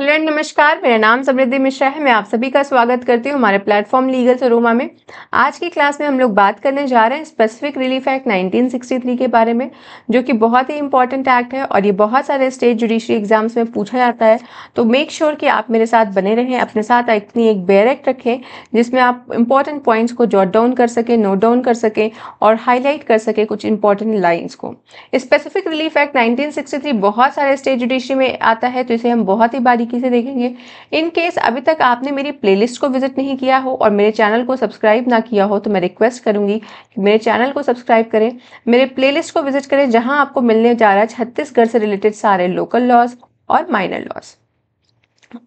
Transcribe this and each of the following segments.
Student नमस्कार, मेरा नाम समृद्धि मिश्रा है। मैं आप सभी का स्वागत करती हूँ हमारे प्लेटफॉर्म लीगल सरोमा में। आज की क्लास में हम लोग बात करने जा रहे हैं स्पेसिफिक रिलीफ एक्ट 1963 के बारे में, जो कि बहुत ही इंपॉर्टेंट एक्ट है और ये बहुत सारे स्टेट जुडिशरी एग्जाम्स में पूछा जाता है। तो मेक श्योर कि आप मेरे साथ बने रहें, अपने साथ इतनी एक बैरेक्ट रखें जिसमें आप इंपॉर्टेंट पॉइंट्स को जॉट डाउन कर सकें, नोट डाउन कर सकें और हाईलाइट कर सकें कुछ इंपॉर्टेंट लाइन्स को। स्पेसिफिक रिलीफ एक्ट 1963 बहुत सारे स्टेट जुडिशरी में आता है, तो इसे हम बहुत ही बारीकी से देखेंगे। इन केस अभी तक आपने मेरी प्लेलिस्ट को विजिट नहीं किया हो और मेरे चैनल को सब्सक्राइब ना किया हो, तो मैं रिक्वेस्ट करूंगी कि मेरे चैनल को सब्सक्राइब करें, मेरे प्लेलिस्ट को विजिट करें, जहां आपको मिलने जा रहा है छत्तीसगढ़ से रिलेटेड सारे लोकल लॉज और माइनर लॉज।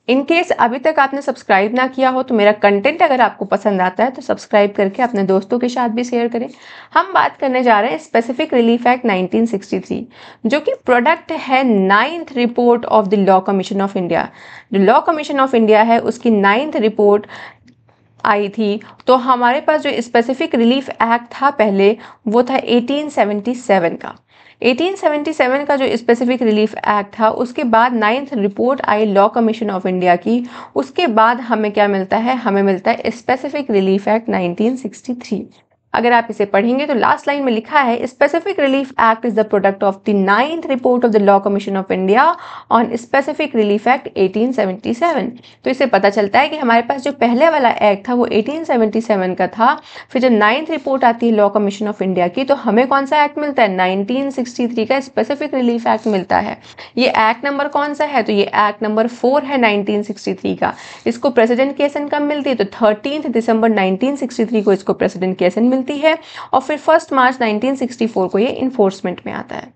इन केस अभी तक आपने सब्सक्राइब ना किया हो, तो मेरा कंटेंट अगर आपको पसंद आता है तो सब्सक्राइब करके अपने दोस्तों के साथ भी शेयर करें। हम बात करने जा रहे हैं स्पेसिफिक रिलीफ एक्ट 1963, जो कि प्रोडक्ट है 9th report of the law commission of India. जो लॉ कमीशन ऑफ इंडिया है उसकी 9th रिपोर्ट आई थी। तो हमारे पास जो स्पेसिफिक रिलीफ एक्ट था पहले, वो था 1877 का। 1877 का जो स्पेसिफिक रिलीफ एक्ट था, उसके बाद 9th report I law commission of India की। उसके बाद हमें क्या मिलता है? हमें मिलता है स्पेसिफिक रिलीफ एक्ट 1963। अगर आप इसे पढ़ेंगे तो लास्ट लाइन में लिखा है, specific relief act is the product of the 9th report of the law commission of India on specific relief act 1877। तो इससे पता चलता है कि हमारे पास जो पहले वाला एक्ट था वो 1877 का था। फिर जब 9th रिपोर्ट आती है लॉ कमीशन ऑफ इंडिया की, तो हमें कौन सा एक्ट मिलता है? 1963 का स्पेसिफिक रिलीफ एक्ट मिलता है। ये एक्ट नंबर कौन सा है? तो ये एक्ट नंबर 4 है 1963 का। इसको प्रेसिडेंट की एसन कब मिलती है? तो 13 दिसंबर 1963 को इसको प्रेसिडेंट की एसन मिलती है और फिर 1 मार्च 1964 को ये इन्फोर्समेंट में आता है।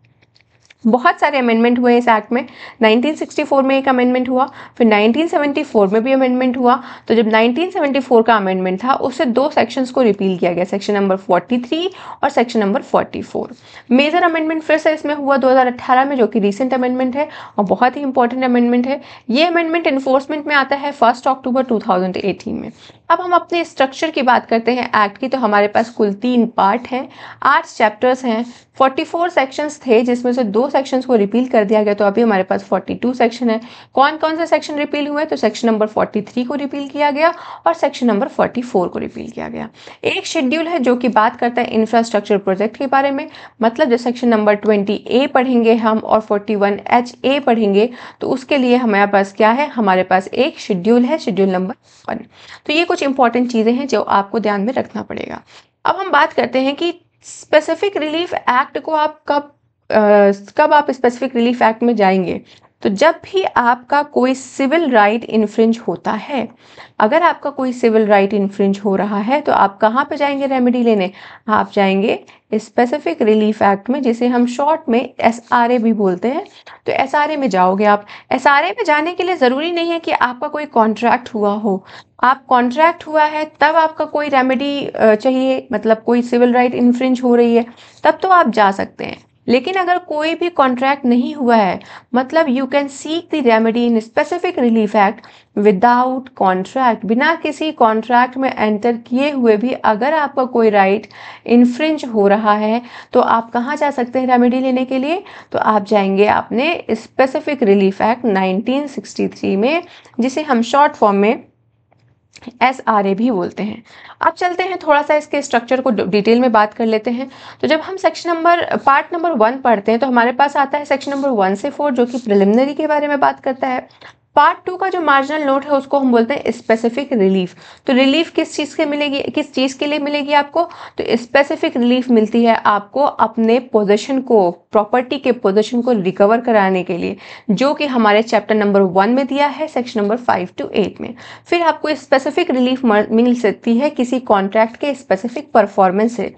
बहुत सारे अमेंडमेंट हुए इस एक्ट में। 1964 में एक अमेंडमेंट हुआ, फिर 1974 में भी अमेंडमेंट हुआ। तो जब 1974 का अमेंडमेंट था, उससे 2 सेक्शंस को रिपील किया गया, सेक्शन नंबर 43 और सेक्शन नंबर 44। मेजर अमेंडमेंट फिर से इसमें हुआ 2018 में, जो कि रिसेंट अमेंडमेंट है और बहुत ही इंपॉर्टेंट अमेंडमेंट है। ये अमेंडमेंट इन्फोर्समेंट में आता है 1 अक्टूबर 2018 में। अब हम अपने स्ट्रक्चर की बात करते हैं एक्ट की। तो हमारे पास कुल 3 पार्ट हैं, 8 चैप्टर्स हैं, 44 सेक्शंस थे, जिसमें से 2 सेक्शंस को रिपील कर दिया गया। तो अभी हमारे पास 42 सेक्शन है। कौन कौन से सेक्शन रिपील हुए? तो सेक्शन नंबर 43 को रिपील किया गया और सेक्शन नंबर 44 को रिपील किया गया। एक शेड्यूल है जो कि बात करता है इंफ्रास्ट्रक्चर प्रोजेक्ट के बारे में। मतलब जो सेक्शन नंबर 20A पढ़ेंगे हम और 41HA पढ़ेंगे, तो उसके लिए हमारे पास क्या है? हमारे पास एक शेड्यूल है, शेड्यूल नंबर 1। तो ये कुछ इंपॉर्टेंट चीज़ें हैं जो आपको ध्यान में रखना पड़ेगा। अब हम बात करते हैं कि स्पेसिफिक रिलीफ एक्ट को आप कब आप स्पेसिफिक रिलीफ एक्ट में जाएंगे? तो जब भी आपका कोई सिविल राइट इन्फ्रिंज होता है। अगर आपका कोई सिविल राइट इन्फ्रिंज हो रहा है, तो आप कहाँ पे जाएंगे रेमेडी लेने? आप जाएंगे स्पेसिफिक रिलीफ एक्ट में, जिसे हम शॉर्ट में SRA भी बोलते हैं। तो SRA में जाओगे आप। SRA में जाने के लिए ज़रूरी नहीं है कि आपका कोई कॉन्ट्रैक्ट हुआ हो। आप कॉन्ट्रैक्ट हुआ है तब आपका कोई रेमेडी चाहिए, मतलब कोई सिविल राइट इन्फ्रिंज हो रही है, तब तो आप जा सकते हैं। लेकिन अगर कोई भी कॉन्ट्रैक्ट नहीं हुआ है, मतलब you can seek the remedy in specific relief act without contract, बिना किसी कॉन्ट्रैक्ट में एंटर किए हुए भी अगर आपका कोई राइट इन्फ्रिंज हो रहा है, तो आप कहाँ जा सकते हैं रेमेडी लेने के लिए? तो आप जाएंगे अपने स्पेसिफिक रिलीफ एक्ट 1963 में, जिसे हम शॉर्ट फॉर्म में SRA भी बोलते हैं। अब चलते हैं, थोड़ा सा इसके स्ट्रक्चर को डिटेल में बात कर लेते हैं। तो जब हम पार्ट नंबर 1 पढ़ते हैं, तो हमारे पास आता है सेक्शन नंबर 1 से 4, जो कि प्रिलिमिनरी के बारे में बात करता है। पार्ट 2 का जो मार्जिनल नोट है, उसको हम बोलते हैं स्पेसिफिक रिलीफ। तो रिलीफ किस चीज़ के मिलेगी, किस चीज़ के लिए मिलेगी आपको? तो स्पेसिफिक रिलीफ मिलती है आपको अपने पोजीशन को, प्रॉपर्टी के पोजीशन को रिकवर कराने के लिए, जो कि हमारे चैप्टर नंबर 1 में दिया है, सेक्शन नंबर 5 to 8 में। फिर आपको स्पेसिफिक रिलीफ मिल सकती है किसी कॉन्ट्रैक्ट के स्पेसिफिक परफॉर्मेंस से।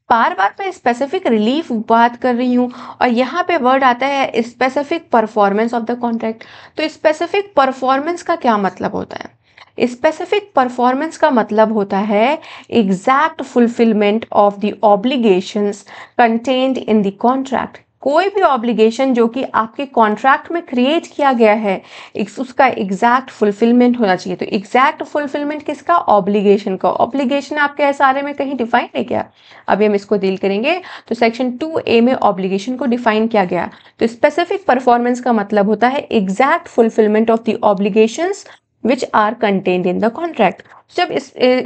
बार बार मैं स्पेसिफिक रिलीफ बात कर रही हूँ और यहाँ पे वर्ड आता है specific performance of the contract. तो स्पेसिफिक परफॉर्मेंस का क्या मतलब होता है? स्पेसिफिक परफॉर्मेंस का मतलब होता है exact fulfilment of the obligations contained in the contract. कोई भी ऑब्लिगेशन जो कि आपके कॉन्ट्रैक्ट में क्रिएट किया गया है उसका एग्जैक्ट फुलफिलमेंट होना चाहिए। तो एग्जैक्ट फुलफिलमेंट किसका? ऑब्लिगेशन का। ऑब्लिगेशन आपके एसआरए में कहीं डिफाइन है क्या? अभी हम इसको डील करेंगे। तो सेक्शन 2A में ऑब्लिगेशन को डिफाइन किया गया। तो स्पेसिफिक परफॉर्मेंस का मतलब होता है exact fulfilment of the obligations which are contained in the contract. जब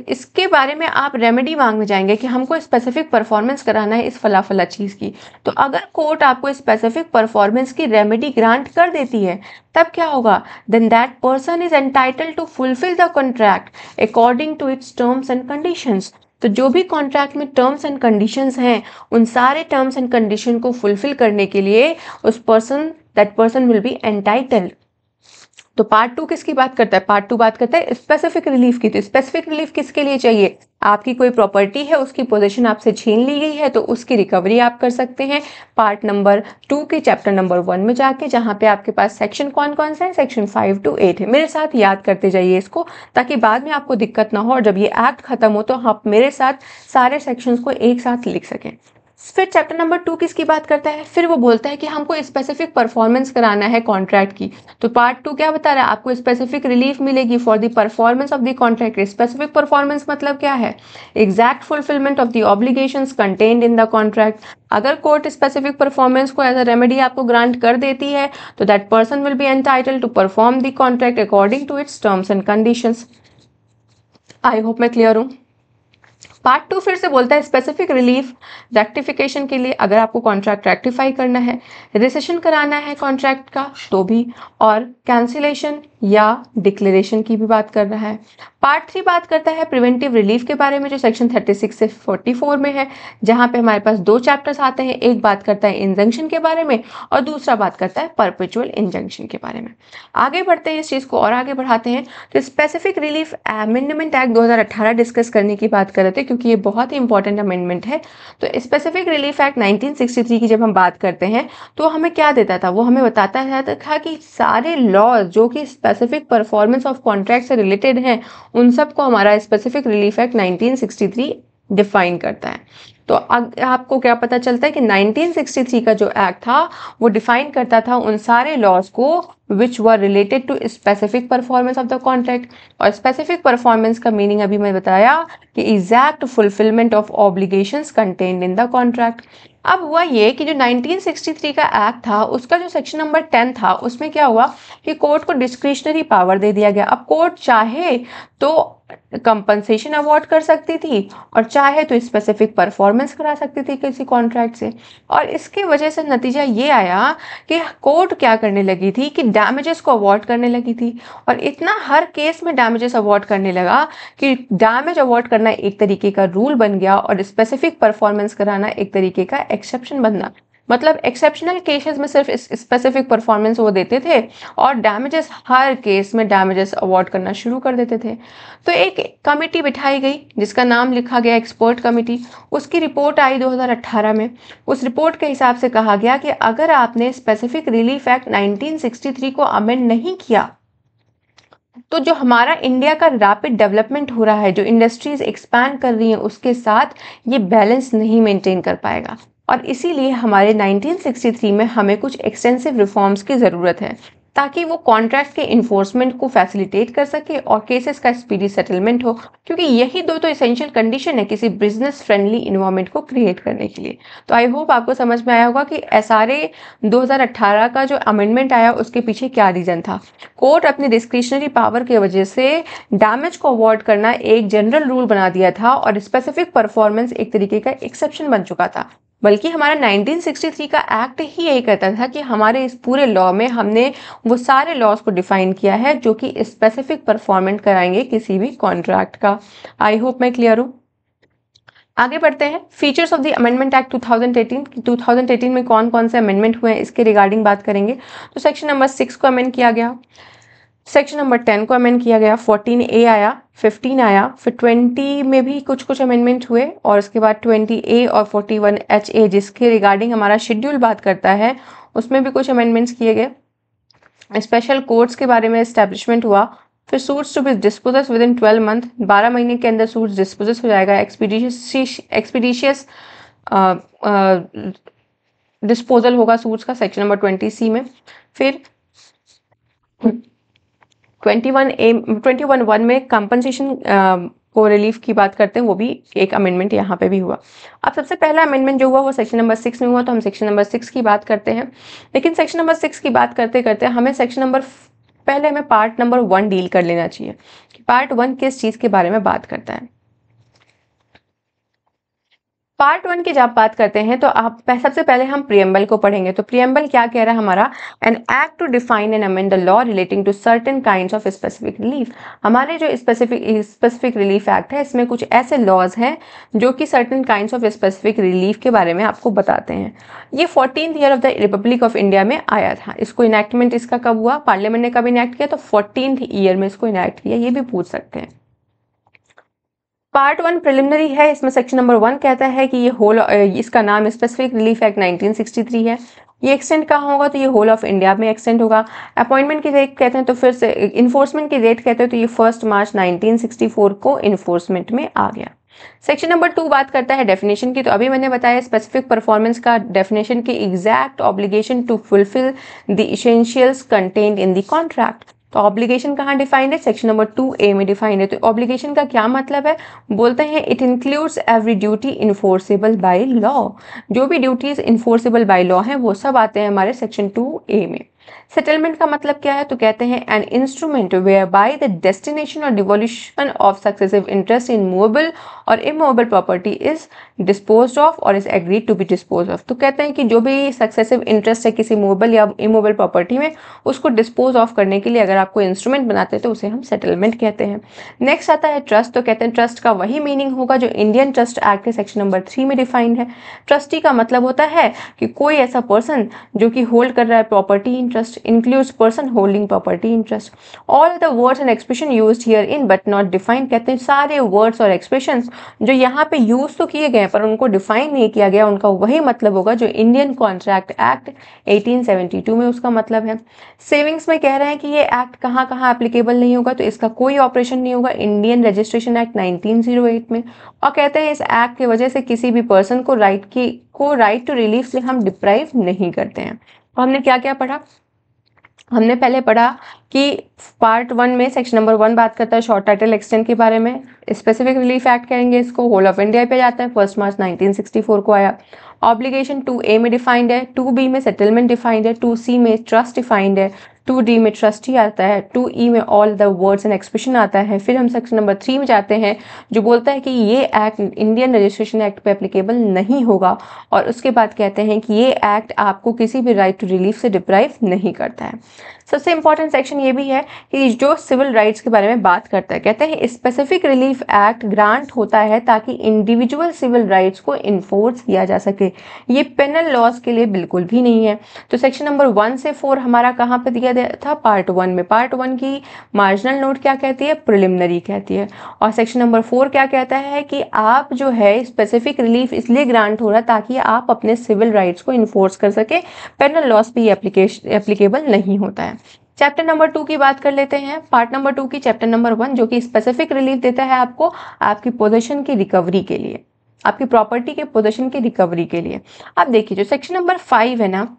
इसके बारे में आप रेमेडी मांगने जाएंगे कि हमको स्पेसिफिक परफॉर्मेंस कराना है इस फला फला चीज़ की, तो अगर कोर्ट आपको स्पेसिफिक परफॉर्मेंस की रेमेडी ग्रांट कर देती है तब क्या होगा? Then that person is entitled to fulfil the contract according to its terms and conditions. तो जो भी कॉन्ट्रैक्ट में टर्म्स एंड कंडीशंस हैं उन सारे टर्म्स एंड कंडीशन को फुलफिल करने के लिए that person will be entitled. तो पार्ट 2 किसकी बात करता है? पार्ट 2 बात करता है स्पेसिफिक रिलीफ की। तो स्पेसिफिक रिलीफ किसके लिए चाहिए? आपकी कोई प्रॉपर्टी है, उसकी पोजीशन आपसे छीन ली गई है, तो उसकी रिकवरी आप कर सकते हैं पार्ट नंबर 2 के चैप्टर नंबर 1 में जाके, जहां पे आपके पास सेक्शन कौन कौन से हैं? सेक्शन 5 to 8 है। मेरे साथ याद करते जाइए इसको, ताकि बाद में आपको दिक्कत ना हो और जब ये एक्ट खत्म हो तो आप मेरे साथ सारे सेक्शंस को एक साथ लिख सकें। फिर चैप्टर नंबर 2 किसकी बात करता है? फिर वो बोलता है कि हमको स्पेसिफिक परफॉर्मेंस कराना है कॉन्ट्रैक्ट की। तो पार्ट 2 क्या बता रहा है? आपको स्पेसिफिक रिलीफ मिलेगी for the performance of the contract. Specific performance मतलब क्या है? Exact fulfilment of the obligations contained in the contract. अगर कोर्ट स्पेसिफिक परफॉर्मेंस को एज अ रेमेडी आपको ग्रांट कर देती है तो that person will be entitled to perform the contract according to its terms and conditions. I hope मैं clear हूँ। Part 2 फिर से बोलता है स्पेसिफिक रिलीफ रेक्टिफिकेशन के लिए, अगर आपको कॉन्ट्रैक्ट रेक्टिफाई करना है, रिसेशन कराना है कॉन्ट्रैक्ट का तो भी, और कैंसिलेशन या डिक्लेरेशन की भी बात कर रहा है। पार्ट 3 बात करता है प्रिवेंटिव रिलीफ के बारे में, जो सेक्शन 36 से 44 में है, जहां पे हमारे पास 2 चैप्टर्स आते हैं। एक बात करता है इंजंक्शन के बारे में और दूसरा बात करता है परपेचुअल इंजंक्शन के बारे में। आगे बढ़ते हैं, इस चीज़ को और आगे बढ़ाते हैं। तो specific relief amendment act 2018 discuss करने की बात कर रहे थे, क्योंकि ये बहुत ही इंपॉर्टेंट अमेंडमेंट है। तो स्पेसिफिक रिलीफ एक्ट 1963 की जब हम बात करते हैं तो हमें क्या देता था? वो हमें बताता था कि सारे लॉज जो कि स्पेसिफिक परफॉर्मेंस ऑफ कॉन्ट्रैक्ट से रिलेटेड हैं उन सबको हमारा स्पेसिफिक रिलीफ एक्ट 1963 डिफाइन करता है। तो आपको क्या पता चलता है कि 1963 का जो एक्ट था वो डिफाइन करता था उन सारे लॉज को which were related to specific performance of the contract. और स्पेसिफिक परफॉर्मेंस का मीनिंग अभी मैं बताया कि exact fulfilment of obligations contained in the contract. अब हुआ ये कि जो 1963 का एक्ट था उसका जो सेक्शन नंबर 10 था उसमें क्या हुआ कि कोर्ट को डिस्क्रिशनरी पावर दे दिया गया। अब कोर्ट चाहे तो कंपनसेशन अवार्ड कर सकती थी और चाहे तो स्पेसिफिक परफॉर्मेंस करा सकती थी किसी कॉन्ट्रैक्ट से। और इसके वजह से नतीजा ये आया कि कोर्ट क्या करने लगी थी कि डैमेजेस को अवार्ड करने लगी थी। और इतना हर केस में डैमेजेस अवार्ड करने लगा कि डैमेज अवार्ड करना एक तरीके का रूल बन गया और स्पेसिफिक परफॉर्मेंस कराना एक तरीके का एक्सेप्शन बनना। मतलब एक्सेप्शनल केसेस में सिर्फ स्पेसिफिक परफॉर्मेंस वो देते थे और डैमेजेस हर केस में डैमेजेस अवार्ड करना शुरू कर देते थे। तो एक कमेटी बिठाई गई जिसका नाम लिखा गया एक्सपर्ट कमेटी। उसकी रिपोर्ट आई 2018 में। उस रिपोर्ट के हिसाब से कहा गया कि अगर आपने स्पेसिफिक रिलीफ एक्ट 1963 को अमेंड नहीं किया तो जो हमारा इंडिया का रैपिड डेवलपमेंट हो रहा है, जो इंडस्ट्रीज एक्सपैंड कर रही हैं, उसके साथ ये बैलेंस नहीं मेंटेन कर पाएगा। और इसीलिए हमारे 1963 में हमें कुछ एक्सटेंसिव रिफॉर्म्स की ज़रूरत है ताकि वो कॉन्ट्रैक्ट के इन्फोर्समेंट को फैसिलिटेट कर सके और केसेस का स्पीडी सेटलमेंट हो, क्योंकि यही दो तो एसेंशियल कंडीशन है किसी बिजनेस फ्रेंडली इन्वायरमेंट को क्रिएट करने के लिए। तो आई होप आपको समझ में आया होगा कि एसआरए 2018 का जो अमेंडमेंट आया उसके पीछे क्या रीज़न था। कोर्ट अपनी डिस्क्रिशनरी पावर की वजह से डैमेज को अवॉइड करना एक जनरल रूल बना दिया था और स्पेसिफिक परफॉर्मेंस एक तरीके का एक्सेप्शन बन चुका था। बल्कि हमारा 1963 का एक्ट ही यही कहता था कि हमारे इस पूरे लॉ में हमने वो सारे लॉज को डिफाइन किया है जो कि स्पेसिफिक परफॉर्मेंट कराएंगे किसी भी कॉन्ट्रैक्ट का। आई होप मैं क्लियर हूँ। आगे बढ़ते हैं, features of the amendment act 2018 में कौन कौन से अमेंडमेंट हुए हैं इसके रिगार्डिंग बात करेंगे। तो सेक्शन नंबर 6 को अमेंड किया गया, सेक्शन नंबर 10 को अमेंड किया गया, 14A आया, 15 आया, फिर 20 में भी कुछ अमेंडमेंट हुए और उसके बाद 20A और 41HA जिसके रिगार्डिंग हमारा शेड्यूल बात करता है उसमें भी कुछ अमेंडमेंट्स किए गए। स्पेशल कोर्ट्स के बारे में एस्टेब्लिशमेंट हुआ। फिर suits to be disposes within 12 month, 12 महीने के अंदर सूट्स डिस्पोजेस हो जाएगा। एक्सपीडिशियस डिस्पोजल होगा सूट्स का सेक्शन नंबर 20C में। फिर 21(1) में कंपनसेशन को रिलीफ की बात करते हैं, वो भी एक अमेंडमेंट यहाँ पे भी हुआ। अब सबसे पहला अमेंडमेंट जो हुआ वो सेक्शन नंबर 6 में हुआ, तो हम सेक्शन नंबर 6 की बात करते हैं। लेकिन सेक्शन नंबर 6 की बात करते करते हमें पहले हमें पार्ट नंबर 1 डील कर लेना चाहिए कि पार्ट 1 किस चीज़ के बारे में बात करता है। पार्ट 1 की जब बात करते हैं तो सबसे पहले हम प्रियम्बल को पढ़ेंगे। तो प्रियम्बल क्या कह रहा है हमारा, an act to define and amend the law relating to certain kinds of specific relief. हमारे जो स्पेसिफिक रिलीफ एक्ट है, इसमें कुछ ऐसे लॉज हैं जो कि certain kinds of specific relief के बारे में आपको बताते हैं। ये 14th year of the Republic of India में आया था। इसको इनैक्टमेंट इसका कब हुआ, पार्लियामेंट ने कब इनैक्ट किया, तो 14th ईयर में इसको इनैक्ट किया, ये भी पूछ सकते हैं। पार्ट 1 प्रिलिमिनरी है, इसमें सेक्शन नंबर 1 कहता है कि ये इसका नाम स्पेसिफिक रिलीफ एक्ट 1963 है। ये एक्सटेंड कहाँ होगा, तो ये होल ऑफ इंडिया में एक्सटेंड होगा। अपॉइंटमेंट की डेट कहते हैं तो फिर से इन्फोर्समेंट की डेट कहते हैं तो ये 1 मार्च 1964 को इन्फोर्समेंट में आ गया। सेक्शन नंबर 2 बात करता है डेफिनेशन की। तो अभी मैंने बताया स्पेसिफिक परफॉर्मेंस का डेफिनेशन की exact obligation to fulfil the essentials contained in the contract. तो ऑब्लिगेशन कहाँ डिफाइंड है, सेक्शन नंबर 2A में डिफाइंड है। तो ऑब्लिगेशन का क्या मतलब है, बोलते हैं it includes every duty enforceable by law. जो भी ड्यूटीज इन्फोर्सेबल बाय लॉ हैं वो सब आते हैं हमारे सेक्शन 2A में। सेटलमेंट का मतलब क्या है, तो कहते हैं an instrument whereby the destination or devolution of successive interest in movable और immovable property is disposed of or is agreed to be dispose of. तो कहते हैं कि जो भी सक्सेसिव इंटरेस्ट है किसी मूवेबल या इमूवेबल प्रॉपर्टी में, उसको डिस्पोज ऑफ करने के लिए अगर आपको इंस्ट्रूमेंट बनाते हैं तो उसे हम सेटलमेंट कहते हैं। नेक्स्ट आता है ट्रस्ट। तो कहते हैं ट्रस्ट का वही मीनिंग होगा जो इंडियन ट्रस्ट एक्ट के सेक्शन नंबर 3 में डिफाइंड है। ट्रस्टी का मतलब होता है कि कोई ऐसा पर्सन जो कि होल्ड कर रहा है property interest, includes person holding property interest. All the words and expression used herein but not defined, कहते हैं सारे words और expressions जो यहाँ पे यूज तो किए गए पर उनको डिफाइन नहीं किया गया, उनका वही मतलब होगा जो इंडियन कॉन्ट्रैक्ट एक्ट 1872 में उसका मतलब है। सेविंग्स में कह रहे हैं कि ये एक्ट कहाँ कहाँ एप्लीकेबल नहीं होगा, तो इसका कोई ऑपरेशन नहीं होगा इंडियन रजिस्ट्रेशन एक्ट 1908 में। और कहते हैं इस एक्ट की वजह से किसी भी पर्सन को राइट टू रिलीफ से हम डिप्राइव नहीं करते हैं। तो हमने क्या क्या पढ़ा, हमने पहले पढ़ा कि पार्ट 1 में सेक्शन नंबर 1 बात करता है शॉर्ट टाइटल एक्सटेंड के बारे में। स्पेसिफिक रिलीफ एक्ट कहेंगे इसको, होल ऑफ इंडिया पे जाता है, 1 मार्च 1964 को आया। ऑब्लिगेशन 2A में डिफाइंड है, 2B में सेटलमेंट डिफाइंड है, 2C में ट्रस्ट डिफाइंड है, 2D में ट्रस्टी आता है, 2E में all the words and expression आता है। फिर हम सेक्शन नंबर 3 में जाते हैं जो बोलता है कि ये एक्ट इंडियन रजिस्ट्रेशन एक्ट पे एप्लीकेबल नहीं होगा, और उसके बाद कहते हैं कि ये एक्ट आपको किसी भी राइट टू रिलीफ से डिप्राइव नहीं करता है। सबसे इंपॉर्टेंट सेक्शन ये भी है कि जो सिविल राइट्स के बारे में बात करता है, कहते हैं स्पेसिफिक रिलीफ एक्ट ग्रांट होता है ताकि इंडिविजुअल सिविल राइट्स को इन्फोर्स किया जा सके। ये पेनल लॉज के लिए बिल्कुल भी नहीं है। तो सेक्शन नंबर 1 से 4 हमारा कहाँ पे दिया गया था, पार्ट 1 में। पार्ट 1 की मार्जिनल नोट क्या कहती है, प्रिलिमिनरी कहती है। और सेक्शन नंबर 4 क्या कहता है कि आप जो है स्पेसिफिक रिलीफ इसलिए ग्रांट हो रहा है ताकि आप अपने सिविल राइट्स को इन्फोर्स कर सके, पेनल लॉज पे एप्लीकेबल नहीं होता है। चैप्टर नंबर 2 की बात कर लेते हैं। पार्ट नंबर 2 की चैप्टर नंबर 1 जो कि स्पेसिफिक रिलीफ देता है आपको आपकी पोजीशन की रिकवरी के लिए, आपकी प्रॉपर्टी के पोजीशन की रिकवरी के लिए। अब देखिए जो सेक्शन नंबर 5 है ना,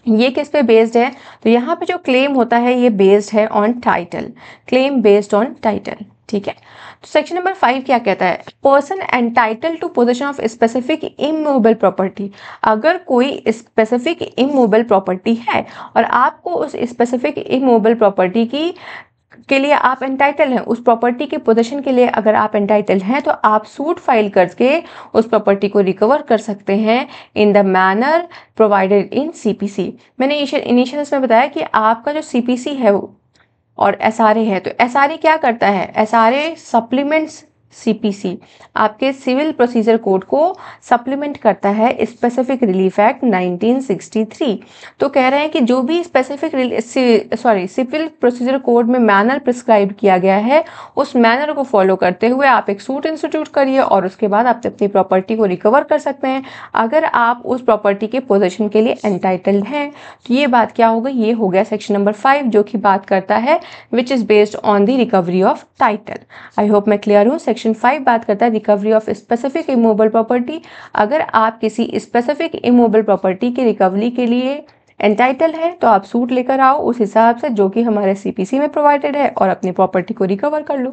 ये किस पे बेस्ड है, तो यहाँ पे जो क्लेम होता है ये बेस्ड है on title, claim based on title, ठीक है। तो सेक्शन नंबर 5 क्या कहता है, person entitle to possession of specific immovable property. अगर कोई स्पेसिफिक इमूवेबल प्रॉपर्टी है और आपको उस स्पेसिफिक इमूवेबल प्रॉपर्टी के लिए आप एंटाइटल हैं, उस प्रॉपर्टी के पोजीशन के लिए अगर आप एंटाइटल हैं, तो आप सूट फाइल करके उस प्रॉपर्टी को रिकवर कर सकते हैं in the manner provided in CPC। मैंने इनिशियल इसमें बताया कि आपका जो CPC है और SRA है, तो SRA क्या करता है, SRA सप्लीमेंट्स CPC, आपके सिविल प्रोसीजर कोड को सप्लीमेंट करता है स्पेसिफिक रिलीफ एक्ट 1963। तो कह रहे हैं कि जो भी सिविल प्रोसीजर कोड में मैनर प्रिस्क्राइब किया गया है, उस मैनर को फॉलो करते हुए आप एक सूट इंस्टीट्यूट करिए और उसके बाद आप अपनी प्रॉपर्टी को रिकवर कर सकते हैं अगर आप उस प्रॉपर्टी के पोजीशन के लिए एंटाइटल्ड हैं। तो ये बात क्या हो गई, ये हो गया सेक्शन नंबर 5 जो कि बात करता है which is based on the recovery of title. I hope मैं क्लियर हूँ। सेक्शन सेक्शन 5 बात करता है recovery of specific immovable property. अगर आप किसी स्पेसिफिक इमूवेबल प्रॉपर्टी की रिकवरी के लिए एंटाइटल है तो आप सूट लेकर आओ उस हिसाब से जो कि हमारे सीपीसी में प्रोवाइडेड है और अपनी प्रॉपर्टी को रिकवर कर लो।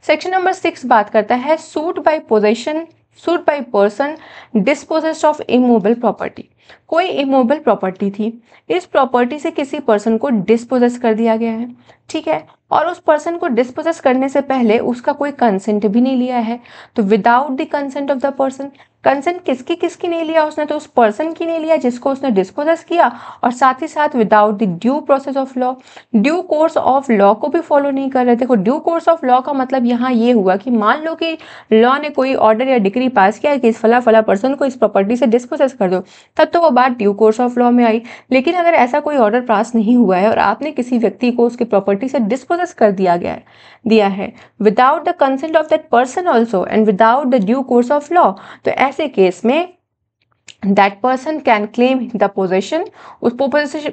सेक्शन नंबर 6 बात करता है suit by person dispossessed of immovable property. कोई इमूवेबल प्रॉपर्टी थी, इस प्रॉपर्टी से किसी पर्सन को डिस्पोजेस कर दिया गया है, ठीक है, और उस पर्सन को डिस्पोजेस करने से पहले उसका कोई कंसेंट भी नहीं लिया है। तो without the consent of the person, consent किसकी किसकी नहीं लिया उसने, तो उस पर्सन की नहीं लिया जिसको उसने डिस्पोजेस किया, और साथ ही साथ without the due process of law, due course of law को भी फॉलो नहीं कर रहे। देखो ड्यू कोर्स ऑफ लॉ का मतलब यहाँ ये हुआ कि मान लो कि लॉ ने कोई ऑर्डर या डिक्री पास किया कि इस फला फला पर्सन को इस प्रॉपर्टी से डिस्पोजेस कर दो, तब तो वो बात ड्यू कोर्स ऑफ लॉ में आई। लेकिन अगर ऐसा कोई ऑर्डर पास नहीं हुआ है और आपने किसी व्यक्ति को उसकी प्रॉपर्टी से डिस्पोजेस कर दिया है without the consent of that person also and without the due course of law, तो ऐसे केस में that person can claim the possession, उस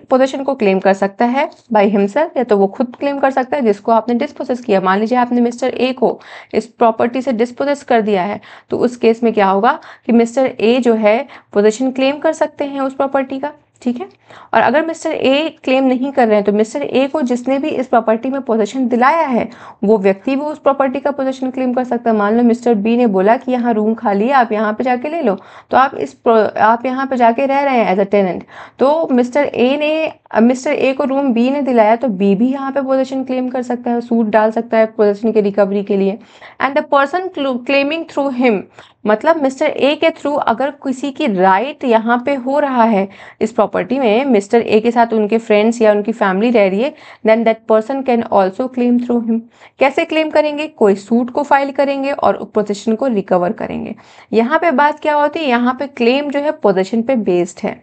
पोजेशन को क्लेम कर सकता है बाय हिमसेल्फ, या तो वो खुद क्लेम कर सकता है जिसको आपने डिस्पोजेस किया। मान लीजिए आपने मिस्टर ए को इस प्रॉपर्टी से डिस्पोजेस कर दिया है, तो उस केस में क्या होगा कि मिस्टर ए जो है पोजेशन क्लेम कर सकते हैं उस प्रॉपर्टी का, ठीक है। और अगर मिस्टर ए क्लेम नहीं कर रहे हैं तो मिस्टर ए को जिसने भी इस प्रॉपर्टी में पोजीशन दिलाया है वो व्यक्ति भी उस प्रॉपर्टी का पोजीशन क्लेम कर सकता है। मान लो मिस्टर बी ने बोला कि यहाँ रूम खाली है, आप यहाँ पे जाके ले लो, तो आप यहाँ पे जाके रह रहे हैं एज अ टेनेंट, तो मिस्टर ए को रूम बी ने दिलाया तो बी भी यहाँ पे पोजीशन क्लेम कर सकता है, सूट डाल सकता है पोजीशन की रिकवरी के लिए। And the person claiming through him, मतलब मिस्टर ए के थ्रू अगर किसी की राइट यहाँ पे हो रहा है इस प्रॉपर्टी में, मिस्टर ए के साथ उनके फ्रेंड्स या उनकी फैमिली रह रही है, then that person can also claim through him. कैसे क्लेम करेंगे, कोई सूट को फाइल करेंगे और पोजीशन को रिकवर करेंगे। यहाँ पे बात क्या होती है, यहाँ पे क्लेम जो है पोजीशन पे बेस्ड है,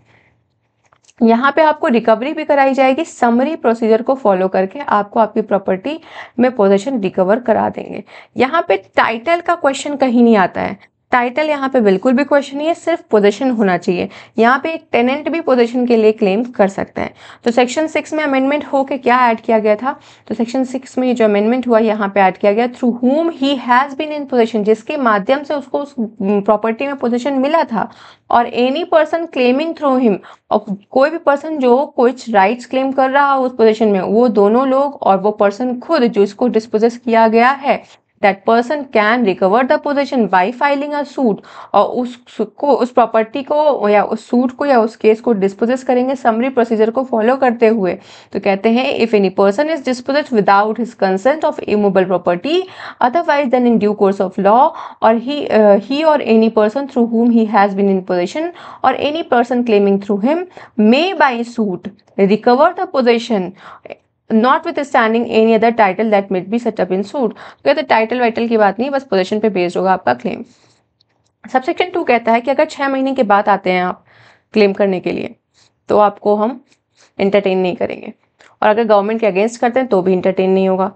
यहाँ पे आपको रिकवरी भी कराई जाएगी, समरी प्रोसीजर को फॉलो करके आपको आपकी प्रॉपर्टी में पोजीशन रिकवर करा देंगे। यहाँ पे टाइटल का क्वेश्चन कहीं नहीं आता है, टाइटल यहाँ पे बिल्कुल भी क्वेश्चन नहीं है, सिर्फ पोजीशन होना चाहिए। यहाँ पे एक टेनेंट भी पोजीशन के लिए क्लेम कर सकता है। तो सेक्शन 6 में अमेंडमेंट होके क्या ऐड किया गया था, तो सेक्शन 6 में जो अमेंडमेंट हुआ यहाँ पे ऐड किया गया through whom he has been in possession, जिसके माध्यम से उसको उस प्रॉपर्टी में पोजीशन मिला था, और any person claiming through him, और कोई भी पर्सन जो कुछ राइट्स क्लेम कर रहा हो उस पोजीशन में, वो दोनों लोग और वो पर्सन खुद जो इसको डिस्पोजेस किया गया है, that person can recover the possession by filing a suit, और उस प्रॉपर्टी को या उस सूट को या उस केस को डिस्पोजेस करेंगे समरी प्रोसीजर को फॉलो करते हुए। तो कहते हैं if any person is dispossess without his consent of immovable property otherwise then in due course of law, और he or any person through whom he has been in possession or any person claiming through him may by suit recover the possession notwithstanding any other title that may be set up in suit। तो कहते title vital की बात नहीं, बस position पे based होगा आपका claim. Subsection 2 कहता है कि अगर 6 महीने के बाद आते हैं आप क्लेम करने के लिए तो आपको हम एंटरटेन नहीं करेंगे, और अगर गवर्नमेंट के अगेंस्ट करते हैं तो भी एंटरटेन नहीं होगा।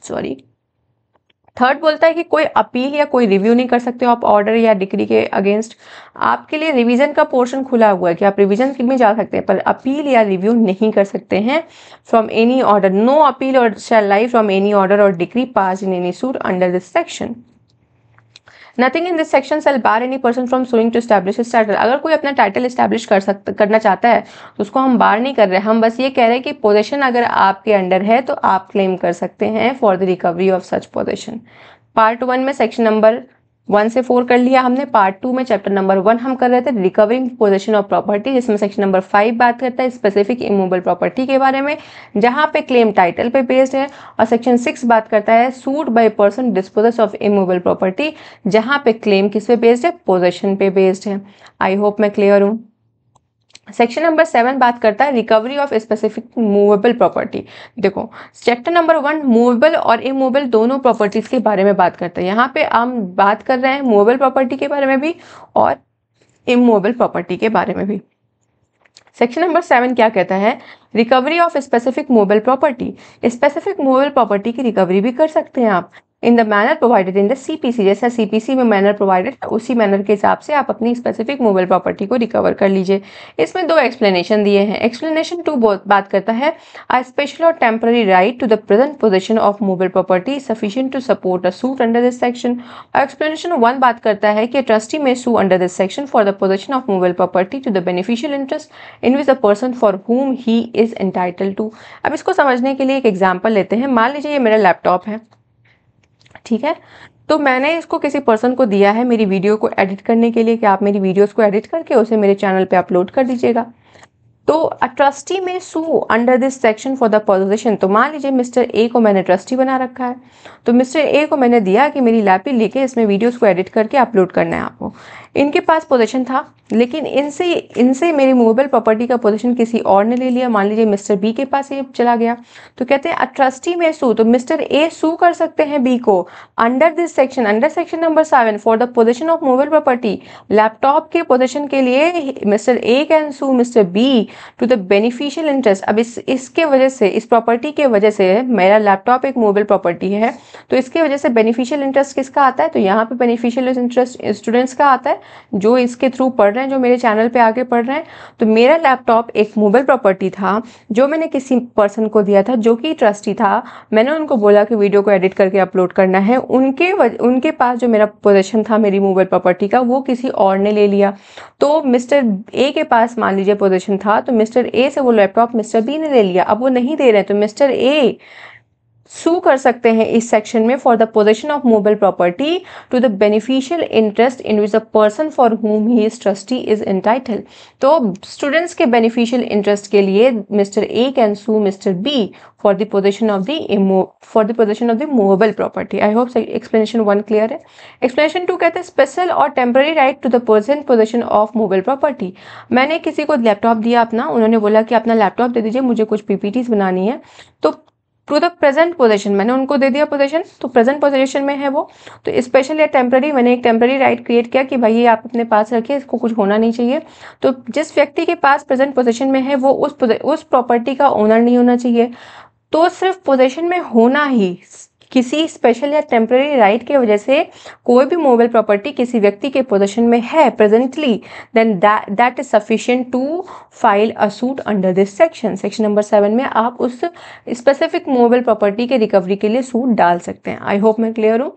सॉरी। थर्ड बोलता है कि कोई अपील या कोई रिव्यू नहीं कर सकते हो आप ऑर्डर या डिक्री के अगेंस्ट। आपके लिए रिवीजन का पोर्शन खुला हुआ है कि आप रिवीजन में जा सकते हैं, पर अपील या रिव्यू नहीं कर सकते हैं from any order. No appeal और shall lie from any order और decree pass in any suit under this section. Nothing in this section shall bar any person from suing to establish his title. अगर कोई अपना title establish करना चाहता है तो उसको हम बार नहीं कर रहे, हम बस ये कह रहे हैं कि पोजीशन अगर आपके अंडर है तो आप क्लेम कर सकते हैं for the recovery of such position. Part 1 में सेक्शन नंबर 1 से 4 कर लिया हमने। पार्ट 2 में चैप्टर नंबर 1 हम कर रहे थे रिकवरिंग पोजीशन ऑफ प्रॉपर्टी, जिसमें सेक्शन नंबर 5 बात करता है स्पेसिफिक इमूवेबल प्रॉपर्टी के बारे में, जहां पे क्लेम टाइटल पे बेस्ड है, और सेक्शन 6 बात करता है suit by person dispossess of immovable property, जहां पे क्लेम किस पे बेस्ड है, पोजीशन पे बेस्ड है। आई होप मैं क्लियर हूँ। सेक्शन नंबर 7 बात करता है recovery of specific movable property. देखो चैप्टर नंबर 1 मूवेबल और इमूवेबल दोनों प्रॉपर्टीज के बारे में बात करता है। यहाँ पे हम बात कर रहे हैं मूवेबल प्रॉपर्टी के बारे में भी और इमूवेबल प्रॉपर्टी के बारे में भी। सेक्शन नंबर 7 क्या कहता है, recovery of specific movable property. Specific movable property की रिकवरी भी कर सकते हैं आप। In the manner provided in the CPC, जैसा सीपीसी में मैनर प्रोवाइडेड है उसी मैनर के हिसाब से आप अपनी स्पेसिफिक मूवेबल प्रॉपर्टी को रिकवर कर लीजिए। इसमें दो एक्सप्लेनेशन दिए हैं। एक्सप्लेनेशन 2 बात करता है अ स्पेशल और temporary right to the present position of movable property sufficient to support a suit under this section. और एक्सप्लेनेशन 1 बात करता है कि trustee may sue under this section for the position of movable property to the beneficial interest in which the person for whom he is entitled to. अब इसको समझने के लिए एक एग्जाम्पल लेते हैं। मान लीजिए ये मेरा लैपटॉप है, ठीक है, तो मैंने इसको किसी पर्सन को दिया है मेरी वीडियो को एडिट करने के लिए कि आप मेरी वीडियोस को एडिट करके उसे मेरे चैनल पे अपलोड कर दीजिएगा। तो a trustee may sue under this section for the position. तो मान लीजिए मिस्टर ए को मैंने ट्रस्टी बना रखा है, तो मिस्टर ए को मैंने दिया कि मेरी लैपी लेके इसमें वीडियोस को एडिट करके अपलोड करना है आपको। इनके पास पोजीशन था, लेकिन इनसे मेरी मूवेबल प्रॉपर्टी का पोजीशन किसी और ने ले लिया। मान लीजिए मिस्टर बी के पास ये चला गया, तो कहते हैं अ ट्रस्टी में सू, तो मिस्टर ए सू कर सकते हैं बी को under this section, under section number 7 for the position of movable property. Laptop के पोजीशन के लिए mister A can sue mister B to the beneficial interest. अब इसके वजह से, इस प्रॉपर्टी के वजह से, मेरा लैपटॉप एक मूवेबल प्रॉपर्टी है, तो इसके वजह से बेनिफिशियल इंटरेस्ट किसका आता है? तो यहाँ पे बेनिफिशियल इंटरेस्ट स्टूडेंट्स का आता है जो इसके थ्रू पढ़ रहे हैं, जो मेरे चैनल पे आके पढ़ रहे हैं। तो मेरा लैपटॉप एक मूवेबल प्रॉपर्टी था जो मैंने किसी पर्सन को दिया था जो कि ट्रस्टी था। मैंने उनको बोला कि वीडियो को एडिट करके अपलोड करना है। उनके पास जो मेरा पोजीशन था मेरी मूवेबल प्रॉपर्टी का, वो किसी और ने ले लिया। तो मिस्टर ए के पास मान लीजिए पोजीशन था, तो मिस्टर ए से वो लैपटॉप मिस्टर बी ने ले लिया। अब वो नहीं दे रहे, तो मिस्टर ए सू कर सकते हैं इस सेक्शन में for the position of movable property to the beneficial interest in which the person for whom he is trustee is entitled. तो स्टूडेंट्स के बेनिफिशियल इंटरेस्ट के लिए mister A can sue mister B for the position of the movable property. I hope explanation 1 clear है। Explanation 2 कहते हैं special और temporary right to the present position of movable property. मैंने किसी को लैपटॉप दिया अपना, उन्होंने बोला कि अपना लैपटॉप दे दीजिए, मुझे कुछ पीपीटीज बनानी है। तो टू द प्रेजेंट पोजीशन मैंने उनको दे दिया पोजीशन, तो प्रेजेंट पोजीशन में है वो। तो स्पेशल या टेम्पररी, मैंने एक टेम्पररी राइट क्रिएट किया कि भाई ये आप अपने पास रखिए, इसको कुछ होना नहीं चाहिए। तो जिस व्यक्ति के पास प्रेजेंट पोजीशन में है वो उस प्रॉपर्टी का ओनर नहीं होना चाहिए। तो सिर्फ पोजीशन में होना ही, किसी स्पेशल या टेम्पररी राइट की वजह से कोई भी मूवेबल प्रॉपर्टी किसी व्यक्ति के पोजीशन में है presently, then that is sufficient to file a suit under this section. Section number 7 में आप उस स्पेसिफिक मूवेबल प्रॉपर्टी के रिकवरी के लिए सूट डाल सकते हैं। आई होप मैं क्लियर हूँ।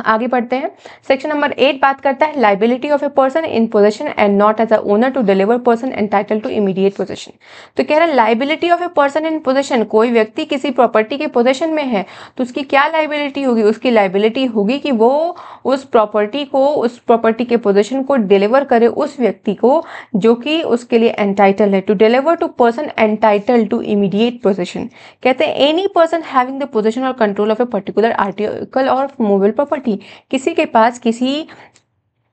आगे बढ़ते हैं। सेक्शन नंबर 8 बात करता है liability of a person in possession and not as a owner to deliver person entitle to immediate possession. तो कह रहा है liability of a person in possession, कोई व्यक्ति किसी प्रॉपर्टी के पोजीशन में है तो उसकी क्या लाइबिलिटी होगी? उसकी लाइबिलिटी होगी कि वो उस प्रॉपर्टी के पोजीशन को डिलीवर करे उस व्यक्ति को जो कि उसके लिए एंटाइटल है। To deliver to person entitle to immediate position. कहते हैं any person having the position or control of a particular article or movable property. किसी के पास किसी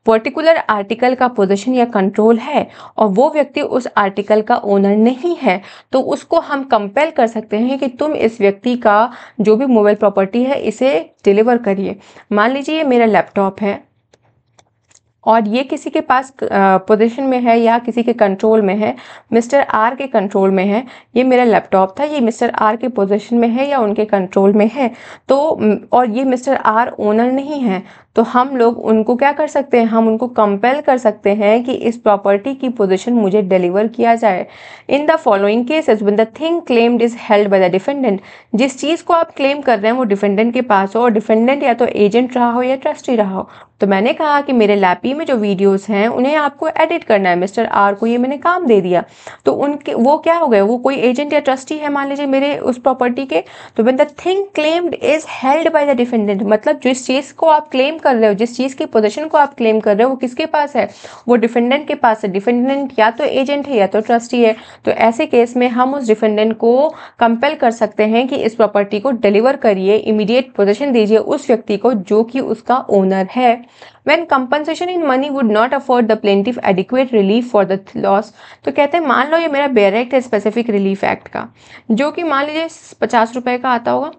पर्टिकुलर आर्टिकल का पोजीशन या कंट्रोल है और वो व्यक्ति उस आर्टिकल का ओनर नहीं है, तो उसको हम कंपेल कर सकते हैं कि तुम इस व्यक्ति का जो भी मूवेबल प्रॉपर्टी है इसे डिलीवर करिए। मान लीजिए ये मेरा लैपटॉप है और ये किसी के पास पोजीशन में है या किसी के कंट्रोल में है, मिस्टर आर के कंट्रोल में है। ये मेरा लैपटॉप था, ये मिस्टर आर के पोजीशन में है या उनके कंट्रोल में है, तो और ये मिस्टर आर ओनर नहीं है, तो हम लोग उनको क्या कर सकते हैं? हम उनको कंपेल कर सकते हैं कि इस प्रॉपर्टी की पोजीशन मुझे डिलीवर किया जाए। In the following cases when the thing claimed is held by the defendant. जिस चीज़ को आप क्लेम कर रहे हैं वो डिफेंडेंट के पास हो और डिफेंडेंट या तो एजेंट रहा हो या ट्रस्टी रहा हो। तो मैंने कहा कि मेरे लैपी में जो वीडियोस हैं उन्हें आपको एडिट करना है, मिस्टर आर को ये मैंने काम दे दिया, तो उनके वो क्या हो गए? वो कोई एजेंट या ट्रस्टी है मान लीजिए मेरे उस प्रॉपर्टी के। तो when the thing claimed is held by the defendant, मतलब जिस चीज़ को आप क्लेम कर रहे हो, जिस चीज़ की पोजीशन को आप क्लेम कर रहे हो वो किसके पास है? वो डिफेंडेंट के पास है। डिफेंडेंट या तो एजेंट है या तो ट्रस्टी है। तो ऐसे केस में हम उस डिफेंडेंट को कंपेल कर सकते हैं कि इस प्रॉपर्टी को डिलीवर करिए, इमीडिएट पोजीशन दीजिए उस व्यक्ति को जो कि उसका ओनर है। When compensation in money would not afford the plaintiff adequate relief for the loss। तो कहते हैं मान लो ये मेरा बेयर एक्ट है स्पेसिफिक रिलीफ एक्ट का, जो कि मान लीजिए 50 रुपए का आता होगा।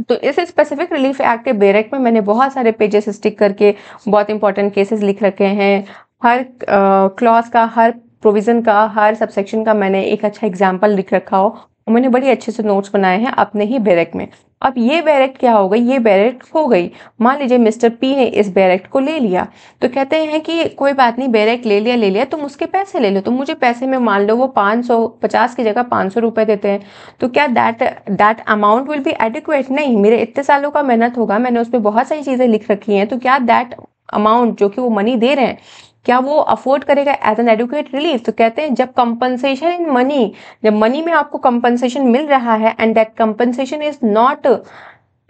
तो इस स्पेसिफिक रिलीफ एक्ट के बेयर एक्ट में मैंने बहुत सारे पेजेस स्टिक करके बहुत इंपॉर्टेंट केसेस लिख रखे हैं। हर क्लॉज का, हर प्रोविजन का, हर सबसेक्शन का मैंने एक अच्छा एग्जाम्पल लिख रखा हो। मैंने बड़ी अच्छे से नोट्स बनाए हैं अपने ही बैरेक में। अब ये बैरेक क्या हो गई, ये बैरेक हो गई। मान लीजिए मिस्टर पी ने इस बैरेक को ले लिया, तो कहते हैं कि कोई बात नहीं, बैरेक ले लिया, तुम उसके पैसे ले लो, तुम मुझे पैसे में मान लो वो 550 की जगह 500 रुपए देते हैं, तो क्या that amount will be adequate? नहीं, मेरे इतने सालों का मेहनत होगा, मैंने उस पर बहुत सारी चीजें लिख रखी हैं, तो क्या दैट अमाउंट जो कि वो मनी दे रहे हैं, क्या वो अफोर्ड करेगा एज एन एडुकेट रिलीफ? तो कहते हैं जब कंपनसेशन इन मनी, जब मनी में आपको कंपनसेशन मिल रहा है and that compensation is not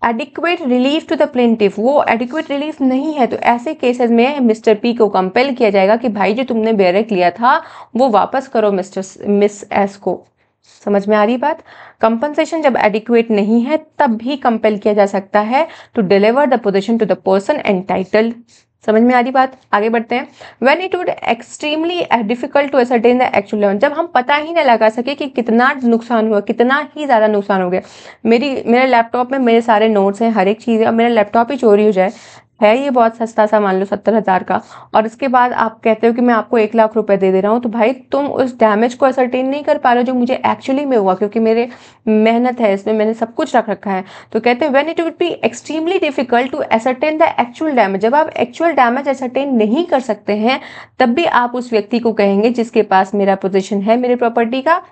adequate relief to the plaintiff, वो एडिक्वेट रिलीफ नहीं है, तो ऐसे केसेस में मिस्टर पी को कंपेल किया जाएगा कि भाई जो तुमने बैरेक लिया था वो वापस करो मिस एस को। समझ में आ रही बात? कंपनसेशन जब एडिक्वेट नहीं है तब भी कंपेल किया जा सकता है to deliver the possession to the person entitled. समझ में आ रही बात? आगे बढ़ते हैं। When it would extremely difficult to ascertain the actual amount, जब हम पता ही ना लगा सके कि कितना नुकसान हुआ, कितना ही ज़्यादा नुकसान हो गया। मेरे लैपटॉप में मेरे सारे नोट्स हैं, हर एक चीज़ है, अब मेरा लैपटॉप ही चोरी हो जाए, है ये बहुत सस्ता सा, मान लो 70,000 का, और इसके बाद आप कहते हो कि मैं आपको 1 लाख रुपए दे दे रहा हूँ, तो भाई तुम उस डैमेज को असरटेन नहीं कर पा रहे हो जो मुझे एक्चुअली में हुआ, क्योंकि मेरे मेहनत है इसमें, मैंने सब कुछ रख रखा है। तो कहते हैं when it would be extremely difficult to ascertain the actual damage, जब आप एक्चुअल डैमेज असरटेन नहीं कर सकते हैं तब भी आप उस व्यक्ति को कहेंगे जिसके पास मेरा पोजीशन है मेरे प्रॉपर्टी का,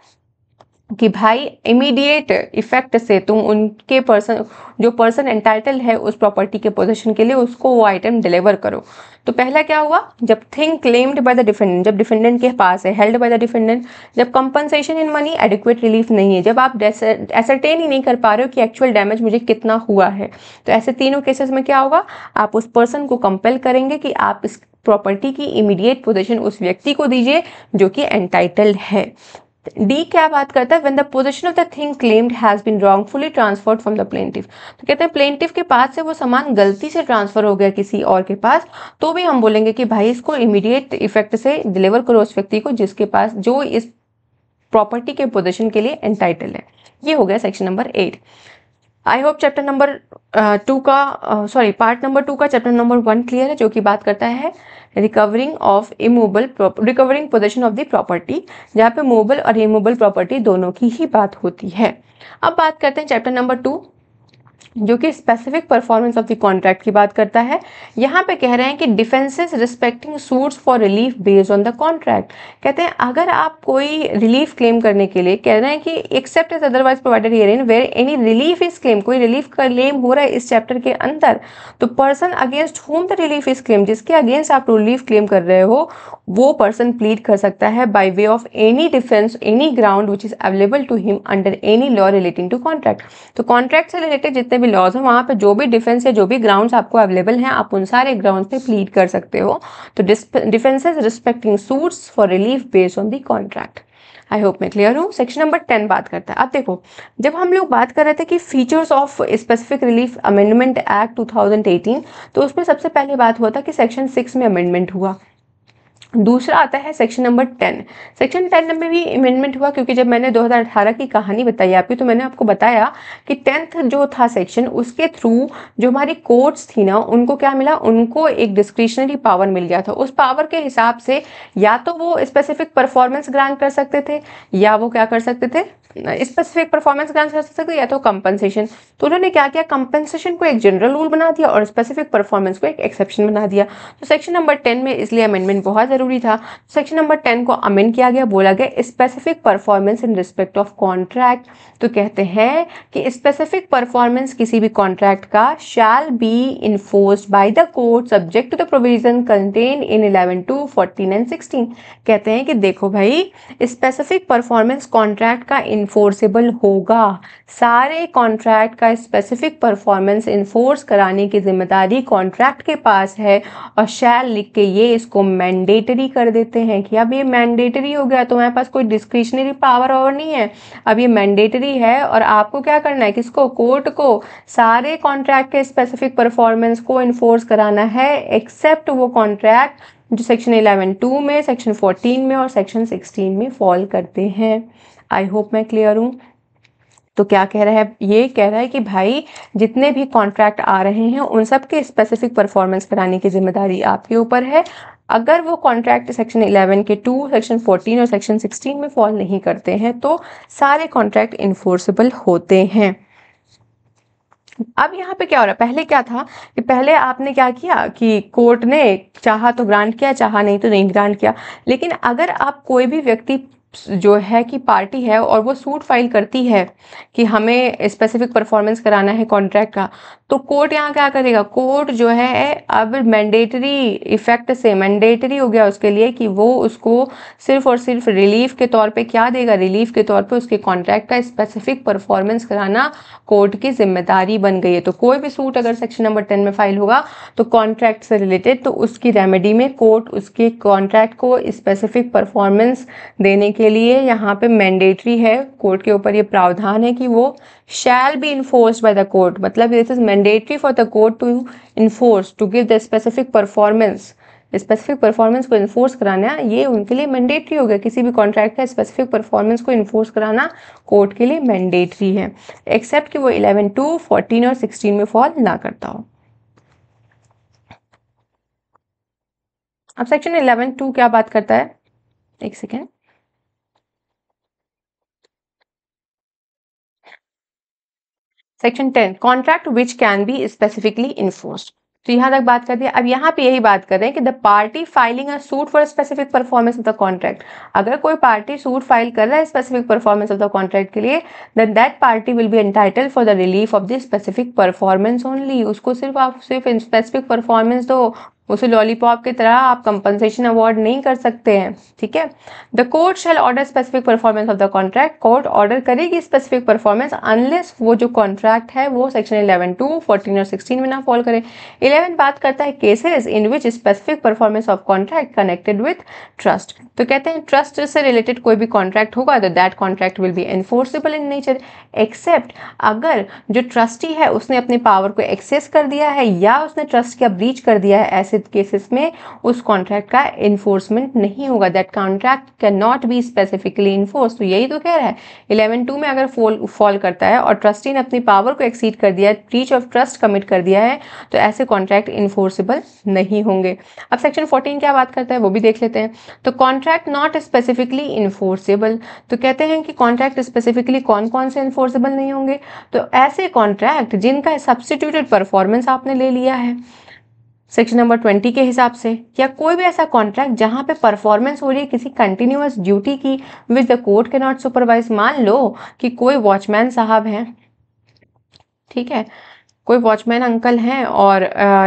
कि भाई इमीडिएट इफेक्ट से तुम उनके जो पर्सन एंटाइटल है उस प्रॉपर्टी के पोजीशन के लिए, उसको वो आइटम डिलीवर करो। तो पहला क्या हुआ, जब thing claimed by the defendant, जब डिफेंडेंट के पास है, हेल्ड बाय द डिफेंडेंट, जब compensation in money adequate relief नहीं है, जब आप एसरटेन ही नहीं कर पा रहे हो कि एक्चुअल डैमेज मुझे कितना हुआ है, तो ऐसे तीनों केसेस में क्या होगा, आप उस पर्सन को कंपेल करेंगे कि आप इस प्रॉपर्टी की इमीडिएट पोजीशन उस व्यक्ति को दीजिए जो कि एंटाइटल्ड है। डी क्या बात करता है, when the position of the thing claimed has been wrongfully transferred from the plaintiff, तो कहते हैं प्लेंटिफ के पास से वो सामान गलती से ट्रांसफर हो गया किसी और के पास, तो भी हम बोलेंगे कि भाई इसको इमीडिएट इफेक्ट से डिलीवर करो उस व्यक्ति को जिसके पास, जो इस प्रॉपर्टी के पोजीशन के लिए एंटाइटल है। ये हो गया section number 8। I hope chapter number 2 का पार्ट नंबर 2 का चैप्टर नंबर 1 क्लियर है, जो कि बात करता है recovering position of the property, जहाँ पे मूवेबल और इमूवेबल प्रॉपर्टी दोनों की ही बात होती है। अब बात करते हैं चैप्टर नंबर 2, जो कि specific performance of the contract की बात करता है। यहाँ पे कह रहे हैं कि defences respecting suits for relief based on the contract, कहते हैं अगर आप कोई रिलीफ क्लेम करने के लिए कह रहे हैं कि except is otherwise provided herein where any relief is claim, कोई रिलीफ का क्लेम हो रहा है इस चैप्टर के अंदर, तो person against whom the relief is claim, जिसके अगेंस्ट आप रिलीफ क्लेम कर रहे हो, वो पर्सन प्लीड कर सकता है by way of any defence any ground which is available to him under any law relating to contract. तो कॉन्ट्रैक्ट से रिलेटेड जितने भी लॉज हैं वहाँ पे जो भी डिफेंस या जो भी ग्राउंड्स आपको अवेलेबल हैं, आप उन सारे ग्राउंड्स पे प्लीड कर सकते हो। तो defences respecting suits for relief based on the contract. I hope मैं क्लियर हूँ। सेक्शन नंबर 10 बात करता है। अब देखो, जब हम लोग बात कर रहे थे कि features of specific relief amendment act 2018, तो उसमें सबसे पहले बात हुआ था कि सेक्शन 6 में अमेंडमेंट हुआ। दूसरा आता है सेक्शन नंबर 10। सेक्शन 10 में भी अमेंडमेंट हुआ, क्योंकि जब मैंने 2018 की कहानी बताई आपकी, तो मैंने आपको बताया कि 10th जो था सेक्शन, उसके थ्रू जो हमारी कोर्ट्स थी ना, उनको क्या मिला, उनको एक डिस्क्रिशनरी पावर मिल गया था। उस पावर के हिसाब से या तो वो स्पेसिफिक परफॉर्मेंस ग्रांट कर सकते थे, या वो क्या कर सकते थे, स्पेसिफिक परफॉर्मेंस ग्रांट कर सकते थे, या तो कंपनसेशन। तो उन्होंने क्या किया, कंपनसेशन को एक जनरल रूल बना दिया और स्पेसिफिक परफॉर्मेंस को एक एक्सेप्शन बना दिया। तो सेक्शन नंबर 10 में इसलिए अमेंडमेंट बहुत जरूरी था। सेक्शन नंबर 10 को अमेंड किया गया, बोला गया specific performance in respect of contract. तो कहते हैं कि स्पेसिफिक परफॉर्मेंस किसी भी कॉन्ट्रैक्ट का shall be enforced by the court subject to the provision contain in 11(2), 14 and 16। कहते हैं कि देखो भाई, स्पेसिफिक परफॉर्मेंस कॉन्ट्रैक्ट का इन्फोर्सेबल होगा, सारे कॉन्ट्रैक्ट का स्पेसिफिक परफॉर्मेंस इन्फोर्स कराने की जिम्मेदारी कॉन्ट्रैक्ट के पास है। और शैल लिख के ये इसको मैंडेटरी कर देते हैं कि अब ये मैंडेटरी हो गया, तुम्हारे पास कोई डिस्क्रिशनरी पावर और नहीं है, अब ये मैंडेटरी है। और आपको क्या करना है, किसको, कोर्ट को, सारे कॉन्ट्रैक्ट के स्पेसिफिक परफॉर्मेंस को इन्फोर्स कराना है, एक्सेप्ट वो कॉन्ट्रैक्ट जो सेक्शन 11(2) में, सेक्शन 14 में और सेक्शन 16 में फॉल करते हैं। आई होप मैं क्लियर हूँ। तो क्या कह रहा है, ये कह रहा है कि भाई जितने भी कॉन्ट्रैक्ट आ रहे हैं उन सब के स्पेसिफिक परफॉर्मेंस कराने की जिम्मेदारी आपके ऊपर है। अगर वो कॉन्ट्रैक्ट सेक्शन 11 के 2, सेक्शन 14 और सेक्शन 16 में फॉल नहीं करते हैं तो सारे कॉन्ट्रैक्ट इन्फोर्सेबल होते हैं। अब यहाँ पे क्या हो रहा है, पहले क्या था कि पहले आपने क्या किया कि कोर्ट ने चाहा तो ग्रांट किया, चाहा नहीं तो नहीं ग्रांट किया। लेकिन अगर आप कोई भी व्यक्ति जो है कि पार्टी है और वो सूट फाइल करती है कि हमें स्पेसिफिक परफॉर्मेंस कराना है कॉन्ट्रैक्ट का, तो कोर्ट यहाँ क्या करेगा, कोर्ट जो है अब मैंडेटरी इफेक्ट से मैंडेटरी हो गया उसके लिए कि वो उसको सिर्फ और सिर्फ रिलीफ के तौर पे क्या देगा, रिलीफ के तौर पे उसके कॉन्ट्रैक्ट का स्पेसिफिक परफॉर्मेंस कराना कोर्ट की जिम्मेदारी बन गई है। तो कोई भी सूट अगर सेक्शन नंबर 10 में फाइल होगा तो कॉन्ट्रैक्ट से रिलेटेड, तो उसकी रेमेडी में कोर्ट उसके कॉन्ट्रैक्ट को स्पेसिफिक परफॉर्मेंस देने के लिए यहाँ पे मैंडेटरी है, कोर्ट के ऊपर ये प्रावधान है कि वो shall be enforced by the court, मतलब this is mandatory for the court to enforce to give the specific performance. Specific performance को इन्फोर्स कराना ये उनके लिए मैंडेटरी हो गया, किसी भी कॉन्ट्रैक्ट का स्पेसिफिक परफॉर्मेंस को इन्फोर्स कराना कोर्ट के लिए मैंडेटरी है, एक्सेप्ट कि वो 11, 2, 14 और 16 में फॉल ना करता हो। अब सेक्शन 11, 2 क्या बात करता है, एक second. Section 10 contract which can be specifically enforced, तो यहाँ तक बात कर दी। अब यहाँ पे यही बात कर रहे हैं कि the party filing a suit for specific performance of the contract, अगर कोई पार्टी सूट फाइल कर रहा है specific performance of the contract के लिए, then that party will be entitled for the relief of the specific performance only. उसको सिर्फ आप सिर्फ स्पेसिफिक परफॉर्मेंस दो, उसे लॉलीपॉप की तरह आप कंपनसेशन अवार्ड नहीं कर सकते हैं, ठीक है। The court shell order specific performance of the contract, court order करेगी स्पेसिफिक परफॉर्मेंस अनलेस वो जो कॉन्ट्रैक्ट है वो सेक्शन 11, 2, 14 और 16 में ना फॉल करे। 11 बात करता है cases in which specific performance of contract connected with trust, तो कहते हैं ट्रस्ट से रिलेटेड कोई भी कॉन्ट्रैक्ट होगा तो that contract will be enforceable in nature, except अगर जो ट्रस्टी है उसने अपने पावर को एक्सेस कर दिया है या उसने ट्रस्ट का ब्रीच कर दिया है, ऐसे केसेस में उस कॉन्ट्रैक्ट का इन्फोर्समेंट नहीं होगा, that contract can not be specifically enforce. तो यही तो कह रहा है 11, 2 में अगर फॉल करता है और ट्रस्टी ने अपनी पावर को एक्सीड कर दिया है, ब्रीच ऑफ ट्रस्ट कमिट कर दिया है, तो ऐसे कॉन्ट्रैक्ट इन्फोर्सेबल नहीं होंगे। अब सेक्शन 14 क्या बात करता है वो भी देख लेते हैं। तो कॉन्ट्रैक्ट नॉट स्पेसिफिकली इन्फोर्सेबल, तो कहते हैं कि कॉन्ट्रैक्ट स्पेसिफिकली कौन कौन से इन्फोर्सेबल नहीं होंगे, तो ऐसे कॉन्ट्रैक्ट जिनका सब्स्टिट्यूटेड परफॉर्मेंस आपने ले लिया है सेक्शन नंबर 20 के हिसाब से, या कोई भी ऐसा कॉन्ट्रैक्ट जहां पे परफॉर्मेंस हो रही है किसी कंटिन्यूअस ड्यूटी की विच द कोर्ट के नॉट सुपरवाइज। मान लो कि कोई वॉचमैन साहब हैं, ठीक है, कोई वॉचमैन अंकल हैं और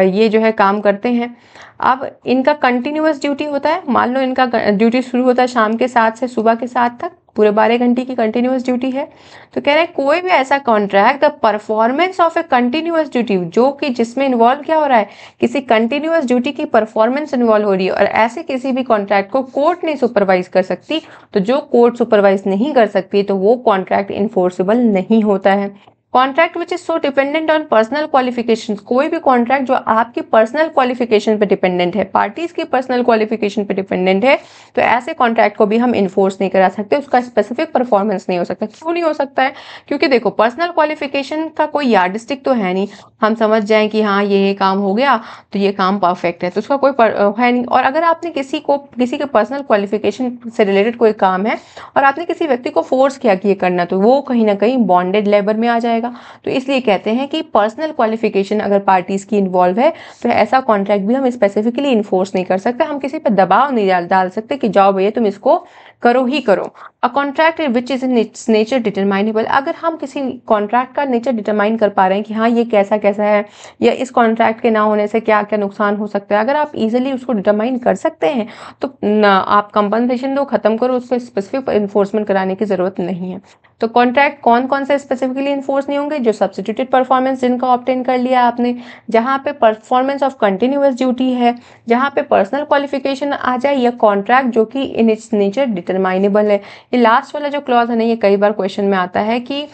ये जो है काम करते हैं, अब इनका कंटिन्यूअस ड्यूटी होता है, मान लो इनका ड्यूटी शुरू होता है शाम के 7 से सुबह के 7 तक, पूरे 12 घंटे की कंटिन्यूअस ड्यूटी है। तो कह रहे हैं कोई भी ऐसा contract the performance of A continuous duty, जो कि जिसमें इन्वॉल्व क्या हो रहा है, किसी कंटिन्यूअस ड्यूटी की परफॉर्मेंस इन्वॉल्व हो रही है, और ऐसे किसी भी कॉन्ट्रैक्ट को कोर्ट नहीं सुपरवाइज कर सकती, तो जो कोर्ट सुपरवाइज नहीं कर सकती तो वो कॉन्ट्रैक्ट इन्फोर्सेबल नहीं होता है। Contract which is so dependent on personal qualification, कोई भी कॉन्ट्रैक्ट जो आपकी पर्सनल क्वालिफिकेशन पे डिपेंडेंट है, पार्टीज की पर्सनल क्वालिफिकेशन पे डिपेंडेंट है, तो ऐसे कॉन्ट्रैक्ट को भी हम इन्फोर्स नहीं करा सकते, उसका स्पेसिफिक परफॉर्मेंस नहीं हो सकता। क्यों नहीं हो सकता है, क्योंकि देखो पर्सनल क्वालिफिकेशन का कोई यार्डस्टिक तो है नहीं, हम समझ जाएं कि हाँ ये काम हो गया तो ये काम परफेक्ट है, तो उसका कोई है नहीं। और अगर आपने किसी के पर्सनल क्वालिफिकेशन से रिलेटेड कोई काम है और आपने किसी व्यक्ति को फोर्स किया कि ये करना, तो वो कहीं ना कहीं बॉन्डेड लेबर में आ जाएगा। तो इसलिए कहते हैं कि पर्सनल क्वालिफिकेशन अगर पार्टीज की इन्वॉल्व है तो ऐसा कॉन्ट्रैक्ट भी हम स्पेसिफिकली इन्फोर्स नहीं कर सकते, हम किसी पर दबाव नहीं डाल सकते कि जाओ भैया तुम इसको करो ही करो। A contract which is in its nature determinable, अगर हम किसी कॉन्ट्रैक्ट का नेचर डिटरमाइन कर पा रहे हैं कि हाँ ये कैसा कैसा है, या इस कॉन्ट्रैक्ट के ना होने से क्या क्या नुकसान हो सकता है, अगर आप इजीली उसको डिटरमाइन कर सकते हैं तो आप कंपनसेशन दो, खत्म करो, उसको स्पेसिफिक इन्फोर्समेंट कराने की जरूरत नहीं है। तो कॉन्ट्रैक्ट कौन कौन से स्पेसिफिकली इन्फोर्स नहीं होंगे, जो सब्स्टिट्यूटेड परफॉर्मेंस जिनका ऑब्टेन कर लिया आपने, जहां पे परफॉर्मेंस ऑफ कंटिन्यूअस ड्यूटी है, जहां पे पर्सनल क्वालिफिकेशन आ जाए, या कॉन्ट्रैक्ट जो कि इन इट्स नेचर डिटरमाइनेबल है। ये लास्ट वाला जो क्लॉज है ना, ये कई बार क्वेश्चन में आता है कि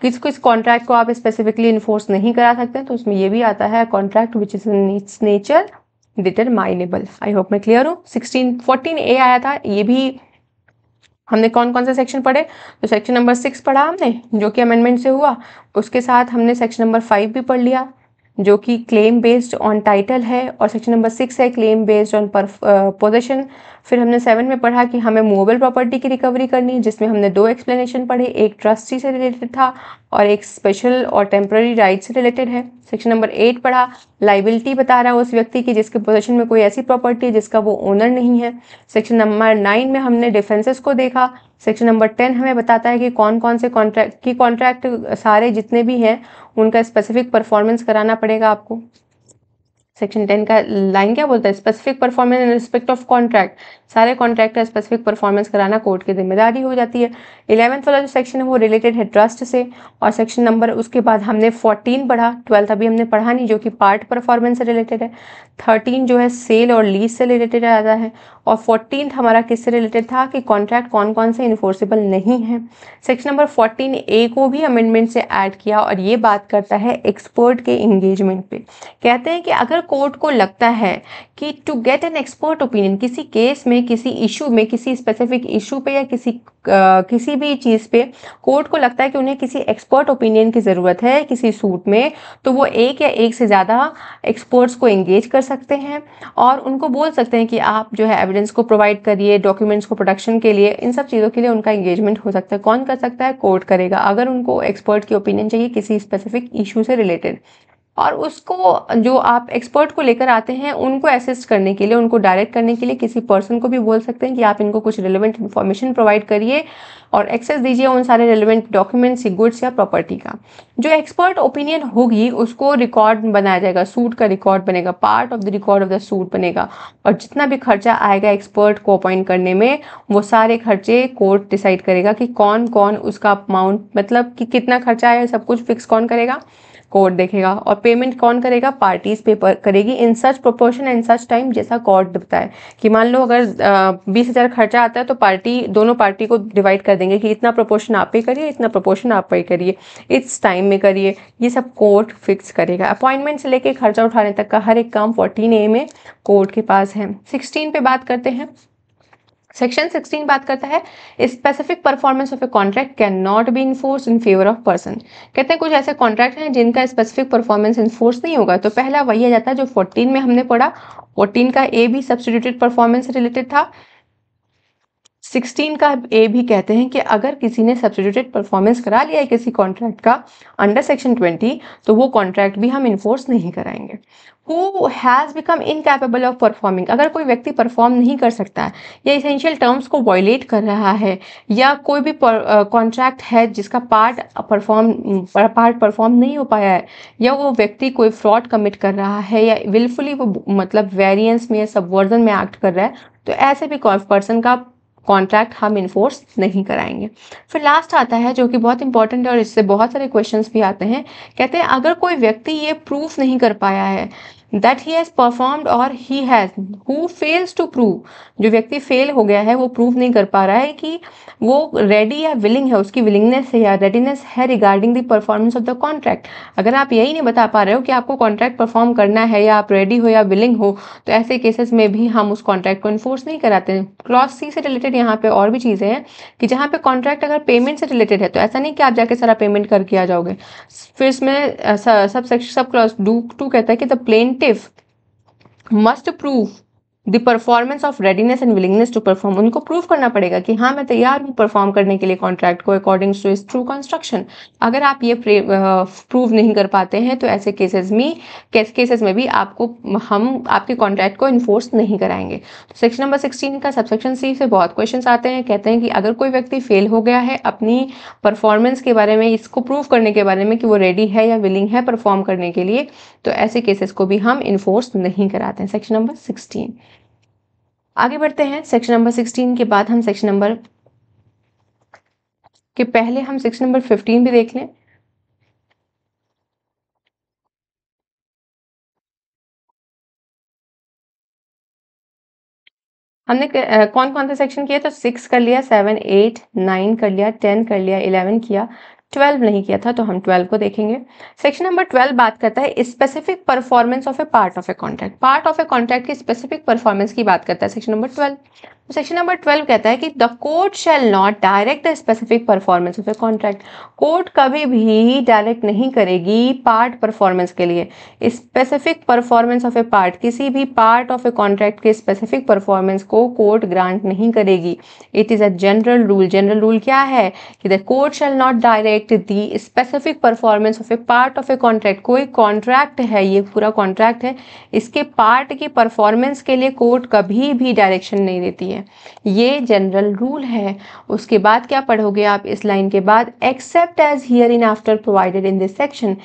किस किस कॉन्ट्रैक्ट को आप स्पेसिफिकली इन्फोर्स नहीं करा सकते, तो उसमें ये भी आता है contract which is in its nature determinable. I hope मैं क्लियर हूँ। 14A आया था, ये भी हमने कौन कौन से सेक्शन पढ़े, तो सेक्शन नंबर 6 पढ़ा हमने जो कि अमेंडमेंट से हुआ, उसके साथ हमने सेक्शन नंबर 5 भी पढ़ लिया, जो कि क्लेम बेस्ड ऑन टाइटल है, और सेक्शन नंबर 6 है क्लेम बेस्ड ऑन पोजेशन। फिर हमने 7 में पढ़ा कि हमें मूवेबल प्रॉपर्टी की रिकवरी करनी है, जिसमें हमने 2 एक्सप्लेनेशन पढ़े, एक ट्रस्टी से रिलेटेड था और एक स्पेशल और टेम्पररी राइट से रिलेटेड है। सेक्शन नंबर 8 पढ़ा, लाइबिलिटी बता रहा है उस व्यक्ति की जिसके पोजेशन में कोई ऐसी प्रॉपर्टी है जिसका वो ओनर नहीं है। सेक्शन नंबर 9 में हमने डिफेंसेस को देखा। सेक्शन नंबर 10 हमें बताता है कि कौन कौन से कॉन्ट्रैक्ट सारे जितने भी हैं उनका स्पेसिफिक परफॉर्मेंस कराना पड़ेगा आपको। सेक्शन 10 का लाइन क्या बोलता है, specific performance in respect of contract, सारे कॉन्ट्रैक्ट का स्पेसिफिक परफॉर्मेंस कराना कोर्ट की जिम्मेदारी हो जाती है। 11th वाला जो सेक्शन है वो रिलेटेड है ट्रस्ट से, और सेक्शन नंबर उसके बाद हमने 14 पढ़ा, 12th अभी हमने पढ़ा नहीं, जो कि पार्ट परफॉर्मेंस से रिलेटेड है। 13 जो है सेल और लीज से रिलेटेड आता है, और 14th हमारा किससे रिलेटेड था कि कॉन्ट्रैक्ट कौन कौन से इन्फोर्सेबल नहीं है। सेक्शन नंबर 14A को भी अमेंडमेंट से ऐड किया, और ये बात करता है एक्सपर्ट के इंगेजमेंट पे। कहते हैं कि अगर कोर्ट को लगता है कि to get an expert opinion, किसी केस में, किसी इशू में, किसी स्पेसिफिक इशू पे या किसी भी चीज़ पे कोर्ट को लगता है कि उन्हें किसी एक्सपर्ट ओपिनियन की ज़रूरत है किसी सूट में, तो वो एक या एक से ज़्यादा एक्सपर्ट्स को एंगेज कर सकते हैं और उनको बोल सकते हैं कि आप जो है एविडेंस को प्रोवाइड करिए, डॉक्यूमेंट्स को प्रोडक्शन के लिए, इन सब चीज़ों के लिए उनका एंगेजमेंट हो सकता है। कौन कर सकता है, कोर्ट करेगा, अगर उनको एक्सपर्ट की ओपिनियन चाहिए किसी स्पेसिफिक इशू से रिलेटेड। और उसको जो आप एक्सपर्ट को लेकर आते हैं उनको असिस्ट करने के लिए, उनको डायरेक्ट करने के लिए किसी पर्सन को भी बोल सकते हैं कि आप इनको कुछ रिलेवेंट इन्फॉर्मेशन प्रोवाइड करिए और एक्सेस दीजिए उन सारे रिलेवेंट डॉक्यूमेंट्स, गुड्स या प्रॉपर्टी का। जो एक्सपर्ट ओपिनियन होगी उसको रिकॉर्ड बनाया जाएगा, सूट का रिकॉर्ड बनेगा, part of the record of the suit बनेगा, और जितना भी खर्चा आएगा एक्सपर्ट को अपॉइंट करने में वो सारे खर्चे कोर्ट डिसाइड करेगा कि कौन कौन उसका अमाउंट, मतलब कि कितना खर्चा आया, सब कुछ फिक्स कौन करेगा, कोर्ट देखेगा। और पेमेंट कौन करेगा, पार्टीज पे करेगी इन सच प्रोपोर्शन एंड सच टाइम, जैसा कोर्ट बताए कि मान लो अगर 20,000 खर्चा आता है तो दोनों पार्टी को डिवाइड कर देंगे कि इतना प्रोपोर्शन आप पे करिए, इतना प्रोपोर्शन आप पे करिए, इस टाइम में करिए, ये सब कोर्ट फिक्स करेगा। अपॉइंटमेंट से लेके खर्चा उठाने तक का हर एक काम 14A में कोर्ट के पास है। 16 पे बात करते हैं। सेक्शन 16 बात करता है specific performance of a contract can not be enforce in favour of person. कहते हैं कुछ ऐसे कॉन्ट्रैक्ट हैं जिनका स्पेसिफिक परफॉर्मेंस इन्फोर्स नहीं होगा, तो पहला वही आ जाता है जो 14 में हमने पढ़ा। 14 का ए भी सब्स्टिट्यूटेड परफॉर्मेंस से रिलेटेड था। 16 का ए भी कहते हैं कि अगर किसी ने सब्स्टिट्यूटेड परफॉर्मेंस करा लिया है किसी कॉन्ट्रैक्ट का अंडर सेक्शन 20, तो वो कॉन्ट्रैक्ट भी हम इन्फोर्स नहीं कराएंगे। Who has become incapable of performing, अगर कोई व्यक्ति परफॉर्म नहीं कर सकता है या इसेंशियल टर्म्स को वायलेट कर रहा है, या कोई भी कॉन्ट्रैक्ट है जिसका पार्ट परफॉर्म नहीं हो पाया है, या वो व्यक्ति कोई फ्रॉड कमिट कर रहा है, या विलफुली वो मतलब वेरिएंस में या सबवर्जन में एक्ट कर रहा है, तो ऐसे भी पर्सन का कॉन्ट्रैक्ट हम इन्फोर्स नहीं कराएंगे। फिर लास्ट आता है जो कि बहुत इंपॉर्टेंट है और इससे बहुत सारे क्वेश्चंस भी आते हैं। कहते हैं अगर कोई व्यक्ति ये प्रूफ नहीं कर पाया है दैट ही हैज़ परफॉर्म्ड और he has, who fails to prove, जो व्यक्ति फेल हो गया है वो प्रूव नहीं कर पा रहा है कि वो रेडी या विलिंग है, उसकी विलिंगनेस है या रेडीनेस है regarding the performance of the contract. अगर आप यही नहीं बता पा रहे हो कि आपको कॉन्ट्रैक्ट परफॉर्म करना है या आप रेडी हो या विलिंग हो, तो ऐसे केसेस में भी हम उस कॉन्ट्रैक्ट को इन्फोर्स नहीं कराते हैं। क्लॉज सी से रिलेटेड यहाँ पे और भी चीज़ें हैं कि जहाँ पे कॉन्ट्रैक्ट अगर पेमेंट से रिलेटेड है तो ऐसा नहीं कि आप जाके सारा पेमेंट करके आ जाओगे। फिर इसमें सब क्लॉज 2 कहता है कि the plaintiff must prove the performance of readiness and willingness to perform, उनको प्रूव करना पड़ेगा कि हाँ मैं तैयार हूँ परफॉर्म करने के लिए कॉन्ट्रैक्ट को अकॉर्डिंग टू इस ट्रू कंस्ट्रक्शन। अगर आप ये प्रूव नहीं कर पाते हैं तो ऐसे केसेस में भी हम आपके कॉन्ट्रैक्ट को इन्फोर्स नहीं कराएंगे। तो सेक्शन नंबर 16 का सबसेक्शन सी से बहुत क्वेश्चन आते हैं। कहते हैं कि अगर कोई व्यक्ति फेल हो गया है अपनी परफॉर्मेंस के बारे में, इसको प्रूव करने के बारे में कि वो रेडी है या विलिंग है परफॉर्म करने के लिए, तो ऐसे केसेस को भी हम इन्फोर्स नहीं कराते हैं। Section number 16। आगे बढ़ते हैं। सेक्शन नंबर 16 के बाद हम सेक्शन नंबर के पहले हम सेक्शन नंबर 15 भी देख लें। हमने कौन कौन से सेक्शन किए, तो 6 कर लिया, 7, 8, 9 कर लिया, 10 कर लिया, 11 किया, 12 नहीं किया था, तो हम 12 को देखेंगे। सेक्शन नंबर 12 बात करता है specific performance of A part of a contract. Part of a contract की स्पेसिफिक परफॉर्मेंस की बात करता है सेक्शन नंबर 12। तो सेक्शन नंबर 12 कहता है कि the court shall not direct the specific performance of a contract. Court कभी भी डायरेक्ट नहीं करेगी पार्ट परफॉर्मेंस के लिए specific performance of A part, किसी भी पार्ट ऑफ ए कॉन्ट्रैक्ट के स्पेसिफिक परफॉर्मेंस को कोर्ट ग्रांट नहीं करेगी। It is a general rule. General rule क्या है कि the court shall not direct the specific performance of A part of a contract. कोई कॉन्ट्रैक्ट है, ये पूरा कॉन्ट्रैक्ट है, इसके पार्ट की परफॉर्मेंस के लिए कोर्ट कभी भी डायरेक्शन नहीं देती है, ये जनरल रूल है। उसके बाद क्या पढ़ोगे आप इस लाइन के बाद, except as hereinafter provided in this section.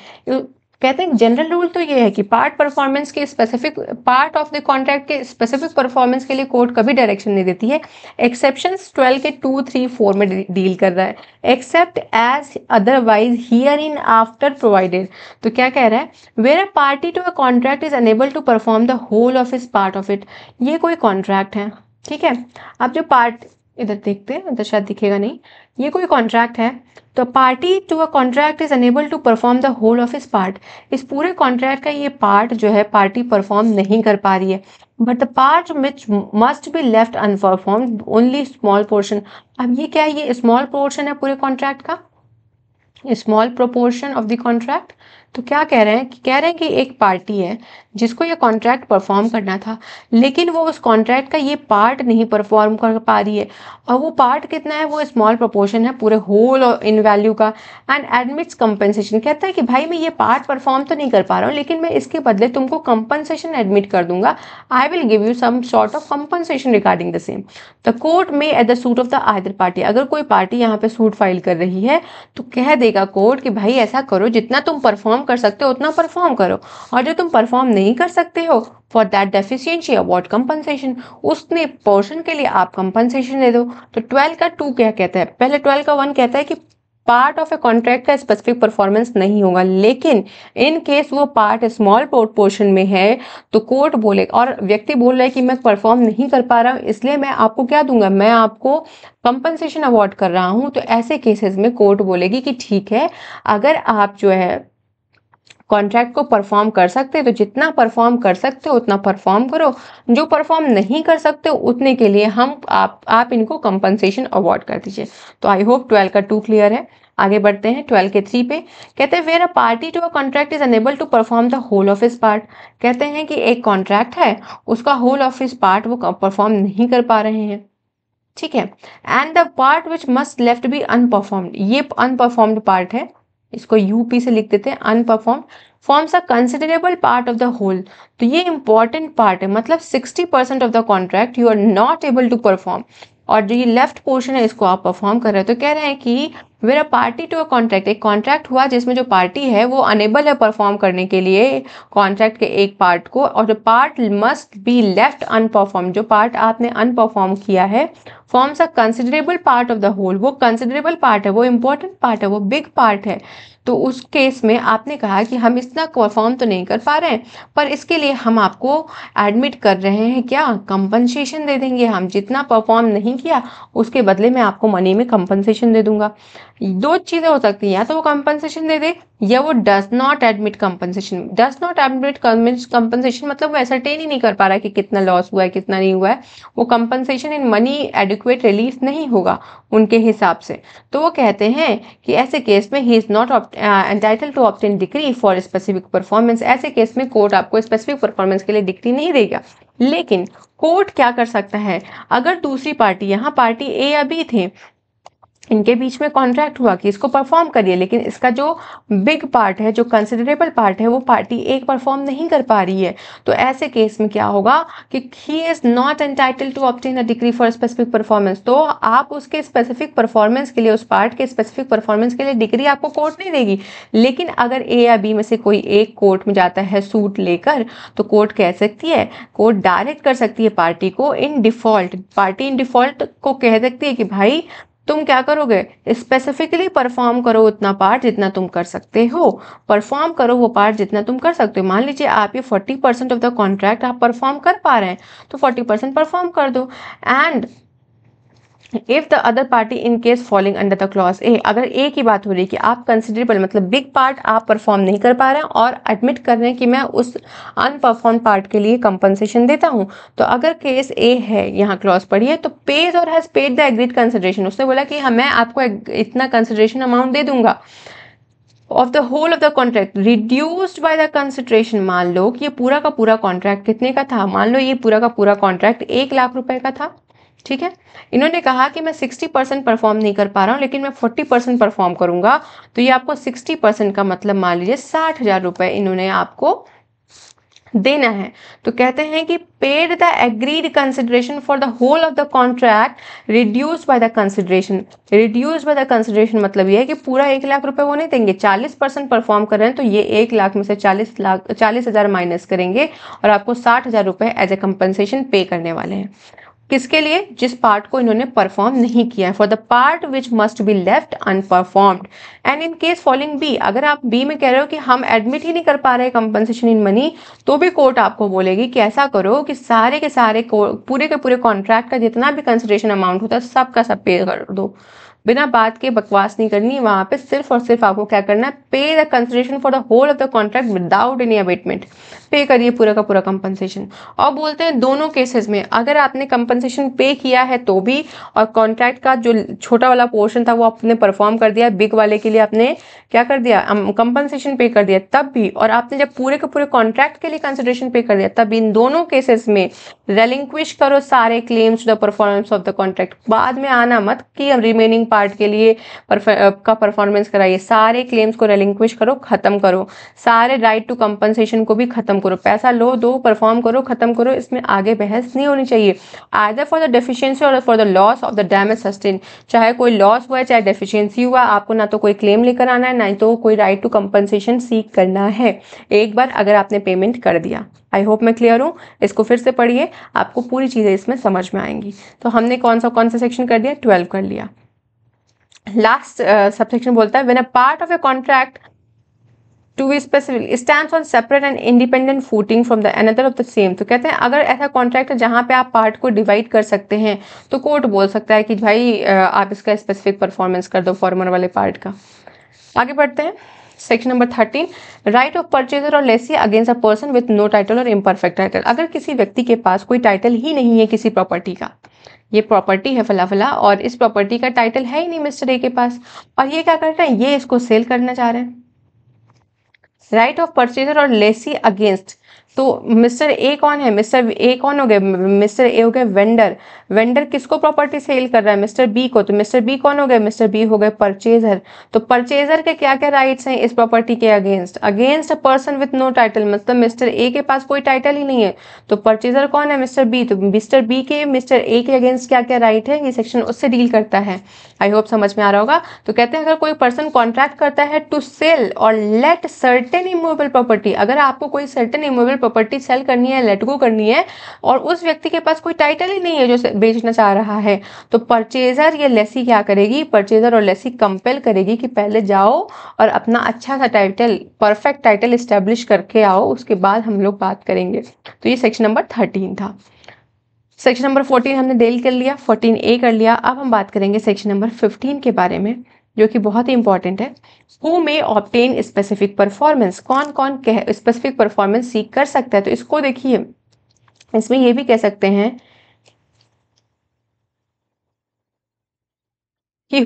कहते हैं जनरल रूल तो ये है कि पार्ट परफॉर्मेंस के specific part of the contract के स्पेसिफिक परफॉर्मेंस के लिए कोर्ट कभी डायरेक्शन नहीं देती है। एक्सेप्शंस 12 के 2, 3, 4 में डील कर रहा है। Except as otherwise hereinafter provided, तो क्या कह रहा है, where a party to a contract is unable to perform the whole of इस पार्ट ऑफ इट। ये कोई कॉन्ट्रैक्ट है, ठीक है। अब जो पार्ट इधर देखते हैं, इधर शायद दिखेगा नहीं, ये कोई कॉन्ट्रैक्ट है, तो party to a contract is unable to perform the whole of इस पार्ट। इस पूरे कॉन्ट्रैक्ट का ये पार्ट जो है पार्टी परफॉर्म नहीं कर पा रही है, but the part which must be left unperformed only small portion. अब ये क्या है, ये स्मॉल पोर्शन है पूरे कॉन्ट्रैक्ट का, small proportion of the contract. तो क्या कह रहे हैं कि एक पार्टी है जिसको ये कॉन्ट्रैक्ट परफॉर्म करना था, लेकिन वो उस कॉन्ट्रैक्ट का ये पार्ट नहीं परफॉर्म कर पा रही है, और वो पार्ट कितना है, वो स्मॉल प्रोपोर्शन है पूरे होल और इन वैल्यू का, एंड एडमिट्स कंपनसेशन। कहता है कि भाई मैं ये पार्ट परफॉर्म तो नहीं कर पा रहा हूँ, लेकिन मैं इसके बदले तुमको कंपनसेशन एडमिट कर दूंगा, I will give you some sort of compensation regarding the same. The court may at the suit of the other party, अगर कोई पार्टी यहाँ पे सूट फाइल कर रही है तो कह देगा कोर्ट कि भाई ऐसा करो, जितना तुम परफॉर्म कर सकते हो उतना परफॉर्म करो, और जो तुम परफॉर्म नहीं कर सकते हो for that deficiency award compensation, उसने पोर्शन के लिए आप कंपनसेशन दे दो। तो 12 का 2 क्या कहता है, पहले 12 का 1 कहता है कि पार्ट ऑफ ए कॉन्ट्रैक्ट का स्पेसिफिक परफॉर्मेंस नहीं होगा, लेकिन इन केस वो पार्ट स्मॉल पोर्शन में है तो कोर्ट बोले, और व्यक्ति बोल रहा है कि मैं परफॉर्म नहीं कर पा रहा हूँ, इसलिए मैं आपको क्या दूंगा, मैं आपको कंपनसेशन अवार्ड कर रहा हूँ। तो ऐसे केसेस में कोर्ट बोलेगी कि ठीक है, अगर आप जो है कॉन्ट्रैक्ट को परफॉर्म कर सकते हो तो जितना परफॉर्म कर सकते हो उतना परफॉर्म करो, जो परफॉर्म नहीं कर सकते हो उतने के लिए आप इनको कंपनसेशन अवार्ड कर दीजिए। तो आई होप 12 का 2 क्लियर है। आगे बढ़ते हैं 12 के 3 पे, कहते हैं where a party to a contract is unable to perform the whole of इस पार्ट। कहते हैं कि एक कॉन्ट्रैक्ट है, उसका होल ऑफ इस पार्ट वो परफॉर्म नहीं कर पा रहे हैं, ठीक है, and the part which must left be unperformed, ये अनपरफॉर्म्ड पार्ट है, इसको यूपी से लिख देते हैं, unperformed forms a considerable part of the whole. तो ये इंपॉर्टेंट पार्ट है, मतलब 60% of the contract you are not able to perform, और जो ये लेफ्ट पोर्शन है इसको आप परफॉर्म कर रहे हो। तो कह रहे हैं कि where a party to a contract, एक कॉन्ट्रैक्ट हुआ जिसमें जो पार्टी है वो अनेबल है परफॉर्म करने के लिए कॉन्ट्रैक्ट के एक पार्ट को, और जो part must be left unperform, जो पार्ट आपने अनपरफॉर्म किया है, forms a considerable part of the whole, वो कंसिडरेबल पार्ट है, वो इंपॉर्टेंट पार्ट है, वो बिग पार्ट है। तो उस केस में आपने कहा कि हम इतना परफॉर्म तो नहीं कर पा रहे हैं, पर इसके लिए हम आपको एडमिट कर रहे हैं, क्या कंपनसेशन दे देंगे, हम जितना परफॉर्म नहीं किया उसके बदले में आपको मनी में कंपनसेशन दे दूंगा। दो चीज़ें हो सकती हैं, या तो वो कंपनसेशन दे दे या वो does not admit compensation. Does not admit compensation मतलब वो एसरटेन ही नहीं कर पा रहा है कि कितना लॉस हुआ है कितना नहीं हुआ है, वो compensation in money adequate relief नहीं होगा उनके हिसाब से। तो वो कहते हैं कि ऐसे केस में he is not entitled to obtain decree for specific performance. ऐसे केस में कोर्ट आपको स्पेसिफिक परफॉर्मेंस के लिए डिग्री नहीं देगा, लेकिन कोर्ट क्या कर सकता है, अगर दूसरी पार्टी, यहाँ पार्टी ए या बी थे, इनके बीच में कॉन्ट्रैक्ट हुआ कि इसको परफॉर्म करिए, लेकिन इसका जो बिग पार्ट है, जो कंसिडरेबल पार्ट है, वो पार्टी एक परफॉर्म नहीं कर पा रही है, तो ऐसे केस में क्या होगा कि he is not entitled to obtain a decree for specific performance. तो आप उसके स्पेसिफिक परफॉर्मेंस के लिए, उस पार्ट के स्पेसिफिक परफॉर्मेंस के लिए डिग्री आपको कोर्ट नहीं देगी। लेकिन अगर ए या बी में से कोई एक कोर्ट में जाता है सूट लेकर, तो कोर्ट कह सकती है, कोर्ट डायरेक्ट कर सकती है पार्टी को in default, party in default को कह सकती है कि भाई तुम क्या करोगे, स्पेसिफिकली परफॉर्म करो उतना पार्ट जितना तुम कर सकते हो, परफॉर्म करो वो पार्ट जितना तुम कर सकते हो। मान लीजिए आप ये 40% ऑफ द कॉन्ट्रैक्ट आप परफॉर्म कर पा रहे हैं, तो 40% परफॉर्म कर दो, and if the other party in case falling under the clause A, अगर ए की बात हो रही है कि आप कंसिडरेबल मतलब बिग पार्ट आप परफॉर्म नहीं कर पा रहे हैं और एडमिट कर रहे हैं कि मैं उस अनपरफॉर्म पार्ट के लिए कंपनसेशन देता हूं, तो अगर केस ए है, यहाँ क्लॉज पड़ी है, तो पेज और has paid the agreed consideration, उसने बोला कि हाँ मैं आपको इतना कंसिडरेशन अमाउंट दे दूंगा of the whole of the contract reduced by the consideration. मान लो कि ये पूरा का पूरा कॉन्ट्रैक्ट कितने का था, मान लो ये पूरा का पूरा कॉन्ट्रैक्ट 1 लाख रुपए का था, ठीक है। इन्होंने कहा कि मैं 60% परफॉर्म नहीं कर पा रहा हूँ लेकिन मैं 40% परफॉर्म करूंगा, तो ये आपको 60% का मतलब मान लीजिए 60,000 रुपए इन्होंने आपको देना है। तो कहते हैं कि paid the agreed consideration for the whole of the contract reduced by the consideration. Reduced by the consideration मतलब ये है कि पूरा 1 लाख रुपए वो नहीं देंगे, 40% परफॉर्म कर रहे हैं तो ये 1 लाख में से 40,000 माइनस करेंगे और आपको 60,000 रुपए एज ए कंपनसेशन पे करने वाले हैं। किसके लिए? जिस पार्ट को इन्होंने परफॉर्म नहीं किया है, for the part which must be left unperformed. And in case following B, अगर आप बी में कह रहे हो कि हम एडमिट ही नहीं कर पा रहे कंपनसेशन इन मनी, तो भी कोर्ट आपको बोलेगी कि ऐसा करो कि सारे के सारे पूरे के पूरे कॉन्ट्रैक्ट का जितना भी कंसिडरेशन अमाउंट होता है सबका सब पे कर दो। बिना बात के बकवास नहीं करनी, वहां पे सिर्फ और सिर्फ आपको क्या करना है, pay the consideration for the whole of the contract without any abatement. Pay करिए पूरा का पूरा कंपनसेशन। और बोलते हैं दोनों केसेस में अगर आपने कंपनसेशन पे किया है तो भी, और कॉन्ट्रैक्ट का जो छोटा वाला पोर्शन था वो आपने परफॉर्म कर दिया, बिग वाले के लिए आपने क्या कर दिया, कंपनसेशन पे कर दिया तब भी, और आपने जब पूरे के पूरे कॉन्ट्रैक्ट के लिए कंसिडरेशन पे कर दिया तब भी, इन दोनों केसेस में रेलिंक्विश करो सारे claims to the performance of the contract. बाद में आना मत कि हम रिमेनिंग पार्ट के लिए का परफॉर्मेंस कराइए, सारे क्लेम्स को रेलिंक्विश करो, खत्म करो, सारे राइट टू कंपनसेशन को भी खत्म करो, पैसा लो दो परफॉर्म करो खत्म करो, इसमें आगे बहस नहीं होनी चाहिए। आइदर फॉर द डेफिशिएंसी और for the loss of the damage sustain, चाहे कोई लॉस हुआ है चाहे डेफिशिएंसी हुआ, आपको ना तो कोई क्लेम लेकर आना है ना तो कोई राइट टू कंपनसेशन सीख करना है, एक बार अगर आपने पेमेंट कर दिया। आई होप मैं क्लियर हूँ, इसको फिर से पढ़िए, आपको पूरी चीजें इसमें समझ में आएंगी। तो हमने कौन सा सेक्शन कर दिया, 12 कर लिया। लास्ट सबसेक्शन बोलता है when a part of a contract to be specific stands on separate and independent footing from the another of the same. तो कहते हैं अगर ऐसा कॉन्ट्रैक्ट है जहां पे आप पार्ट को डिवाइड कर सकते हैं तो कोर्ट बोल सकता है कि भाई आप इसका स्पेसिफिक परफॉर्मेंस कर दो फॉर्मर वाले पार्ट का। आगे बढ़ते हैं, section number 13, right of purchaser or lessee against a person with no title or imperfect title. अगर किसी व्यक्ति के पास कोई टाइटल ही नहीं है किसी प्रॉपर्टी का, ये प्रॉपर्टी है फला फला और इस प्रॉपर्टी का टाइटल है ही नहीं मिस्टर ए के पास, और ये क्या कर रहे हैं, ये इसको सेल करना चाह रहे हैं। Right of purchaser or lessee against, तो मिस्टर ए कौन है, मिस्टर ए कौन हो गए, मिस्टर ए हो गए वेंडर, वेंडर किसको प्रॉपर्टी सेल कर रहा है, मिस्टर बी को, तो मिस्टर बी कौन हो गए, मिस्टर बी हो गए परचेजर। तो परचेजर के क्या क्या राइट्स हैं इस प्रॉपर्टी के against, against a person with no title, मतलब मिस्टर ए के पास कोई टाइटल ही नहीं है, तो परचेजर कौन है, मिस्टर बी, तो मिस्टर बी के मिस्टर ए के अगेंस्ट क्या क्या राइट है, ये सेक्शन उससे डील करता है। आई होप समझ में आ रहा होगा। तो कहते हैं अगर कोई पर्सन कॉन्ट्रैक्ट करता है टू सेल और लेट सर्टेन इमूवेबल प्रॉपर्टी, अगर आपको कोई सर्टेन इमूवेबल प्रॉपर्टी सेल करनी है, लेट गो करनी है, और उस व्यक्ति के पास कोई टाइटल ही नहीं है जो बेचना चाह रहा है, तो परचेजर या लेसी क्या करेगी, परचेजर और लेसी कंपेल करेगी कि पहले जाओ और अपना अच्छा सा टाइटल, परफेक्ट टाइटल इस्टेब्लिश करके आओ, उसके बाद हम लोग बात करेंगे। तो ये सेक्शन नंबर 13 था। सेक्शन नंबर 14 हमने डील कर लिया, 14A कर लिया। अब हम बात करेंगे सेक्शन नंबर 15 के बारे में, जो कि बहुत ही इंपॉर्टेंट है। Who may obtain specific performance, कौन कौन स्पेसिफिक परफॉर्मेंस सीख कर सकता है। तो इसको देखिए, इसमें ये भी कह सकते हैं कि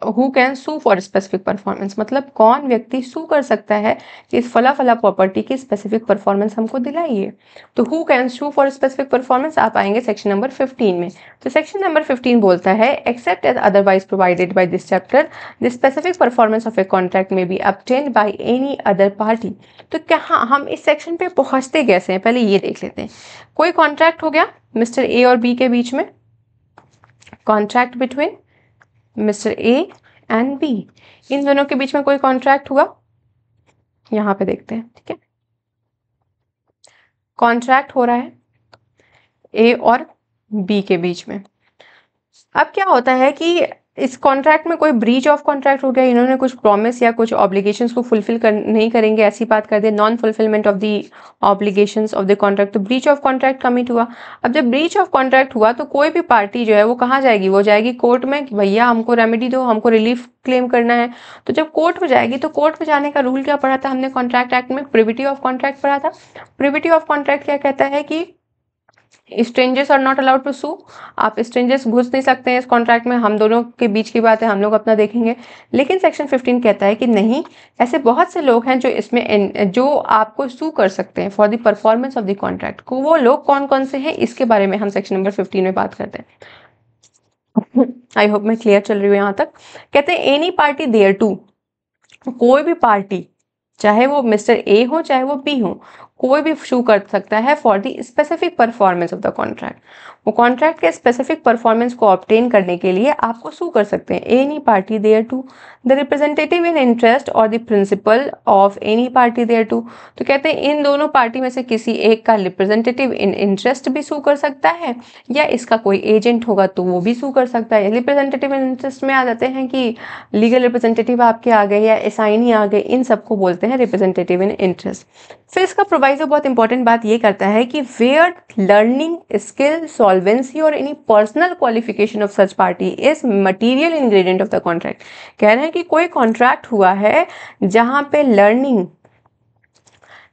who can sue for specific performance, मतलब कौन व्यक्ति सू कर सकता है कि इस फला फला प्रॉपर्टी की स्पेसिफिक परफॉर्मेंस हमको दिलाइए। तो who can sue for specific performance आप आएंगे सेक्शन नंबर 15 में। तो सेक्शन नंबर 15 बोलता है except as otherwise provided by this chapter the specific performance of a contract may be obtained by any other party. तो क्या हम इस सेक्शन पे पहुंचते कैसे हैं, पहले ये देख लेते हैं। कोई कॉन्ट्रैक्ट हो गया मिस्टर ए और बी के बीच में, contract between mister A and B, इन दोनों के बीच में कोई कॉन्ट्रैक्ट हुआ, यहां पे देखते हैं, ठीक है। कॉन्ट्रैक्ट हो रहा है ए और बी के बीच में। अब क्या होता है कि इस कॉन्ट्रैक्ट में कोई ब्रीच ऑफ कॉन्ट्रैक्ट हो गया, इन्होंने कुछ प्रॉमिस या कुछ ऑब्लिगेशंस को फुलफिल नहीं करेंगे, ऐसी बात कर दे, non fulfilment of the obligations of the contract, तो ब्रीच ऑफ कॉन्ट्रैक्ट कमिट हुआ। अब जब ब्रीच ऑफ कॉन्ट्रैक्ट हुआ तो कोई भी पार्टी जो है वो कहाँ जाएगी, वो जाएगी कोर्ट में कि भैया हमको रेमेडी दो, हमको रिलीफ क्लेम करना है। तो जब कोर्ट में जाएगी तो कोर्ट में जाने का रूल क्या पढ़ा था हमने कॉन्ट्रैक्ट एक्ट में, प्रिविटी ऑफ कॉन्ट्रैक्ट पढ़ा था। प्रिविटी ऑफ कॉन्ट्रैक्ट क्या कहता है कि strangers are not allowed to sue, आप स्ट्रेंजर्स घुस नहीं सकते हैं इस कॉन्ट्रैक्ट में, हम दोनों के बीच की बात है, हम लोग अपना देखेंगे। लेकिन सेक्शन 15 कहता है कि नहीं, ऐसे बहुत से लोग हैं जो इसमें जो आपको सू कर सकते हैं for the performance of the contract को। वो लोग कौन कौन से हैं इसके बारे में हम सेक्शन नंबर 15 में बात करते हैं। आई होप मैं क्लियर चल रही हूँ यहाँ तक। कहते हैं एनी पार्टी देयर टू, कोई भी पार्टी, चाहे वो मिस्टर ए हो चाहे वो बी हो, कोई भी शू कर सकता है for the specific performance of the contract. वो कॉन्ट्रैक्ट के स्पेसिफिक परफॉर्मेंस को ऑब्टेन करने के लिए आपको सू कर सकते हैं। Any party thereto, the representative in interest or the principal of any party thereto. तो कहते हैं इन दोनों पार्टी में से किसी एक का रिप्रेजेंटेटिव इन इंटरेस्ट भी सू कर सकता है, या इसका कोई एजेंट होगा तो वो भी सू कर सकता है। रिप्रेजेंटेटिव इन इंटरेस्ट में आ जाते हैं कि लीगल रिप्रेजेंटेटिव आपके आ गए या असाइनी आ गए, इन सबको बोलते हैं रिप्रेजेंटेटिव इन इंटरेस्ट। फिर इसका प्रोवाइजो बहुत इंपॉर्टेंट बात ये करता है कि वेयर लर्निंग, स्किल, सॉल्वेंसी और any personal qualification of such party is material ingredient of the contract. कह रहे हैं कि कोई कॉन्ट्रैक्ट हुआ है जहां पे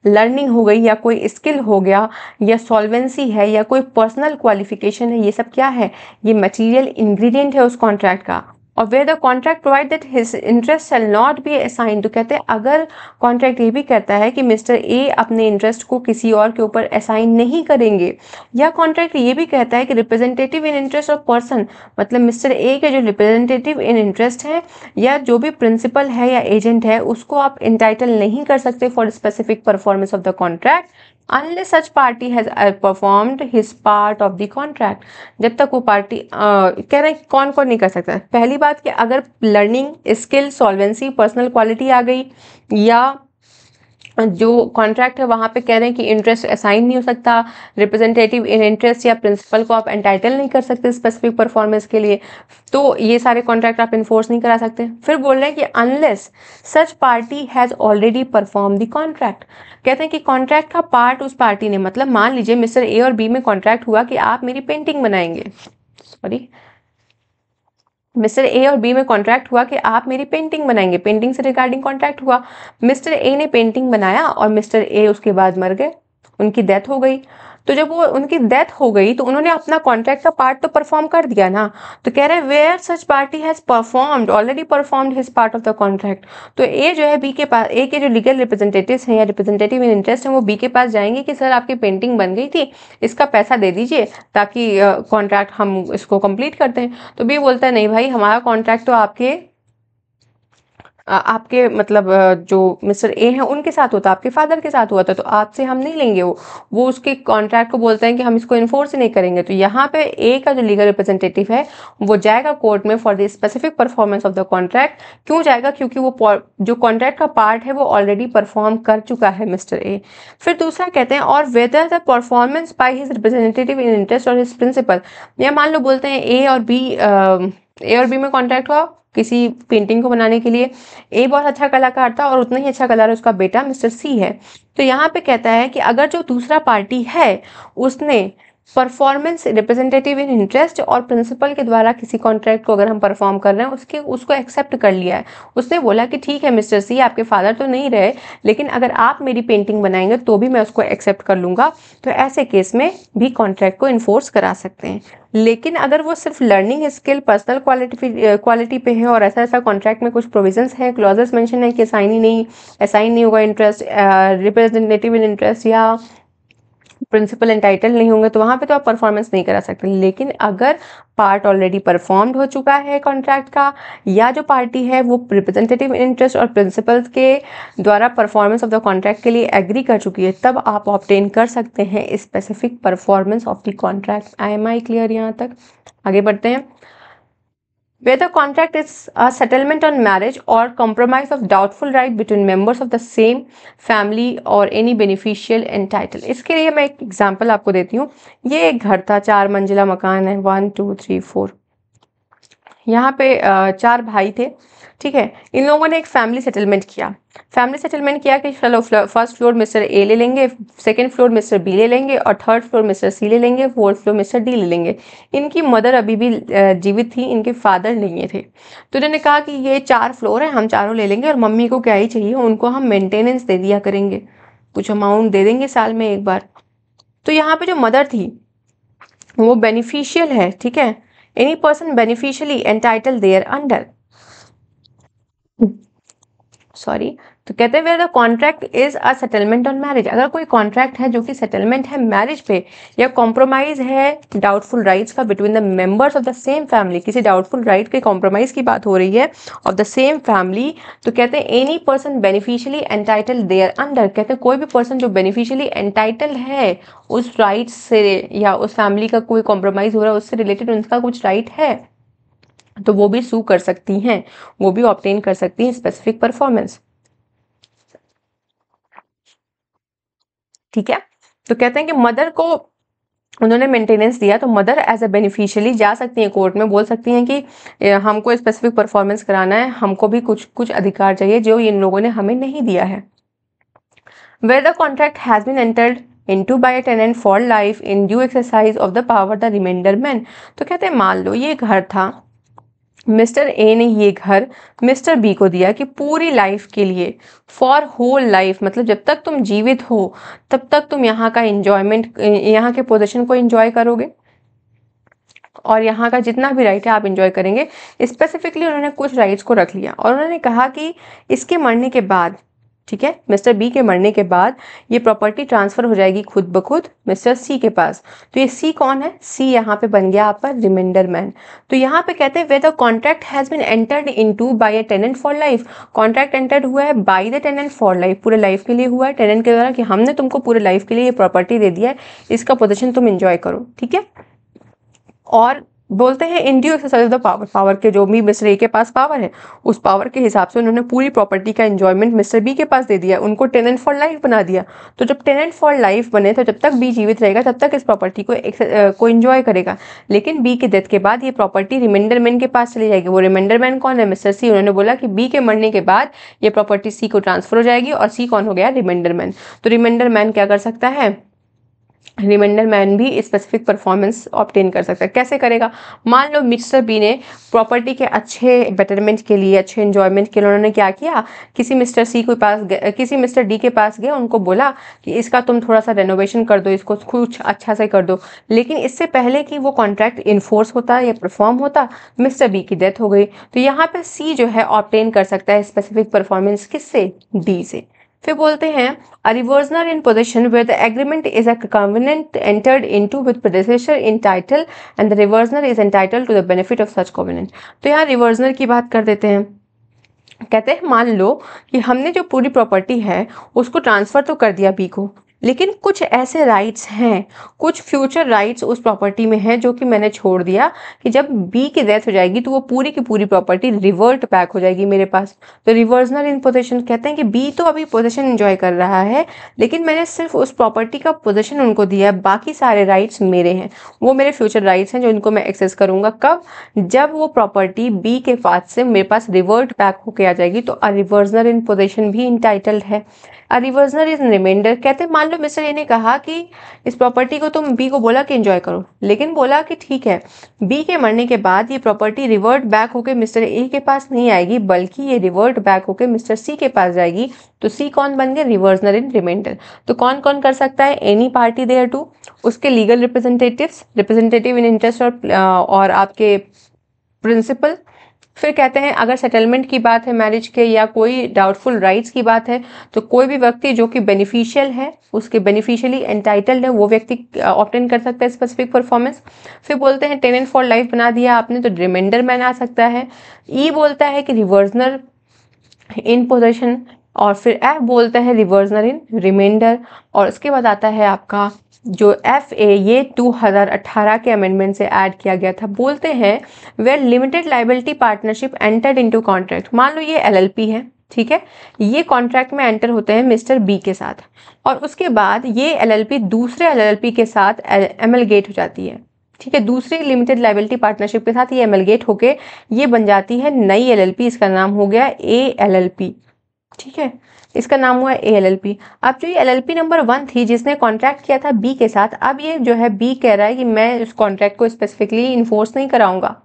लर्निंग हो गई या कोई स्किल हो गया या सॉल्वेंसी है या कोई पर्सनल क्वालिफिकेशन है, ये सब क्या है, ये मटीरियल इंग्रेडिएंट है उस कॉन्ट्रैक्ट का। और where the contract provide that his interest shall not be assign, तो कहते हैं अगर कॉन्ट्रैक्ट ये भी कहता है कि मिस्टर ए अपने इंटरेस्ट को किसी और के ऊपर असाइन नहीं करेंगे, या कॉन्ट्रैक्ट ये भी कहता है कि representative in interest of person, मतलब मिस्टर ए के जो रिप्रेजेंटेटिव इन इंटरेस्ट है या जो भी प्रिंसिपल है या एजेंट है, उसको आप इंटाइटल नहीं कर सकते for specific performance of the contract unless such party has performed his part of the contract। जब तक वो पार्टी कह रहे हैं कौन कौन नहीं कर सकता। पहली बात कि अगर learning, skill, solvency, personal quality आ गई, या जो कॉन्ट्रैक्ट है वहाँ पे कह रहे हैं कि इंटरेस्ट असाइन नहीं हो सकता, रिप्रेजेंटेटिव इन इंटरेस्ट या प्रिंसिपल को आप एंटाइटल नहीं कर सकते स्पेसिफिक परफॉर्मेंस के लिए, तो ये सारे कॉन्ट्रैक्ट आप इन्फोर्स नहीं करा सकते। फिर बोल रहे हैं कि unless such party has already perform the contract. कहते हैं कि कॉन्ट्रैक्ट का पार्ट उस पार्टी ने, मतलब मान लीजिए मिस्टर ए और बी में कॉन्ट्रैक्ट हुआ कि आप मेरी पेंटिंग बनाएंगे, सॉरी, मिस्टर ए और बी में कॉन्ट्रैक्ट हुआ कि आप मेरी पेंटिंग बनाएंगे, पेंटिंग से रिगार्डिंग कॉन्ट्रैक्ट हुआ। मिस्टर ए ने पेंटिंग बनाया और मिस्टर ए उसके बाद मर गए, उनकी डेथ हो गई। तो जब वो उनकी डेथ हो गई तो उन्होंने अपना कॉन्ट्रैक्ट का पार्ट तो परफॉर्म कर दिया ना। तो कह रहे हैं where such party has performed, already performed his part of the contract. तो ए जो है बी के पास, ए के जो लीगल रिप्रेजेंटेटिव्स हैं या रिप्रेजेंटेटिव इन इंटरेस्ट हैं, वो बी के पास जाएंगे कि सर आपकी पेंटिंग बन गई थी, इसका पैसा दे दीजिए ताकि कॉन्ट्रैक्ट हम इसको कंप्लीट करते हैं। तो बी बोलता है नहीं भाई, हमारा कॉन्ट्रैक्ट तो आपके मतलब जो मिस्टर ए हैं उनके साथ होता, आपके फादर के साथ हुआ था, तो आपसे हम नहीं लेंगे। वो उसके कॉन्ट्रैक्ट को बोलते हैं कि हम इसको इन्फोर्स ही नहीं करेंगे। तो यहाँ पे ए का जो लीगल रिप्रेजेंटेटिव है वो जाएगा कोर्ट में for the specific performance of the contract. क्यों जाएगा? क्योंकि वो जो कॉन्ट्रैक्ट का पार्ट है वो ऑलरेडी परफॉर्म कर चुका है मिस्टर ए। फिर दूसरा कहते हैं और whether the performance by his representative in interest और हिज प्रिंसिपल, या मान लो बोलते हैं ए और बी में कॉन्ट्रैक्ट हुआ किसी पेंटिंग को बनाने के लिए। ए बहुत अच्छा कलाकार था और उतना ही अच्छा कलाकार उसका बेटा मिस्टर सी है। तो यहाँ पे कहता है कि अगर जो दूसरा पार्टी है उसने परफॉर्मेंस, रिप्रेजेंटेटिव इन इंटरेस्ट और प्रिंसिपल के द्वारा किसी कॉन्ट्रैक्ट को अगर हम परफॉर्म कर रहे हैं उसको एक्सेप्ट कर लिया है, उसने बोला कि ठीक है मिस्टर सी, आपके फादर तो नहीं रहे लेकिन अगर आप मेरी पेंटिंग बनाएंगे तो भी मैं उसको एक्सेप्ट कर लूँगा, तो ऐसे केस में भी कॉन्ट्रैक्ट को इन्फोर्स करा सकते हैं। लेकिन अगर वो सिर्फ लर्निंग, स्किल, पर्सनल क्वालिटी पे है और ऐसा ऐसा कॉन्ट्रैक्ट में कुछ प्रोविजंस हैं, क्लॉजेस मेंशन है कि असाइन नहीं होगा इंटरेस्ट, रिप्रेजेंटेटिव इन इंटरेस्ट या प्रिंसिपल एंटाइटल नहीं होंगे, तो वहाँ पे तो आप परफॉर्मेंस नहीं करा सकते। लेकिन अगर पार्ट ऑलरेडी परफॉर्म्ड हो चुका है कॉन्ट्रैक्ट का, या जो पार्टी है वो रिप्रेजेंटेटिव इंटरेस्ट और प्रिंसिपल्स के द्वारा परफॉर्मेंस ऑफ द कॉन्ट्रैक्ट के लिए एग्री कर चुकी है, तब आप ऑब्टेन कर सकते हैं specific performance of the contract. Am I clear? यहाँ तक आगे बढ़ते हैं। Where the contract is a settlement on marriage or compromise of doubtful right between members of the same family or any beneficial entitled। इसके लिए मैं एक example आपको देती हूँ। ये एक घर था, 4 मंजिला मकान है, 1 2 3 4, यहाँ पे 4 भाई थे, ठीक है। इन लोगों ने एक फैमिली सेटलमेंट किया। कि चलो फर्स्ट फ्लोर मिस्टर ए ले लेंगे, सेकंड फ्लोर मिस्टर बी ले लेंगे और थर्ड फ्लोर मिस्टर सी ले लेंगे, फोर्थ फ्लोर मिस्टर डी ले लेंगे। इनकी मदर अभी भी जीवित थी, इनके फादर नहीं थे। तो इन्होंने कहा कि ये 4 फ्लोर है, हम चारों ले लेंगे और मम्मी को क्या ही चाहिए, उनको हम मेंटेनेंस दे दिया करेंगे, कुछ अमाउंट दे देंगे साल में एक बार। तो यहाँ पे जो मदर थी वो बेनिफिशियल है, ठीक है। Any person beneficially entitle thereunder, sorry, तो कहते हैं where the contract is a settlement on marriage. अगर कोई कॉन्ट्रैक्ट है जो कि सेटलमेंट है मैरिज पे, या कॉम्प्रोमाइज है डाउटफुल राइट्स का between the members of the same family, किसी डाउटफुल राइट के कॉम्प्रोमाइज की बात हो रही है ऑफ द सेम फैमिली, तो कहते हैं any person beneficially entitle thereunder, कहते हैं कोई भी पर्सन जो बेनिफिशियली एंटाइटल है उस राइट से, या उस फैमिली का कोई कॉम्प्रोमाइज हो रहा है उससे रिलेटेड उनका कुछ राइट है, तो वो भी सू कर सकती हैं, वो भी ऑब्टेन कर सकती हैं स्पेसिफिक परफॉर्मेंस, ठीक है। तो कहते हैं कि मदर को उन्होंने मेंटेनेंस दिया, तो मदर एज अ बेनिफिशियली जा सकती हैं कोर्ट में, बोल सकती हैं कि हमको स्पेसिफिक परफॉर्मेंस कराना है, हमको भी कुछ कुछ अधिकार चाहिए जो इन लोगों ने हमें नहीं दिया है। Where the contract has been entered into by a tenant for life in due exercise of the power the remainder men, तो कहते हैं मान लो ये घर था, मिस्टर ए ने ये घर मिस्टर बी को दिया कि पूरी लाइफ के लिए, फॉर होल लाइफ, मतलब जब तक तुम जीवित हो तब तक तुम यहाँ का एंजॉयमेंट, यहाँ के पोजीशन को एंजॉय करोगे और यहाँ का जितना भी राइट है आप एंजॉय करेंगे। स्पेसिफिकली उन्होंने कुछ राइट्स को रख लिया और उन्होंने कहा कि इसके मरने के बाद, ठीक है, मिस्टर बी के मरने के बाद ये प्रॉपर्टी ट्रांसफर हो जाएगी खुद ब खुद मिस्टर सी के पास। तो ये सी कौन है? सी यहाँ पे बन गया आपका रिमाइंडर मैन। तो यहाँ पे कहते हैं where the contract has been entered into by a tenant for life, contract entered हुआ है by the tenant for life, पूरे लाइफ के लिए हुआ है टेनेंट के द्वारा कि हमने तुमको पूरे लाइफ के लिए ये प्रॉपर्टी दे दिया है, इसका पोजीशन तुम एंजॉय करो, ठीक है। और बोलते हैं in due exercise of the power, power के जो भी मिस्टर ए के पास पावर है उस पावर के हिसाब से उन्होंने पूरी प्रॉपर्टी का एंजॉयमेंट मिस्टर बी के पास दे दिया, उनको टेनेंट फॉर लाइफ बना दिया। तो जब टेनेंट फॉर लाइफ बने तो जब तक बी जीवित रहेगा तब तक इस प्रॉपर्टी को एंजॉय करेगा, लेकिन बी के डेथ के बाद ये प्रॉपर्टी रिमाइंडर मैन के पास चली जाएगी। वो रिमाइंडर मैन कौन है? मिस्टर सी। उन्होंने बोला कि बी के मरने के बाद ये प्रॉपर्टी सी को ट्रांसफर हो जाएगी और सी कौन हो गया? Remainder man. तो रिमाइंडर मैन क्या कर सकता है? रिमाइंडर मैन भी स्पेसिफिक परफॉर्मेंस ऑब्टेन कर सकता है। कैसे करेगा? मान लो मिस्टर बी ने प्रॉपर्टी के अच्छे बेटरमेंट के लिए, अच्छे एंजॉयमेंट के लिए उन्होंने क्या किया, किसी मिस्टर सी के पास किसी मिस्टर डी के पास गए, उनको बोला कि इसका तुम थोड़ा सा रेनोवेशन कर दो, इसको कुछ अच्छा से कर दो। लेकिन इससे पहले कि वो कॉन्ट्रैक्ट इन्फोर्स होता या परफॉर्म होता, मिस्टर बी की डेथ हो गई। तो यहाँ पे सी जो है ऑब्टेन कर सकता है स्पेसिफिक परफॉर्मेंस किससे? डी से। फिर बोलते हैं a reversioner in possession where the agreement is a covenant entered into with predecessor in title and the reversioner is entitled to the benefit of such covenant। तो यहाँ रिवर्सनर की बात कर देते हैं। कहते हैं मान लो कि हमने जो पूरी प्रॉपर्टी है उसको ट्रांसफ़र तो कर दिया बी को, लेकिन कुछ ऐसे राइट्स हैं, कुछ फ्यूचर राइट्स उस प्रॉपर्टी में हैं जो कि मैंने छोड़ दिया कि जब बी की डेथ हो जाएगी तो वो पूरी की पूरी प्रॉपर्टी रिवर्ट बैक हो जाएगी मेरे पास। तो रिवर्सनर इन पोजीशन कहते हैं कि बी तो अभी पोजीशन एंजॉय कर रहा है, लेकिन मैंने सिर्फ उस प्रॉपर्टी का पोजीशन उनको दिया है, बाकी सारे राइट्स मेरे हैं, वो मेरे फ्यूचर राइट्स हैं जो इनको मैं एक्सेस करूँगा। कब? जब वो प्रॉपर्टी बी के पास से मेरे पास रिवर्ट बैक होके आ जाएगी। तो अ रिवर्सनर इन पोजीशन भी इंटाइटल्ड है। अ रिवर्सनर इज रिमाइंडर कहते हैं मान लो मिस्टर ए ने कहा कि इस प्रॉपर्टी को तुम बी को बोला कि एंजॉय करो, लेकिन बोला कि ठीक है, बी के मरने के बाद ये प्रॉपर्टी रिवर्ट बैक होके मिस्टर ए के पास नहीं आएगी, बल्कि ये रिवर्ट बैक होके मिस्टर सी के पास जाएगी। तो सी कौन बन गए? रिवर्सनर इन रिमाइंडर। तो कौन कौन कर सकता है? एनी पार्टी देयर टू, उसके legal representatives, representative in interest और आपके प्रिंसिपल। फिर कहते हैं अगर सेटलमेंट की बात है मैरिज के या कोई डाउटफुल राइट्स की बात है तो कोई भी व्यक्ति जो कि बेनिफिशियल है, उसके बेनिफिशियली एंटाइटल्ड है, वो व्यक्ति ऑब्टेन कर सकता है स्पेसिफिक परफॉर्मेंस। फिर बोलते हैं टेनेंट फॉर लाइफ बना दिया आपने तो रिमाइंडर मैन आ सकता है। ई बोलता है कि रिवर्सनर इन पोजेशन, और फिर एफ बोलता है रिवर्सनर इन रिमाइंडर, और उसके बाद आता है आपका जो एफ ए, ये 2018 के अमेंडमेंट से ऐड किया गया था। बोलते हैं where limited liability partnership entered into contract. मान लो ये एलएलपी है, ठीक है, ये कॉन्ट्रैक्ट में एंटर होते हैं मिस्टर बी के साथ, और उसके बाद ये एलएलपी दूसरे एलएलपी के साथ एमलगेट हो जाती है, ठीक है, दूसरी लिमिटेड लायबिलिटी पार्टनरशिप के साथ ये एमलगेट होके ये बन जाती है नई एलएलपी। इसका नाम हो गया एएलएलपी। ठीक है, इसका नाम हुआ एएलएलपी। अब जो ये एलएलपी नंबर 1 थी जिसने कॉन्ट्रैक्ट किया था बी के साथ, अब ये जो है बी कह रहा है कि मैं उस कॉन्ट्रैक्ट को स्पेसिफिकली इन्फोर्स नहीं कराऊंगा,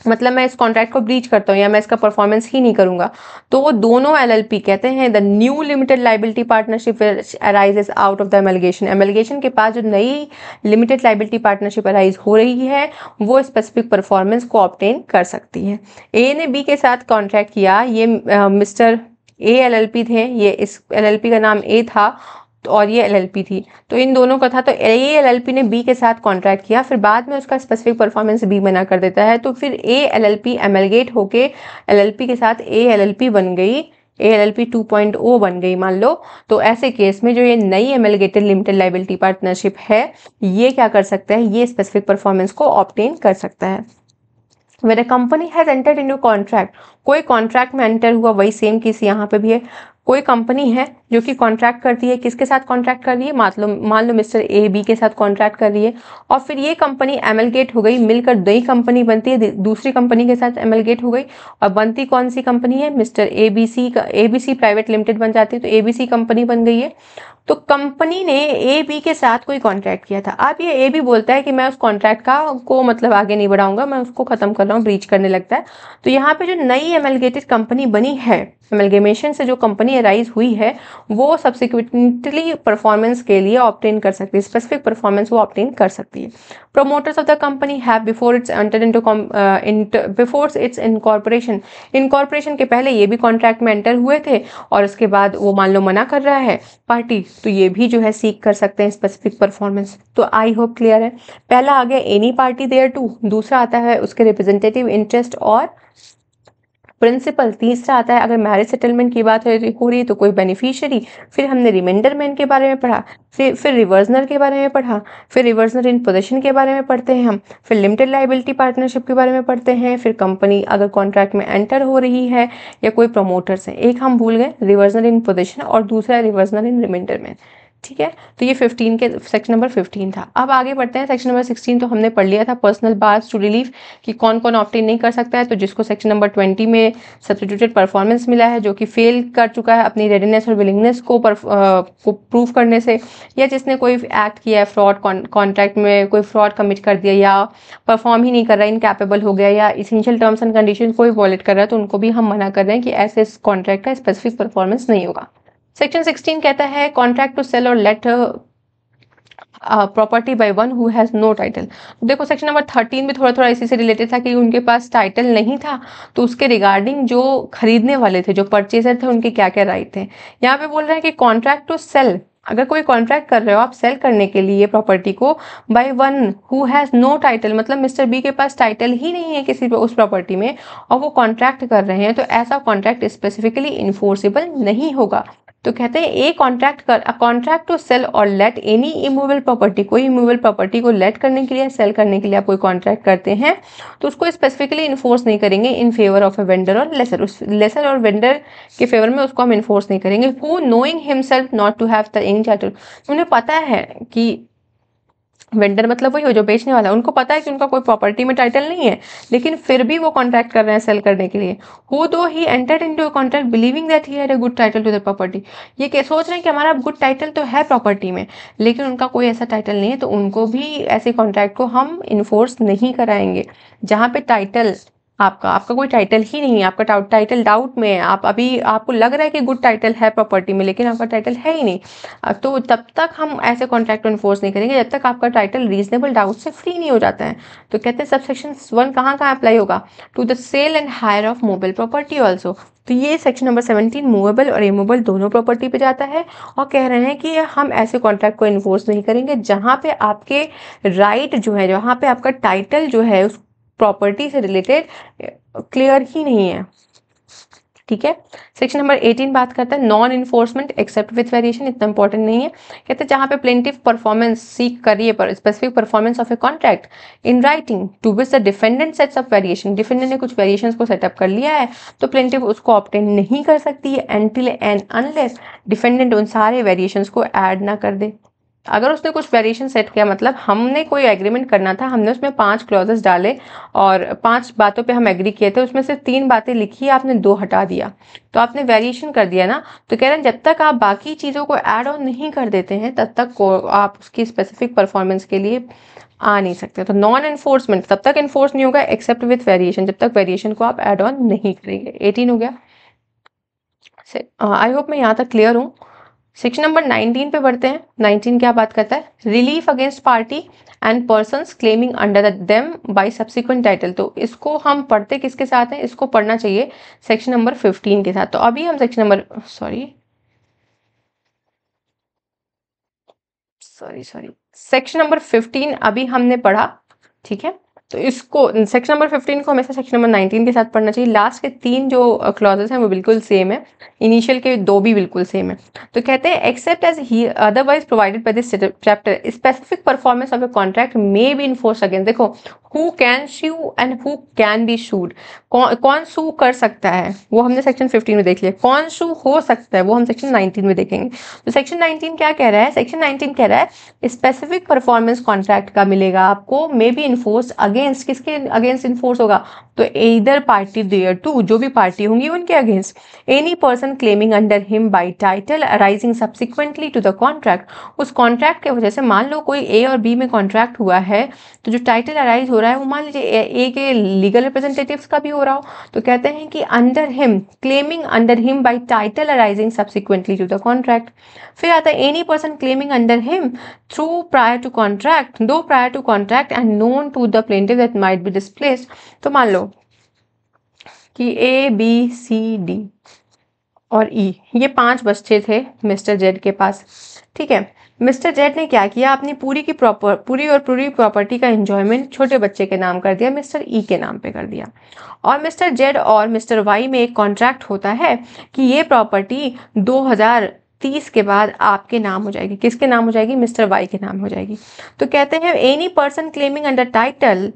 मतलब मैं इस कॉन्ट्रैक्ट को ब्रीच करता हूँ या मैं इसका परफॉर्मेंस ही नहीं करूंगा। तो वो दोनों एलएलपी कहते हैं the new limited liability partnership arises out of the amalgamation. Amalgamation के पास जो नई लिमिटेड लायबिलिटी पार्टनरशिप अराइज हो रही है वो स्पेसिफिक परफॉर्मेंस को ऑब्टेन कर सकती है। ए ने बी के साथ कॉन्ट्रैक्ट किया, ये मिस्टर ए एलएलपी थे, ये इस एलएलपी का नाम ए था और ये एलएलपी थी, तो इन दोनों का था। तो ए एलएलपी ने बी के साथ कॉन्ट्रैक्ट किया, फिर बाद में उसका स्पेसिफिक परफॉर्मेंस बी मना कर देता है, तो फिर ए एलएलपी एमलगेट होके एलएलपी के साथ ए एलएलपी बन गई, ए एलएलपी 2.0 बन गई मान लो। तो ऐसे केस में जो ये नई एमलगेटेड लिमिटेड लायबिलिटी पार्टनरशिप है ये क्या कर सकता है, ये स्पेसिफिक परफॉर्मेंस को ऑब्टेन कर सकता है। When a company has entered into contract, कोई कॉन्ट्रैक्ट में एंटर हुआ, वही सेम केस यहाँ पे भी है। कोई कंपनी है जो कि कॉन्ट्रैक्ट करती है, किसके साथ कॉन्ट्रैक्ट कर रही है, मान लो मिस्टर ए बी के साथ कॉन्ट्रैक्ट कर रही है, और फिर ये कंपनी एमलगेट हो गई, मिलकर नई कंपनी बनती है, दूसरी कंपनी के साथ एमलगेट हो गई, और बनती कौन सी कंपनी है, मिस्टर एबीसी का, एबीसी प्राइवेट लिमिटेड बन जाती है, तो एबीसी कंपनी बन गई है। तो कंपनी ने ए बी के साथ कोई कॉन्ट्रैक्ट किया था, अब ये ए बी बोलता है कि मैं उस कॉन्ट्रैक्ट को मतलब आगे नहीं बढ़ाऊंगा, मैं उसको खत्म कर रहा हूँ, ब्रीच करने लगता है। तो यहाँ पे जो नई एमलगेटेड कंपनी बनी है, एमलगेमेशन से जो कंपनी अराइज हुई है, वो सब्सिक्वेंटली परफॉर्मेंस के लिए ऑब्टेन कर सकती है, स्पेसिफिक परफॉर्मेंस वो ऑब्टेन कर सकती है। Promoters of the company have before it's enter it's incorporation, incorporation के पहले ये भी कॉन्ट्रैक्ट में एंटर हुए थे, और उसके बाद वो मान लो मना कर रहा है पार्टी, तो ये भी जो है सीख कर सकते हैं स्पेसिफिक परफॉर्मेंस। तो आई होप क्लियर है। पहला आ गया एनी पार्टी देयर टू, दूसरा आता है उसके रिप्रेजेंटेटिव इंटरेस्ट और प्रिंसिपल, तीसरा आता है अगर मैरिज सेटलमेंट की बात हो रही है तो कोई बेनिफिशियरी, फिर हमने रिमाइंडर मैन के बारे में पढ़ा, फिर रिवर्सनर के बारे में पढ़ा, फिर रिवर्सनर इन पोजीशन के बारे में पढ़ते हैं हम, फिर लिमिटेड लायबिलिटी पार्टनरशिप के बारे में पढ़ते हैं, फिर कंपनी अगर कॉन्ट्रैक्ट में एंटर हो रही है या कोई प्रमोटर्स है। एक हम भूल गए, रिवर्सनर इन पोजीशन, और दूसरा रिवर्सनर इन रिमाइंडर मैन। ठीक है, तो ये 15 के सेक्शन नंबर 15 था। अब आगे बढ़ते हैं सेक्शन नंबर 16। तो हमने पढ़ लिया था पर्सनल बार्स टू रिलीफ कि कौन कौन ऑब्टेन नहीं कर सकता है। तो जिसको सेक्शन नंबर 20 में सब्स्टिट्यूटेड परफॉर्मेंस मिला है, जो कि फेल कर चुका है अपनी रेडीनेस और विलिंगनेस को प्रूव करने से, या जिसने कोई एक्ट किया है फ्रॉड, कॉन्ट्रैक्ट में कोई फ्रॉड कमिट कर दिया, या परफॉर्म ही नहीं कर रहा है, इनकैपेबल हो गया, या इसेंशियल टर्म्स एंड कंडीशन कोई वॉलेट कर रहा है, तो उनको भी हम मना कर रहे हैं कि ऐसे इस कॉन्ट्रैक्ट का स्पेसिफिक परफॉर्मेंस नहीं होगा। सेक्शन 16 कहता है कॉन्ट्रैक्ट टू सेल और let property by one who has no title. देखो सेक्शन नंबर 13 में थोड़ा थोड़ा इसी से रिलेटेड था कि उनके पास टाइटल नहीं था, तो उसके रिगार्डिंग जो खरीदने वाले थे, जो परचेजर थे, उनके क्या क्या राइट थे। यहाँ पे बोल रहे हैं कि कॉन्ट्रैक्ट टू सेल, अगर कोई कॉन्ट्रैक्ट कर रहे हो आप सेल करने के लिए प्रॉपर्टी को, by one who has no title, मतलब मिस्टर बी के पास टाइटल ही नहीं है किसी उस प्रॉपर्टी में, और वो कॉन्ट्रैक्ट कर रहे हैं, तो ऐसा कॉन्ट्रैक्ट स्पेसिफिकली इन्फोर्सेबल नहीं होगा। तो कहते हैं ए कॉन्ट्रैक्ट टू सेल और लेट एनी इमूवेबल प्रॉपर्टी, कोई इमूवेबल प्रॉपर्टी को लेट करने के लिए, सेल करने के लिए आप कोई कॉन्ट्रैक्ट करते हैं तो उसको स्पेसिफिकली इन्फोर्स नहीं करेंगे in favour of a vendor और लेसर, उस लेसर और वेंडर के फेवर में उसको हम इन्फोर्स नहीं करेंगे। Who knowing himself not to have the any title, उन्हें पता है कि वेंडर मतलब वही हो जो बेचने वाला है, उनको पता है कि उनका कोई प्रॉपर्टी में टाइटल नहीं है, लेकिन फिर भी वो कॉन्ट्रैक्ट कर रहे हैं सेल करने के लिए। Who though he entered into a contract believing that he had a good title to the property, ये क्या सोच रहे हैं कि हमारा गुड टाइटल तो है प्रॉपर्टी में, लेकिन उनका कोई ऐसा टाइटल नहीं है, तो उनको भी ऐसे कॉन्ट्रैक्ट को हम इन्फोर्स नहीं कराएंगे। जहाँ पे टाइटल आपका कोई टाइटल ही नहीं है, आपका टाइटल डाउट में है, आप अभी आपको लग रहा है कि गुड टाइटल है प्रॉपर्टी में, लेकिन आपका टाइटल है ही नहीं, तो तब तक हम ऐसे कॉन्ट्रैक्ट को इन्फोर्स नहीं करेंगे जब तक आपका टाइटल रीजनेबल डाउट से फ्री नहीं हो जाता है। तो कहते हैं सबसेक्शन 1 कहाँ अप्लाई होगा, to the sale and hire of movable property also. तो ये सेक्शन नंबर 17 मूवेबल और इमूवेबल दोनों प्रॉपर्टी पे जाता है, और कह रहे हैं कि हम ऐसे कॉन्ट्रैक्ट को इन्फोर्स नहीं करेंगे जहाँ पे आपके राइट जो है, जहाँ पे आपका टाइटल जो है उस प्रॉपर्टी से रिलेटेड क्लियर ही नहीं है। ठीक है, सेक्शन नंबर 18 बात करता है non enforcement except with variation, इतना इंपॉर्टेंट नहीं है। कहते हैं जहाँ पे प्लेंटिफ परफॉर्मेंस सीख करिए पर specific performance of a contract in writing to which the defendant sets up variation, defendant ने कुछ वेरिएशंस को सेटअप कर लिया है, तो प्लेंटिफ उसको ऑब्टेन नहीं कर सकती है एंटिल एंड अनलेस डिफेंडेंट उन सारे वेरिएशंस को ऐड ना कर दे। अगर उसने कुछ वेरिएशन सेट किया, मतलब हमने कोई एग्रीमेंट करना था, हमने उसमें 5 क्लॉजेस डाले और 5 बातों पे हम एग्री किए थे, उसमें से 3 बातें लिखी, आपने 2 हटा दिया, तो आपने वेरिएशन कर दिया ना। तो कह रहे हैं जब तक आप बाकी चीज़ों को ऐड ऑन नहीं कर देते हैं तब तक आप उसकी स्पेसिफिक परफॉर्मेंस के लिए आ नहीं सकते। तो नॉन एनफोर्समेंट तब तक एनफोर्स नहीं होगा एक्सेप्ट विथ वेरिएशन, जब तक वेरिएशन को आप ऐड ऑन नहीं करेंगे। 18 हो गया। आई होप मैं यहाँ तक क्लियर हूँ। सेक्शन नंबर 19 पे बढ़ते हैं। 19 क्या बात करता है? Relief against party and persons claiming under them by subsequent title. तो इसको हम पढ़ते किसके साथ हैं? इसको पढ़ना चाहिए सेक्शन नंबर 15 के साथ। तो अभी हम सेक्शन नंबर सेक्शन नंबर 15 अभी हमने पढ़ा, ठीक है। तो इसको सेक्शन नंबर 15 को हमेशा सेक्शन नंबर 19 के साथ पढ़ना चाहिए। लास्ट के 3 जो क्लॉजेस हैं वो बिल्कुल सेम है, इनिशियल के 2 भी बिल्कुल सेम है। तो कहते हैं except as he otherwise provided by this chapter specific performance of a contract may be enforce against. देखो, who can sue and who can be sued, कौन सू कर सकता है वो हमने सेक्शन 15 में देख लिया, कौन सू हो सकता है वो हम सेक्शन 19 में देखेंगे। तो सेक्शन 19 क्या कह रहा है? सेक्शन 19 कह रहा है स्पेसिफिक परफॉर्मेंस कॉन्ट्रैक्ट का मिलेगा आपको, मे बी इन्फोर्स अगेंस्ट, किसके अगेंस्ट इन्फोर्स होगा? तो इधर पार्टी देयर टू, जो भी पार्टी होंगी उनके against, any person claiming under him by title arising subsequently to the contract. उस कॉन्ट्रैक्ट के वजह से, मान लो कोई ए और बी में कॉन्ट्रैक्ट हुआ है, तो जो टाइटल अराइज हो रहा है वो मान लीजिए ए के लीगल रिप्रेजेंटेटिव्स का भी हो रहा हो, तो कहते हैं कि under him, claiming under him by title arising subsequently to the contract. फिर आता है any person claiming under him through prior to contract, though prior to contract and known to the plaintiff that might be displaced. तो मान लो कि A B C D और ई, ये 5 बच्चे थे मिस्टर जेड के पास, ठीक है। मिस्टर जेड ने क्या किया? अपनी पूरी प्रॉपर्टी का एंजॉयमेंट छोटे बच्चे के नाम कर दिया, मिस्टर ई के नाम पे कर दिया। और मिस्टर जेड और मिस्टर वाई में एक कॉन्ट्रैक्ट होता है कि ये प्रॉपर्टी 2030 के बाद आपके नाम हो जाएगी। किसके नाम हो जाएगी? मिस्टर वाई के नाम हो जाएगी। तो कहते हैं any person claiming under title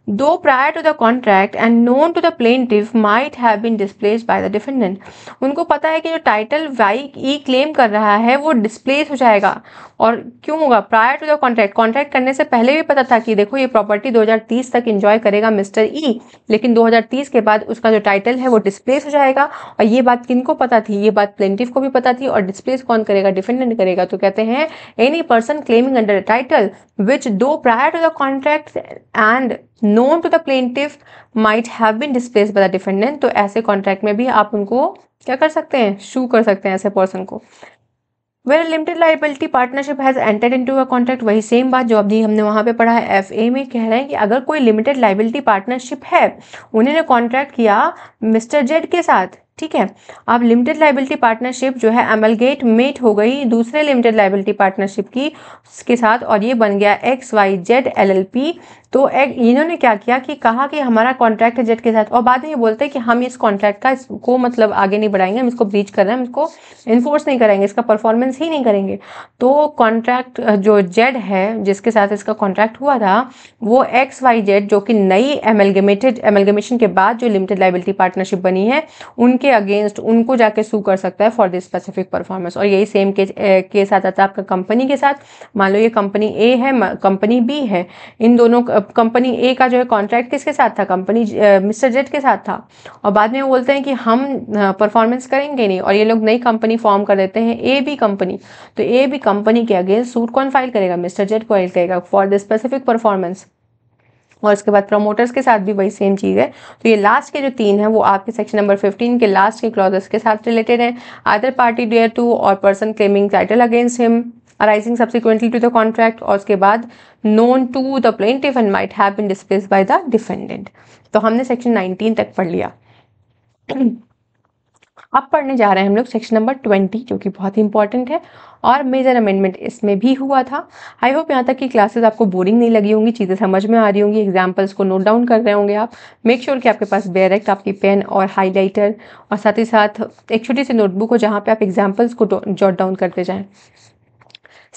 दो prior to the contract and known to the plaintiff might have been displaced by the defendant। उनको पता है कि जो टाइटल वाई ई क्लेम कर रहा है वो डिस्प्लेस हो जाएगा। और क्यों होगा? Prior to the contract, contract करने से पहले भी पता था कि देखो ये प्रॉपर्टी 2030 तक एंजॉय करेगा मिस्टर ई, लेकिन 2030 के बाद उसका जो टाइटल है वो डिस्प्लेस हो जाएगा। और ये बात किनको पता थी? ये बात प्लेंटिफ को भी पता थी। और डिस्प्लेस कौन करेगा? डिफेंडेंट करेगा। तो कहते हैं any person claiming under title which though prior to the contract and known to the plaintiff might have been displaced by the defendant। तो ऐसे कॉन्ट्रैक्ट में भी आप उनको क्या कर सकते हैं? शू कर सकते हैं ऐसे पर्सन को। Where a limited liability partnership has entered into a contract, वही सेम बात जो अभी हमने वहाँ पे पढ़ा है। FA में कह रहे हैं कि अगर कोई लिमिटेड लाइबिलिटी पार्टनरशिप है, उन्होंने कॉन्ट्रैक्ट किया मिस्टर जेड के साथ, ठीक है। अब लिमिटेड लाइबिलिटी पार्टनरशिप जो है अमलगेट मेट हो गई दूसरे लिमिटेड लाइबिलिटी पार्टनरशिप की के साथ, और ये बन गया XYZ LLP। तो इन्होंने क्या किया कि कहा कि हमारा कॉन्ट्रैक्ट है जेड के साथ, और बाद में ये बोलते हैं कि हम इस कॉन्ट्रैक्ट का इसको मतलब आगे नहीं बढ़ाएंगे, हम इसको ब्रीच कर रहे हैं, हम इसको इन्फोर्स नहीं करेंगे, इसका परफॉर्मेंस ही नहीं करेंगे। तो कॉन्ट्रैक्ट जो जेड है जिसके साथ इसका कॉन्ट्रैक्ट हुआ था वो XYZ जो कि नई एमलगमेशन के बाद जो लिमिटेड लाइबिलिटी पार्टनरशिप बनी है उनके अगेंस्ट उनको जाके सू कर सकता है फॉर दिस स्पेसिफिक परफॉर्मेंस। और यही सेम केस आता था आपका कंपनी के साथ। मान लो ये कंपनी ए है, कंपनी बी है, इन दोनों कंपनी ए का जो है कॉन्ट्रैक्ट किसके साथ था? कंपनी मिस्टर जेड के साथ था। और बाद में वो बोलते हैं कि हम परफॉर्मेंस करेंगे नहीं, और ये लोग नई कंपनी फॉर्म कर देते हैं ए बी कंपनी। तो ए बी कंपनी के अगेंस्ट सूट कौन फाइल करेगा? मिस्टर जेड फाइल करेगा फॉर द स्पेसिफिक परफॉर्मेंस। और इसके बाद प्रमोटर्स के साथ भी वही सेम चीज़ है। तो ये लास्ट के जो 3 हैं वो आपके सेक्शन नंबर 15 के लास्ट के क्लॉजेस के साथ रिलेटेड है। अदर पार्टी डेयर टू और person claiming title against him arising subsequently to the contract, और उसके बाद known to the plaintiff and might have been displaced by the defendant। तो हमने सेक्शन 19 तक पढ़ लिया। अब पढ़ने जा रहे हैं हम लोग सेक्शन नंबर 20 जो कि बहुत ही इंपॉर्टेंट है और मेजर अमेंडमेंट इसमें भी हुआ था। आई होप यहाँ तक की क्लासेस आपको बोरिंग नहीं लगी होंगी, चीज़ें समझ में आ रही होंगी, एग्जाम्पल्स को नोट डाउन कर रहे होंगे आप। मेक श्योर कि आपके पास डायरेक्ट आपकी पेन और हाईलाइटर और साथ ही साथ एक छोटी सी नोटबुक हो जहाँ पे आप एग्जाम्पल्स को जॉट डाउन करते जाएँ।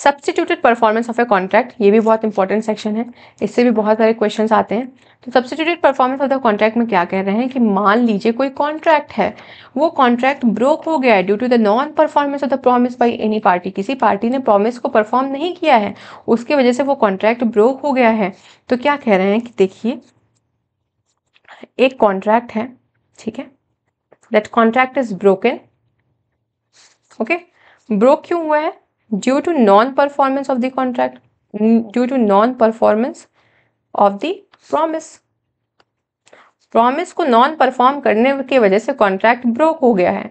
Substituted performance of a contract, ये भी बहुत इंपॉर्टेंट सेक्शन है, इससे भी बहुत सारे क्वेश्चंस आते हैं। तो substituted performance of the contract में क्या कह रहे हैं कि मान लीजिए कोई कॉन्ट्रैक्ट है, वो कॉन्ट्रैक्ट ब्रोक हो गया है due to the non performance of the promise by any party, किसी पार्टी ने प्रॉमिस को परफॉर्म नहीं किया है, उसकी वजह से वो कॉन्ट्रैक्ट ब्रोक हो गया है। तो क्या कह रहे हैं कि देखिए एक कॉन्ट्रैक्ट है, ठीक है, that contract is broken, okay, broke क्यों हुआ है? Due to non performance of the contract, due to non performance of the promise, promise को नॉन परफॉर्म करने की वजह से कॉन्ट्रैक्ट ब्रोक हो गया है।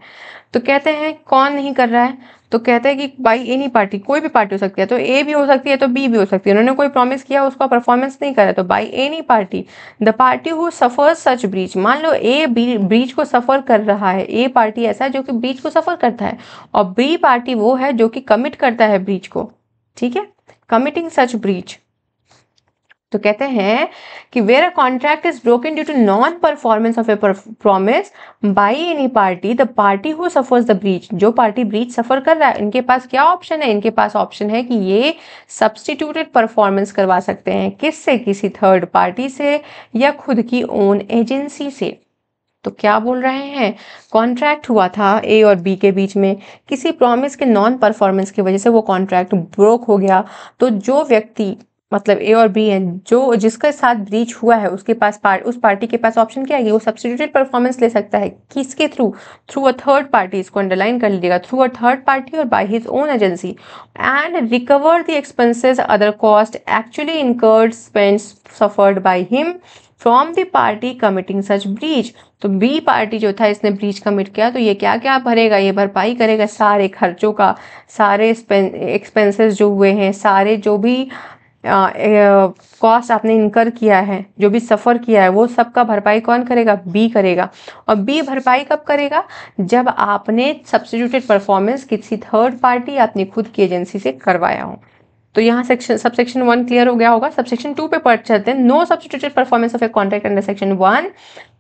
तो कहते हैं कौन नहीं कर रहा है? तो कहते हैं कि बाई एनी पार्टी, कोई भी पार्टी हो सकती है, तो ए भी हो सकती है तो बी भी हो सकती है, उन्होंने कोई प्रॉमिस किया उसका परफॉर्मेंस नहीं करा, तो by any party the party who suffers such breach, मान लो ए ब्रीच को सफर कर रहा है, ए पार्टी ऐसा है जो कि ब्रीच को सफर करता है, और बी पार्टी वो है जो कि कमिट करता है ब्रीच को, ठीक है, कमिटिंग सच ब्रीच। तो कहते हैं कि where a contract is broken due to non performance of a promise by any party, the party who suffers the breach, जो पार्टी ब्रीच सफर कर रहा है, इनके पास क्या ऑप्शन है? इनके पास ऑप्शन है कि ये सब्स्टिट्यूटेड परफॉर्मेंस करवा सकते हैं, किससे? किसी थर्ड पार्टी से या खुद की ओन एजेंसी से। तो क्या बोल रहे हैं? कॉन्ट्रैक्ट हुआ था ए और बी के बीच में, किसी प्रॉमिस के नॉन परफॉर्मेंस की वजह से वो कॉन्ट्रैक्ट ब्रोक हो गया, तो जो व्यक्ति मतलब ए और बी है, जो जिसके साथ ब्रीच हुआ है, उसके पास उस पार्टी के पास ऑप्शन क्या है? वो सब्स्टिट्यूटेड परफॉर्मेंस ले सकता है, किसके through? Through a third party, इसको अंडरलाइन कर लीजिएगा, थ्रू अ थर्ड पार्टी और by his own agency, and recover the expenses other cost actually incurred spends suffered by him from the party committing such breach. तो B party जो था, इसने breach commit किया, तो ये क्या क्या भरेगा? ये भरपाई करेगा सारे खर्चों का, सारे एक्सपेंसेस जो हुए हैं, सारे जो भी कॉस्ट आपने इनकर किया है, जो भी सफ़र किया है, वो सब का भरपाई कौन करेगा? बी करेगा। और बी भरपाई कब करेगा? जब आपने सब्स्टिट्यूटेड परफॉर्मेंस किसी थर्ड पार्टी या अपनी खुद की एजेंसी से करवाया हो। तो यहाँ सबसेक्शन 1 क्लियर हो गया होगा। सबसेक्शन 2 पे पढ़ चलते हैं। No substituted performance of a contract under section 1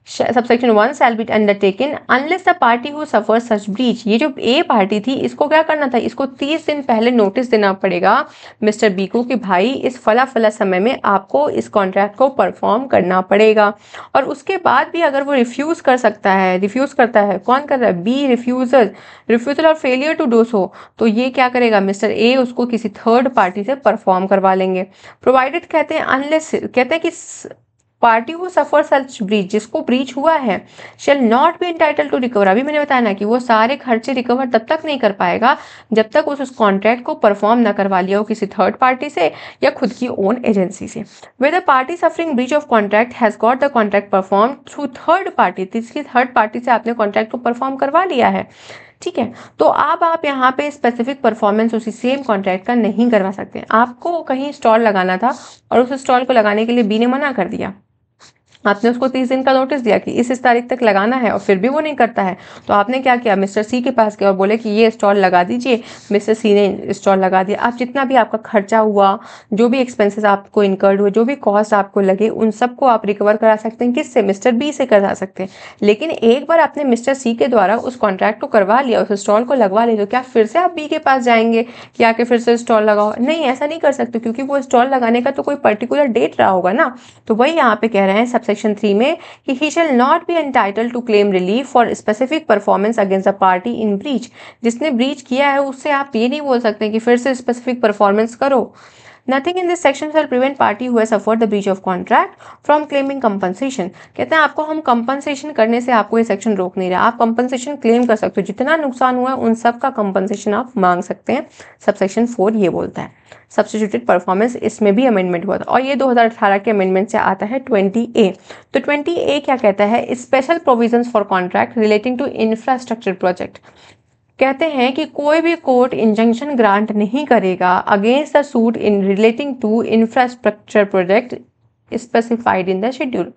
subsection 1 shall be undertaken unless the party who suffer such breach. ये जो ए पार्टी थी, इसको क्या करना था? इसको 30 दिन पहले नोटिस देना पड़ेगा मिस्टर बी को कि भाई इस फला फला समय में आपको इस कॉन्ट्रैक्ट को परफॉर्म करना पड़ेगा। और उसके बाद भी अगर वो रिफ्यूज़ करता है, कौन कर रहा है? बी रिफ्यूजल और फेलियर टू डू सो, तो ये क्या करेगा? मिस्टर ए उसको किसी थर्ड पार्टी से परफॉर्म करवा लेंगे। प्रोवाइडेड कहते हैं अनलेस, कहते हैं कि party who suffer such breach, जिसको ब्रीच हुआ है, shall not be entitle to recover. अभी मैंने बताया ना कि वो सारे खर्चे रिकवर तब तक नहीं कर पाएगा जब तक उस कॉन्ट्रैक्ट को परफॉर्म ना करवा लिया हो किसी थर्ड पार्टी से या खुद की ओन एजेंसी से। Where the party suffering breach of contract has got the contract perform through third party, किसी थर्ड पार्टी से आपने कॉन्ट्रैक्ट को परफॉर्म करवा लिया है, ठीक है। तो अब आप यहाँ पे स्पेसिफिक परफॉर्मेंस उसी सेम कॉन्ट्रैक्ट का नहीं करवा सकते। आपको कहीं स्टॉल लगाना था और उस स्टॉल को लगाने के लिए बी ने मना कर दिया, आपने उसको 30 दिन का नोटिस दिया कि इस तारीख तक लगाना है, और फिर भी वो नहीं करता है, तो आपने क्या किया? मिस्टर सी के पास गया और बोले कि ये स्टॉल लगा दीजिए। मिस्टर सी ने स्टॉल लगा दिया। आप जितना भी आपका खर्चा हुआ, जो भी एक्सपेंसेस आपको इनकर्ड हुए, जो भी कॉस्ट आपको लगे, उन सबको आप रिकवर करा सकते हैं। किससे? मिस्टर बी से करा सकते हैं। लेकिन एक बार आपने मिस्टर सी के द्वारा उस कॉन्ट्रैक्ट को करवा लिया, उस स्टॉल को लगवा लिया, तो क्या फिर से आप बी के पास जाएंगे कि आके फिर से स्टॉल लगाओ? नहीं, ऐसा नहीं कर सकते, क्योंकि वो स्टॉल लगाने का तो कोई पर्टिकुलर डेट रहा होगा ना। तो वही यहाँ पे कह रहे हैं सबसेक्शन 3 में कि he shall not be entitled to claim relief for specific performance against the party in breach। जिसने ब्रीच किया है उससे आप ये नहीं बोल सकते कि फिर से स्पेसिफिक परफॉर्मेंस करो। Nothing in this section shall prevent party who has suffered the breach of contract from claiming compensation। कहते हैं आपको हम कंपनसेशन करने से आपको ये सेक्शन रोक नहीं रहा, आप कंपनसेशन क्लेम कर सकते हो, जितना नुकसान हुआ है उन सब का कंपनसेशन आप मांग सकते हैं। सबसेक्शन 4 ये बोलता है। सब्स्टिट्यूटेड परफॉर्मेंस, इसमें भी अमेंडमेंट हुआ था और ये 2018 के अमेंडमेंट से आता है 20A। तो 20A क्या कहता है? Special provisions for contract relating to infrastructure project. कहते हैं कि कोई भी कोर्ट इंजंक्शन ग्रांट नहीं करेगा against the suit in relating to infrastructure project specified in the schedule.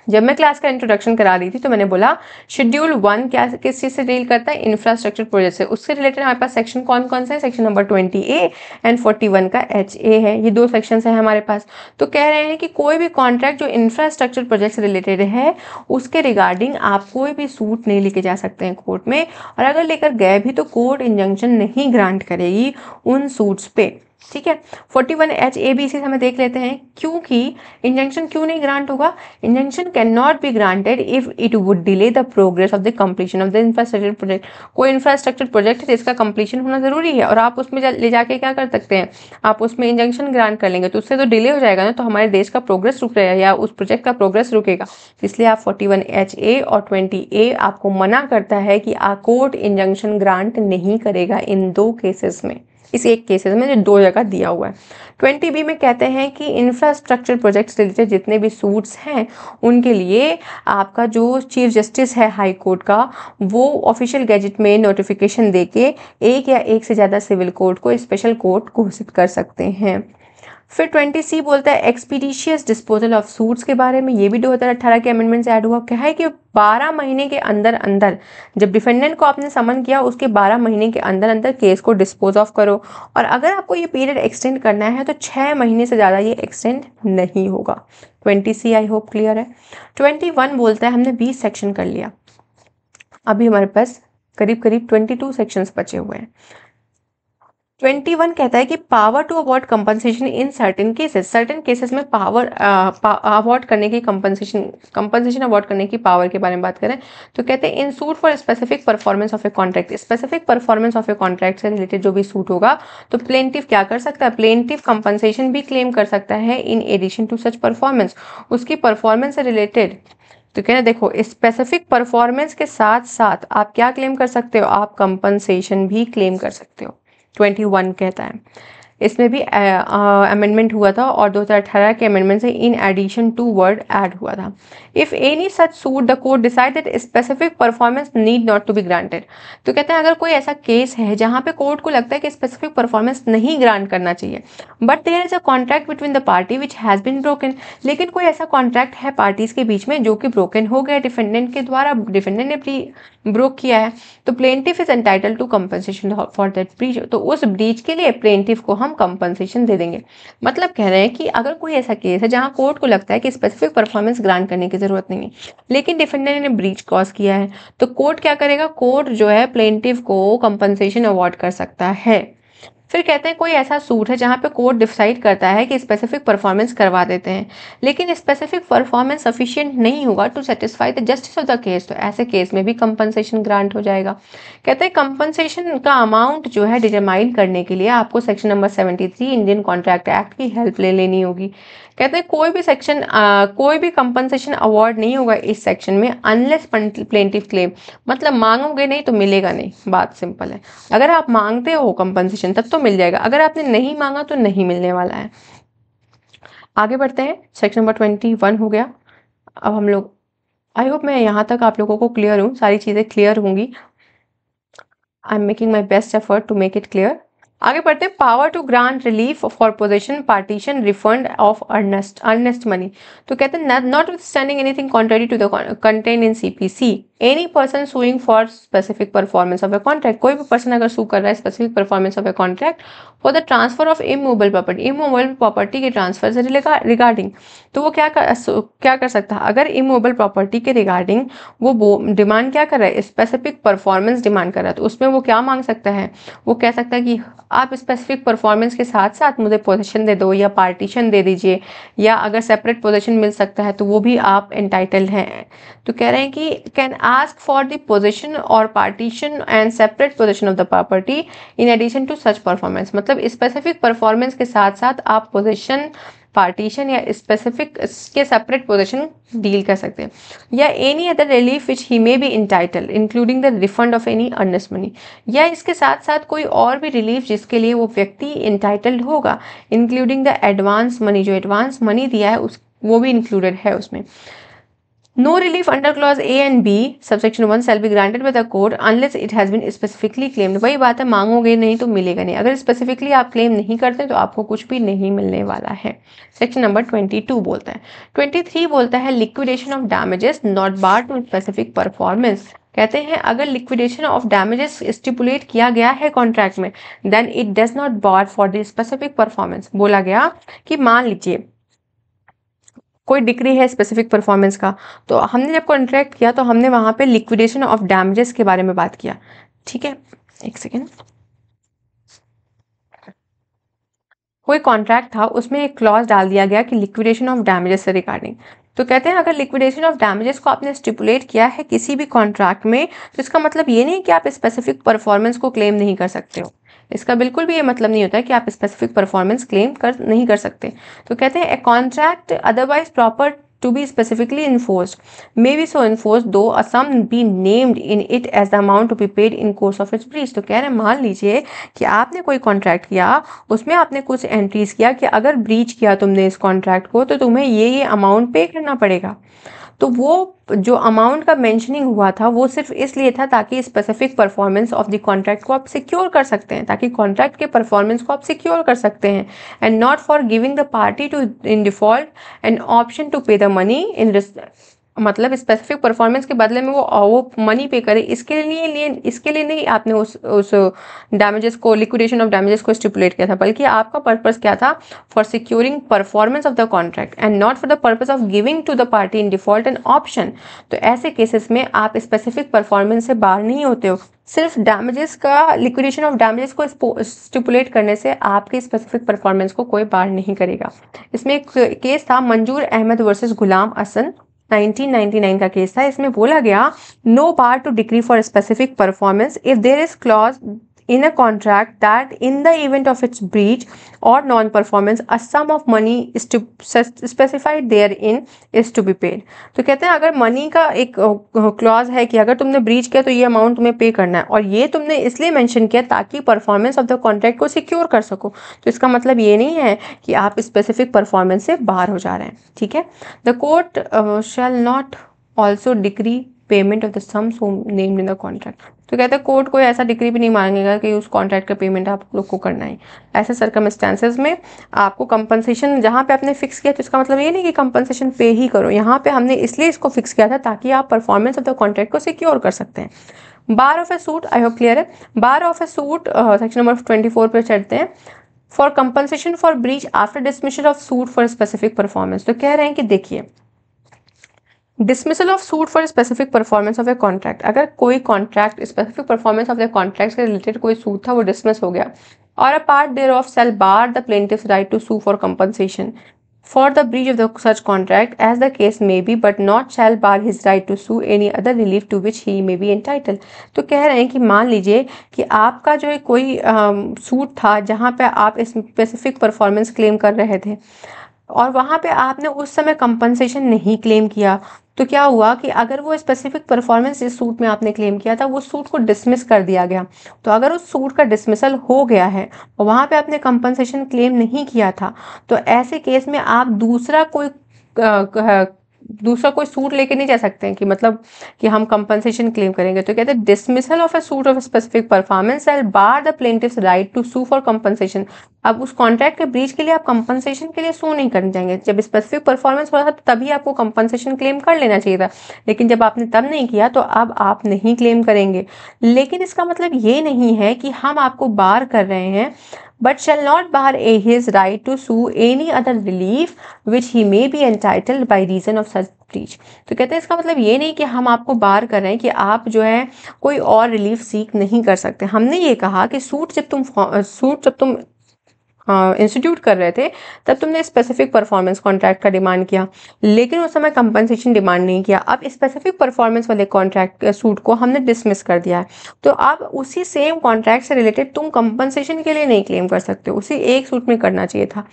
जब मैं क्लास का इंट्रोडक्शन करा रही थी तो मैंने बोला शेड्यूल 1 क्या किस चीज़ से डील करता है, इंफ्रास्ट्रक्चर प्रोजेक्ट से। उससे रिलेटेड हमारे पास सेक्शन कौन कौन से हैं, सेक्शन नंबर 20A एंड 41 का HA है, ये 2 सेक्शन हैं हमारे पास। तो कह रहे हैं कि कोई भी कॉन्ट्रैक्ट जो इंफ्रास्ट्रक्चर प्रोजेक्ट से रिलेटेड है उसके रिगार्डिंग आप कोई भी सूट नहीं लेके जा सकते हैं कोर्ट में, और अगर लेकर गए भी तो कोर्ट इंजंक्शन नहीं ग्रांट करेगी उन सूट्स पे। ठीक है, 41 HAB से हमें देख लेते हैं, क्योंकि इंजंक्शन क्यों नहीं ग्रांट होगा। Injunction can not be granted if it would delay the progress of the completion of the infrastructure project. कोई इंफ्रास्ट्रक्चर प्रोजेक्ट है जिसका कंप्लीशन होना जरूरी है और आप उसमें ले जाके क्या कर सकते हैं, आप उसमें इंजंक्शन ग्रांट कर लेंगे तो उससे तो डिले हो जाएगा ना, तो हमारे देश का प्रोग्रेस रुक रहेगा या उस प्रोजेक्ट का प्रोग्रेस रुकेगा। इसलिए आप 41 HA और 20A आपको मना करता है कि कोर्ट इंजंक्शन ग्रांट नहीं करेगा इन 2 केसेस में, इस एक केसेस में जो 2 जगह दिया हुआ है। 20B में कहते हैं कि इंफ्रास्ट्रक्चर प्रोजेक्ट से रिलेटेड जितने भी सूट्स हैं उनके लिए आपका जो चीफ जस्टिस है हाई कोर्ट का, वो ऑफिशियल गैजेट में नोटिफिकेशन देके एक या एक से ज़्यादा सिविल कोर्ट को स्पेशल कोर्ट घोषित कर सकते हैं। फिर 20C बोलता है एक्सपीडिशियस डिस्पोजल ऑफ सूट्स के बारे में, ये भी 2018 के अमेंडमेंट से ऐड हुआ। क्या है कि 12 महीने के अंदर अंदर, जब डिफेंडेंट को आपने समन किया उसके 12 महीने के अंदर अंदर केस को डिस्पोज ऑफ करो, और अगर आपको ये पीरियड एक्सटेंड करना है तो 6 महीने से ज़्यादा ये एक्सटेंड नहीं होगा। 20C आई होप क्लियर है। 21 बोलता है, हमने 20 सेक्शन कर लिया, अभी हमारे पास करीब करीब 22 सेक्शंस बचे हुए हैं। 21 कहता है कि power to award compensation in certain cases में पावर अवॉर्ड करने की कंपनसेशन अवॉर्ड करने की पावर के बारे में बात करें तो कहते हैं in suit for specific performance of a contract, specific performance of a contract से रिलेटेड जो भी सूट होगा तो प्लेंटिफ क्या कर सकता है, प्लेंटिफ कंपनसेशन भी क्लेम कर सकता है in addition to such performance, उसकी परफॉर्मेंस से रिलेटेड। तो कहना देखो स्पेसिफिक परफॉर्मेंस के साथ साथ आप क्या क्लेम कर सकते हो, आप कंपनसेशन भी क्लेम कर सकते हो। 21 कहता है, इसमें भी अमेंडमेंट हुआ था और 2018 के अमेंडमेंट से in addition to word add हुआ था। If any such suit the court decide that specific performance need not to be granted, तो कहते हैं अगर कोई ऐसा केस है जहां पे कोर्ट को लगता है कि स्पेसिफिक परफॉर्मेंस नहीं ग्रांट करना चाहिए, but there is a contract between the party which has been broken, लेकिन कोई ऐसा कॉन्ट्रैक्ट है पार्टीज के बीच में जो कि ब्रोकन हो गया डिफेंडेंट के द्वारा, डिफेंडेंट ने ब्रोक किया है, तो plaintiff is entitle to compensation for that breach, तो उस ब्रीच के लिए प्लेंटिफ को हम कंपनसेशन दे देंगे। मतलब कह रहे हैं कि अगर कोई ऐसा केस है जहां कोर्ट को लगता है कि स्पेसिफिक परफॉर्मेंस ग्रांट करने की जरूरत नहीं है लेकिन डिफेंडेंट ने ब्रीच कॉज किया है, तो कोर्ट क्या करेगा, कोर्ट जो है प्लेंटिफ को कंपनसेशन अवॉर्ड कर सकता है। फिर कहते हैं कोई ऐसा सूट है जहां पे कोर्ट डिसाइड करता है कि स्पेसिफिक परफॉर्मेंस करवा देते हैं लेकिन स्पेसिफिक परफॉर्मेंस सफिशिएंट नहीं होगा to satisfy the justice of the case, तो ऐसे केस में भी कंपनसेशन ग्रांट हो जाएगा। कहते हैं कंपनसेशन का अमाउंट जो है डिटरमाइन करने के लिए आपको section number 73 Indian contract act की हेल्प ले लेनी होगी। कहते हैं कोई भी कंपनसेशन अवार्ड नहीं होगा इस सेक्शन में अनलेस प्लेंटिफ क्लेम, मतलब मांगोगे नहीं तो मिलेगा नहीं, बात सिंपल है। अगर आप मांगते हो कंपनसेशन तब तो मिल जाएगा, अगर आपने नहीं मांगा तो नहीं मिलने वाला है। आगे बढ़ते हैं, सेक्शन नंबर 21 हो गया। अब हम लोग, आई होप मैं यहाँ तक आप लोगों को क्लियर हूँ, सारी चीज़ें क्लियर होंगी। I am making my best effort to make it clear. आगे बढ़ते हैं, power to grant relief for possession partition refund of earnest money, तो कहते हैं notwithstanding anything contrary to the contain in CPC any person suing for specific performance of a contract, कोई भी person अगर sue कर रहा है specific performance of a contract for the transfer of immovable property, immovable property के transfer से regarding, तो वो क्या कर सकता है, अगर इमूवेबल प्रॉपर्टी के रिगार्डिंग वो डिमांड क्या कर रहा है, स्पेसिफिक परफॉर्मेंस डिमांड कर रहा है, तो उसमें वो क्या मांग सकता है, वो कह सकता है कि आप स्पेसिफिक परफॉर्मेंस के साथ साथ मुझे पोजीशन दे दो या पार्टीशन दे दीजिए, या अगर सेपरेट पोजीशन मिल सकता है तो वो भी आप एंटाइटल्ड हैं। तो कह रहे हैं कि can ask for the position or partition and separate possession of the property in addition to such performance, मतलब स्पेसिफिक परफॉर्मेंस के साथ साथ आप पोजीशन, पार्टीशन या स्पेसिफिक के सेपरेट पोजीशन डील कर सकते हैं, या any other relief which he may be entitle including the refund of any earnest money, या इसके साथ साथ कोई और भी रिलीफ जिसके लिए वो व्यक्ति इंटाइटल्ड होगा, इंक्लूडिंग द एडवांस मनी, जो एडवांस मनी दिया है उस वो भी इंक्लूडेड है उसमें। No relief under clause a and b subsection 1 shall be granted by the court unless it has been specifically claimed। वही बात है, मांगोगे नहीं तो मिलेगा नहीं। अगर स्पेसिफिकली आप क्लेम नहीं करते तो आपको कुछ भी नहीं मिलने वाला है। सेक्शन नंबर 22 बोलता है। 23 बोलता है liquidation of damages not bar to specific performance. कहते हैं अगर लिक्विडेशन ऑफ डैमेजेस स्टिपुलेट किया गया है कॉन्ट्रैक्ट में, then it does not bar for the specific performance. बोला गया कि मान लीजिए कोई डिक्री है स्पेसिफिक परफॉर्मेंस का, तो हमने जब कॉन्ट्रैक्ट किया तो हमने वहां पे लिक्विडेशन ऑफ डैमेजेस के बारे में बात किया। ठीक है, एक सेकेंड। कोई कॉन्ट्रैक्ट था, उसमें एक क्लॉज डाल दिया गया कि लिक्विडेशन ऑफ डैमेजेस से रिगार्डिंग। तो कहते हैं अगर लिक्विडेशन ऑफ डैमेजेस को आपने स्टिपुलेट किया है किसी भी कॉन्ट्रैक्ट में, तो इसका मतलब ये नहीं कि आप स्पेसिफिक परफॉर्मेंस को क्लेम नहीं कर सकते हो। इसका बिल्कुल भी ये मतलब नहीं होता है कि आप स्पेसिफिक परफॉर्मेंस क्लेम नहीं कर सकते। तो कहते हैं a contract otherwise proper to be specifically enforced may be so enforced though a sum be named in it as the amount to be paid in course of its breach। तो कह रहे हैं मान लीजिए कि आपने कोई कॉन्ट्रैक्ट किया, उसमें आपने कुछ एंट्रीज किया कि अगर ब्रीच किया तुमने इस कॉन्ट्रैक्ट को तो तुम्हें ये अमाउंट पे करना पड़ेगा। तो वो जो अमाउंट का मेंशनिंग हुआ था वो सिर्फ इसलिए था ताकि specific performance of the contract को आप सिक्योर कर सकते हैं, ताकि कॉन्ट्रैक्ट के परफॉर्मेंस को आप सिक्योर कर सकते हैं, and not for giving the party to in default an option to pay the money in, मतलब स्पेसिफिक परफॉर्मेंस के बदले में वो मनी पे करे। इसके लिए नहीं आपने उस डैमेजेस को, लिक्विडेशन ऑफ डैमेजेस को स्टिपुलेट किया था, बल्कि आपका पर्पस क्या था, for securing performance of the contract and not for the purpose of giving to the party in default an option. तो ऐसे केसेस में आप स्पेसिफिक परफॉर्मेंस से बाहर नहीं होते हो। सिर्फ डैमेजेस का, लिक्विडेशन ऑफ डैमेजेस को स्टिपुलेट करने से आपके स्पेसिफिक परफॉर्मेंस को कोई बाहर नहीं करेगा। इसमें एक केस था मंजूर अहमद वर्सेस गुलाम हसन, 1999 का केस था। इसमें बोला गया no bar to decree for specific performance if there is clause in a contract that in the event of its breach or non-performance a sum of money is to specified therein is to be paid। तो कहते हैं अगर money का एक clause है कि अगर तुमने ब्रीच किया तो ये अमाउंट तुम्हें पे करना है, और ये तुमने इसलिए मेंशन किया ताकि परफॉर्मेंस ऑफ द कॉन्ट्रैक्ट को सिक्योर कर सको। तो इसका मतलब ये नहीं है कि आप स्पेसिफिक परफॉर्मेंस से बाहर हो जा रहे हैं। ठीक है, the court shall not also decree payment of the sums named in the contract. तो कहते हैं कोर्ट कोई ऐसा डिक्री भी नहीं मांगेगा कि उस कॉन्ट्रैक्ट का पेमेंट आप लोग को करना है। ऐसे सर्कमस्टेंसेज में आपको कंपनसेशन जहाँ पे आपने फिक्स किया, तो इसका मतलब ये नहीं कि कंपनसेशन पे ही करो। यहाँ पे हमने इसलिए इसको फिक्स किया था ताकि आप परफॉर्मेंस ऑफ द कॉन्ट्रैक्ट को सिक्योर कर सकते हैं। Bar of a suit, I hope clear है। Bar of a suit section number 24 पे चढ़ते हैं। For compensation for breach after dismissal of suit for specific performance. तो कह रहे हैं कि देखिए dismissal of suit for specific performance of a contract, अगर कोई contract specific performance of the contract से रिलेटेड कोई सूट था वो डिसमिस हो गया, or a part thereof shall bar the plaintiff's right to sue for compensation for the breach of the such contract as the case may be but not shall bar his right to sue any other relief to which he may be entitled। तो कह रहे हैं कि मान लीजिए कि आपका जो है कोई सूट था जहाँ पे आप स्पेसिफिक परफॉर्मेंस क्लेम कर रहे थे, और वहाँ पे आपने उस समय कंपनसेशन नहीं क्लेम किया, तो क्या हुआ कि अगर वो स्पेसिफिक परफॉर्मेंस जिस सूट में आपने क्लेम किया था वो सूट को डिसमिस कर दिया गया, तो अगर उस सूट का डिसमिसल हो गया है और वहाँ पे आपने कंपनसेशन क्लेम नहीं किया था, तो ऐसे केस में आप दूसरा कोई सूट लेके नहीं जा सकते हैं कि मतलब कि हम कंपनसेशन क्लेम करेंगे। तो कहते हैं dismissal of a suit of specific performance shall bar the plaintiff's right to sue for compensation. अब उस कॉन्ट्रैक्ट के ब्रीच के लिए आप कंपनसेशन के लिए सू नहीं करने जाएंगे। जब स्पेसिफिक परफॉर्मेंस हो रहा था तभी आपको कंपनसेशन क्लेम कर लेना चाहिए था, लेकिन जब आपने तब नहीं किया तो अब आप नहीं क्लेम करेंगे। लेकिन इसका मतलब ये नहीं है कि हम आपको बार कर रहे हैं, but shall not bar his right to sue any other relief which he may be entitled by reason of such breach। तो कहते हैं इसका मतलब ये नहीं कि हम आपको बार कर रहे हैं कि आप जो है कोई और रिलीफ सीख नहीं कर सकते। हमने ये कहा कि सूट जब तुम इंस्टीट्यूट कर रहे थे तब तुमने स्पेसिफिक परफॉर्मेंस कॉन्ट्रैक्ट का डिमांड किया, लेकिन उस समय कंपनसेशन डिमांड नहीं किया। अब स्पेसिफिक परफॉर्मेंस वाले कॉन्ट्रैक्ट सूट को हमने डिसमिस कर दिया है, तो अब उसी सेम कॉन्ट्रैक्ट से रिलेटेड तुम कंपनसेशन के लिए नहीं क्लेम कर सकते, उसी एक सूट में करना चाहिए था।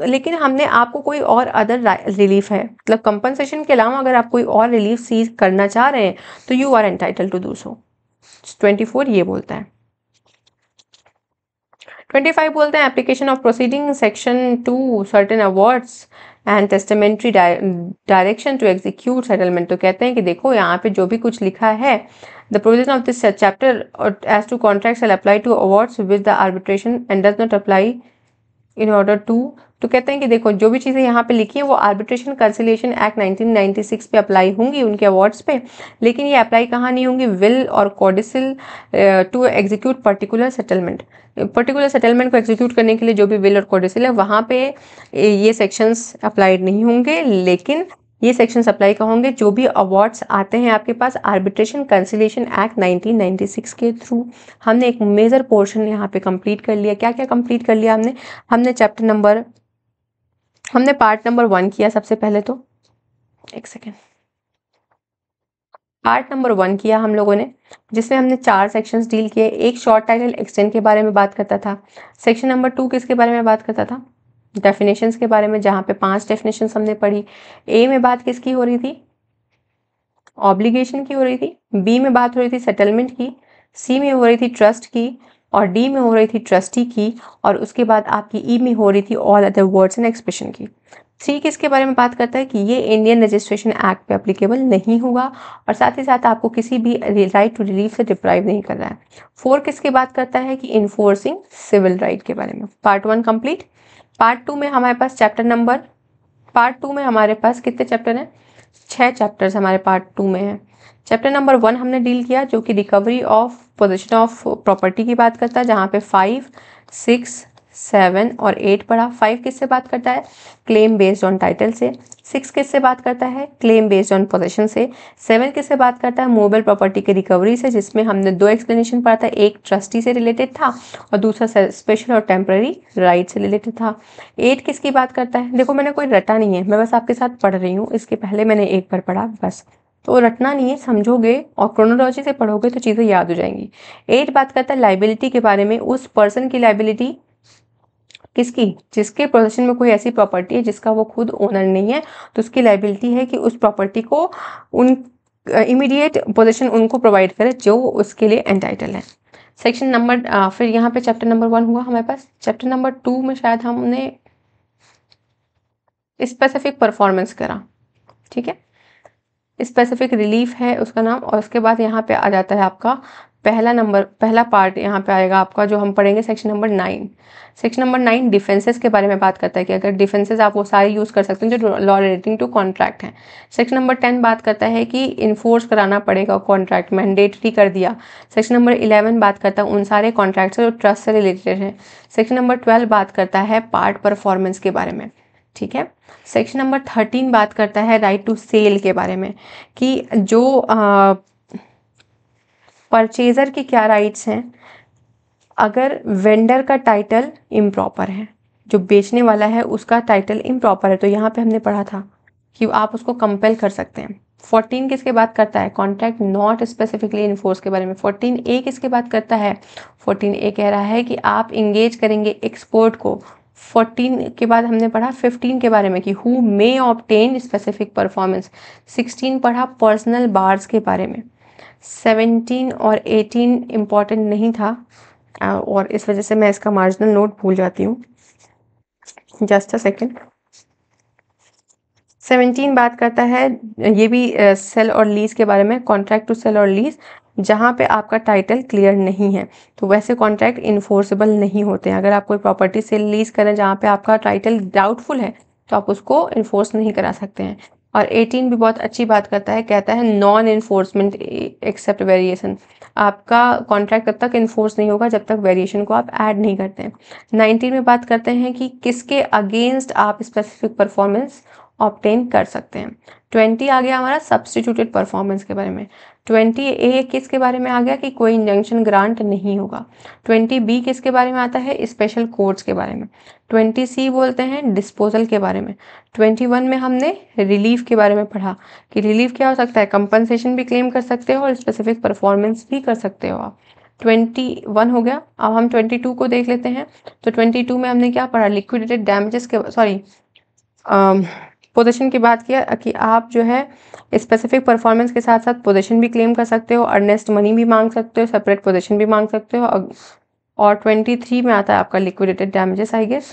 लेकिन हमने आपको कोई और अदर रिलीफ है, मतलब कंपनसेशन के अलावा अगर आप कोई और रिलीफ सीख करना चाह रहे हैं तो you are entitle to do so. 24 ये बोलता है। 25 बोलते हैं application of proceeding section 2 certain awards and testamentary direction to execute settlement. तो कहते हैं कि देखो यहाँ पे जो भी कुछ लिखा है, the provision of this chapter as to contract shall apply to awards with the arbitration and does not apply in order to. तो कहते हैं कि देखो जो भी चीज़ें यहाँ पे लिखी हैं वो आर्बिट्रेशन कंसिलिएशन एक्ट 1996 पे अप्लाई होंगी उनके अवार्ड्स पे, लेकिन ये अप्लाई कहाँ नहीं होंगी, will or codicil to execute particular settlement. Particular settlement को एग्जीक्यूट करने के लिए जो भी विल और कॉडिसिल है वहाँ पे ये सेक्शंस अप्लाइड नहीं होंगे, लेकिन ये सेक्शंस अप्लाई कहाँ होंगे, जो भी अवार्ड्स आते हैं आपके पास आर्बिट्रेशन कंसिलिएशन एक्ट 1996 के थ्रू। हमने एक मेजर पोर्शन यहाँ पे कंप्लीट कर लिया। क्या क्या कंप्लीट कर लिया हमने पार्ट नंबर 1 किया सबसे पहले। तो एक सेकेंड, पार्ट नंबर 1 किया हम लोगों ने, जिसमें हमने 4 सेक्शंस डील किए। एक शॉर्ट टाइटल एक्सटेंड के बारे में बात करता था। सेक्शन नंबर 2 किसके बारे में बात करता था, डेफिनेशंस के बारे में, जहाँ पे 5 डेफिनेशंस हमने पढ़ी। ए में बात किसकी हो रही थी, ऑब्लिगेशन की हो रही थी। बी में बात हो रही थी सेटलमेंट की। सी में हो रही थी ट्रस्ट की। और डी में हो रही थी ट्रस्टी की। और उसके बाद आपकी ई में हो रही थी all other words and expression की। 3 किसके बारे में बात करता है कि ये इंडियन रजिस्ट्रेशन एक्ट पे अप्लीकेबल नहीं होगा और साथ ही साथ आपको किसी भी राइट टू रिलीफ से डिप्राइव नहीं कर रहा है। 4 किसकी बात करता है कि इन्फोर्सिंग सिविल राइट के बारे में। Part 1 complete. पार्ट 2 में हमारे पास कितने चैप्टर हैं, 6 चैप्टर्स हमारे पार्ट 2 में हैं। चैप्टर नंबर 1 हमने डील किया जो कि recovery of position of property की बात करता है, जहाँ पे 5, 6, 7 और 8 पढ़ा। 5 किससे बात करता है, क्लेम बेस्ड ऑन टाइटल से। 6 किससे बात करता है, क्लेम बेस्ड ऑन पोजीशन से। 7 किससे बात करता है, मूवेबल प्रॉपर्टी के रिकवरी से, जिसमें हमने 2 एक्सप्लेनेशन पढ़ा था, एक ट्रस्टी से रिलेटेड था और दूसरा स्पेशल और टेम्पररी राइट से रिलेटेड था। 8 किसकी बात करता है, देखो मैंने कोई रटा नहीं है, मैं बस आपके साथ पढ़ रही हूँ, इसके पहले मैंने एक बार पढ़ा बस, तो रटना नहीं है, समझोगे और क्रोनोलॉजी से पढ़ोगे तो चीज़ें याद हो जाएंगी। 8 बात करता है लाइबिलिटी के बारे में, उस पर्सन की लाइबिलिटी किसकी, जिसके पोजीशन में कोई ऐसी प्रॉपर्टी है जिसका वो खुद ओनर नहीं है, तो उसकी लाइबिलिटी है कि उस प्रॉपर्टी को उन इमीडिएट पोजीशन उनको प्रोवाइड करे जो उसके लिए एंटाइटल है। सेक्शन नंबर फिर यहाँ पे चैप्टर नंबर 1 हुआ हमारे पास। चैप्टर नंबर 2 में शायद हमने स्पेसिफिक परफॉर्मेंस करा, ठीक है, स्पेसिफिक रिलीफ है उसका नाम। और उसके बाद यहाँ पे आ जाता है आपका पहला पार्ट यहाँ पे आएगा आपका, जो हम पढ़ेंगे section number 9। Section number 9 defences के बारे में बात करता है कि अगर डिफेंसेस आप वो सारे यूज़ कर सकते हैं जो लॉ रिलेटिंग टू कॉन्ट्रैक्ट हैं। सेक्शन नंबर 10 बात करता है कि इन्फोर्स कराना पड़ेगा कॉन्ट्रैक्ट, मैंडेटरी कर दिया। सेक्शन नंबर 11 बात करता है उन सारे कॉन्ट्रैक्ट से जो ट्रस्ट से रिलेटेड हैं। सेक्शन नंबर 12 बात करता है पार्ट परफॉर्मेंस के बारे में, ठीक है। सेक्शन नंबर 13 बात करता है राइट टू सेल के बारे में, कि जो परचेजर के क्या राइट्स हैं अगर वेंडर का टाइटल इम्प्रॉपर है, जो बेचने वाला है उसका टाइटल इम्प्रॉपर है, तो यहाँ पे हमने पढ़ा था कि आप उसको कंपेल कर सकते हैं। 14 किसके बात करता है, कॉन्ट्रैक्ट नॉट स्पेसिफिकली इन्फोर्स के बारे में। 14A किसके बात करता है, 14A कह रहा है कि आप इंगेज करेंगे एक्सपोर्ट को। 14 के बाद हमने पढ़ा 15 के बारे में कि who may obtain specific performance. 16 पढ़ा पर्सनल बार्स के बारे में। 17 और 18 इम्पॉर्टेंट नहीं था और इस वजह से मैं इसका मार्जिनल नोट भूल जाती हूँ, जस्ट अ सेकेंड। 17 बात करता है ये भी सेल और लीज के बारे में, कॉन्ट्रैक्ट टू सेल और लीज, जहाँ पे आपका टाइटल क्लियर नहीं है तो वैसे कॉन्ट्रैक्ट इन्फोर्सेबल नहीं होते हैं। अगर आप कोई प्रॉपर्टी सेल लीज करें जहाँ पे आपका टाइटल डाउटफुल है तो आप उसको इन्फोर्स नहीं करा सकते हैं। और 18 भी बहुत अच्छी बात करता है, कहता है नॉन इन्फोर्समेंट एक्सेप्ट वेरिएशन, आपका कॉन्ट्रैक्ट तब तक इन्फोर्स नहीं होगा जब तक वेरिएशन को आप ऐड नहीं करते हैं। 19 में बात करते हैं कि किसके अगेंस्ट आप स्पेसिफिक परफॉर्मेंस ऑब्टेन कर सकते हैं। 20 आ गया हमारा सब्स्टिट्यूटेड परफॉर्मेंस के बारे में। 20A किसके बारे में आ गया कि कोई इंजंक्शन ग्रांट नहीं होगा। 20B किसके बारे में आता है, स्पेशल कोर्ट्स के बारे में। 20C बोलते हैं डिस्पोजल के बारे में। 21 में हमने रिलीफ के बारे में पढ़ा कि रिलीफ क्या हो सकता है, कंपनसेशन भी क्लेम कर सकते हो और स्पेसिफिक परफॉर्मेंस भी कर सकते हो आप। 21 हो गया। अब हम 22 को देख लेते हैं। तो 22 में हमने क्या पढ़ा, लिक्विडेटेड डैमेजेस के पोजीशन की बात किया कि आप जो है स्पेसिफिक परफॉर्मेंस के साथ साथ पोजीशन भी क्लेम कर सकते हो, अर्नेस्ट मनी भी मांग सकते हो, सेपरेट पोजीशन भी मांग सकते हो। और 23 में आता है आपका liquidated damages, I guess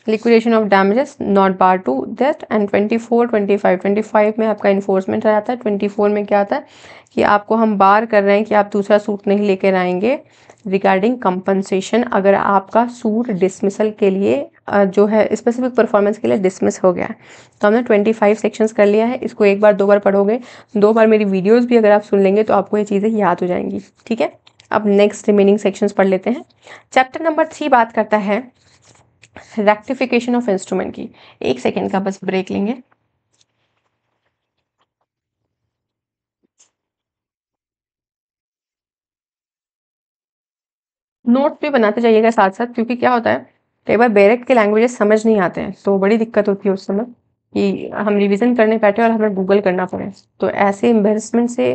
liquidation of damages not bar to that. And 24, 25 में आपका इन्फोर्समेंट आ जाता है। 24 में क्या आता है कि आपको हम बार कर रहे हैं कि आप दूसरा सूट नहीं लेकर आएंगे रिगार्डिंग कंपनसेशन, अगर आपका सूट डिसमिसल के लिए जो है स्पेसिफिक परफॉर्मेंस के लिए डिसमिस हो गया है। तो हमने 25 सेक्शंस कर लिया है। इसको एक बार 2 बार पढ़ोगे, 2 बार मेरी वीडियोस भी अगर आप सुन लेंगे तो आपको ये चीज़ें याद हो जाएंगी। ठीक है, अब नेक्स्ट रिमेनिंग सेक्शंस पढ़ लेते हैं। चैप्टर नंबर 3 बात करता है रेक्टिफिकेशन ऑफ इंस्ट्रूमेंट की। 1 सेकेंड का बस ब्रेक लेंगे। नोट्स भी बनाते जाइएगा साथ साथ, क्योंकि क्या होता है कई बार बैरेक्ट के लैंग्वेजेस समझ नहीं आते हैं तो बड़ी दिक्कत होती है उस समय कि हम रिवीजन करने बैठे और हमें गूगल करना पड़े। तो ऐसे एम्बेरसमेंट से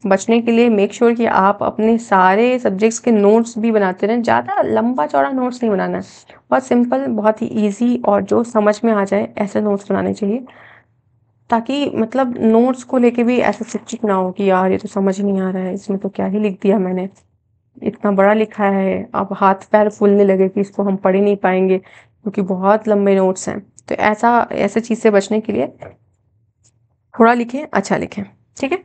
बचने के लिए मेक श्योर कि आप अपने सारे सब्जेक्ट्स के नोट्स भी बनाते रहें। ज़्यादा लंबा चौड़ा नोट्स नहीं बनाना है, बहुत सिंपल, बहुत ही ईजी और जो समझ में आ जाए ऐसे नोट्स बनाने चाहिए, ताकि मतलब नोट्स को लेके भी ऐसा चिक ना हो कि यार ये तो समझ नहीं आ रहा है, इसमें तो क्या ही लिख दिया मैंने, इतना बड़ा लिखा है, अब हाथ पैर फूलने लगे कि इसको हम पढ़ ही नहीं पाएंगे क्योंकि बहुत लंबे नोट्स हैं। तो ऐसे चीज़ से बचने के लिए थोड़ा लिखें, अच्छा लिखें। ठीक है,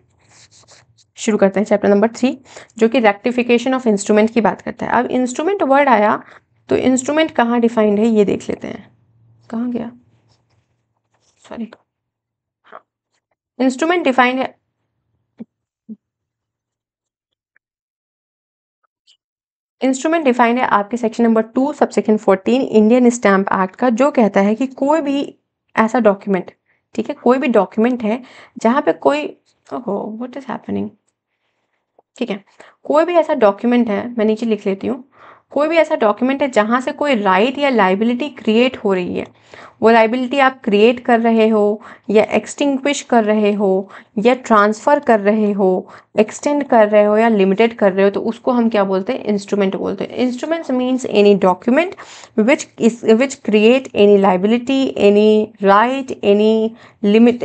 शुरू करते हैं चैप्टर नंबर 3 जो कि रेक्टिफिकेशन ऑफ इंस्ट्रूमेंट की बात करता है। अब इंस्ट्रूमेंट वर्ड आया तो इंस्ट्रूमेंट कहाँ डिफाइंड है ये देख लेते हैं। कहाँ गया, सॉरी, हाँ, इंस्ट्रूमेंट डिफाइंड है। इंस्ट्रूमेंट डिफाइंड है आपके section number 2 subsection 14 Indian stamp act का, जो कहता है कि कोई भी ऐसा डॉक्यूमेंट, ठीक है, कोई भी डॉक्यूमेंट है जहाँ पे कोई, ओहो व्हाट इज हैपनिंग, ठीक है, कोई भी ऐसा डॉक्यूमेंट है, मैं नीचे लिख लेती हूँ, कोई भी ऐसा डॉक्यूमेंट है जहाँ से कोई राइट या लाइबिलिटी क्रिएट हो रही है, वो लाइबिलिटी आप क्रिएट कर रहे हो या एक्सटिंग्विश कर रहे हो या ट्रांसफ़र कर रहे हो, एक्सटेंड कर रहे हो या लिमिटेड कर रहे हो, तो उसको हम क्या बोलते हैं, इंस्ट्रूमेंट बोलते हैं। Instruments means any document which create any liability, any right, any limit,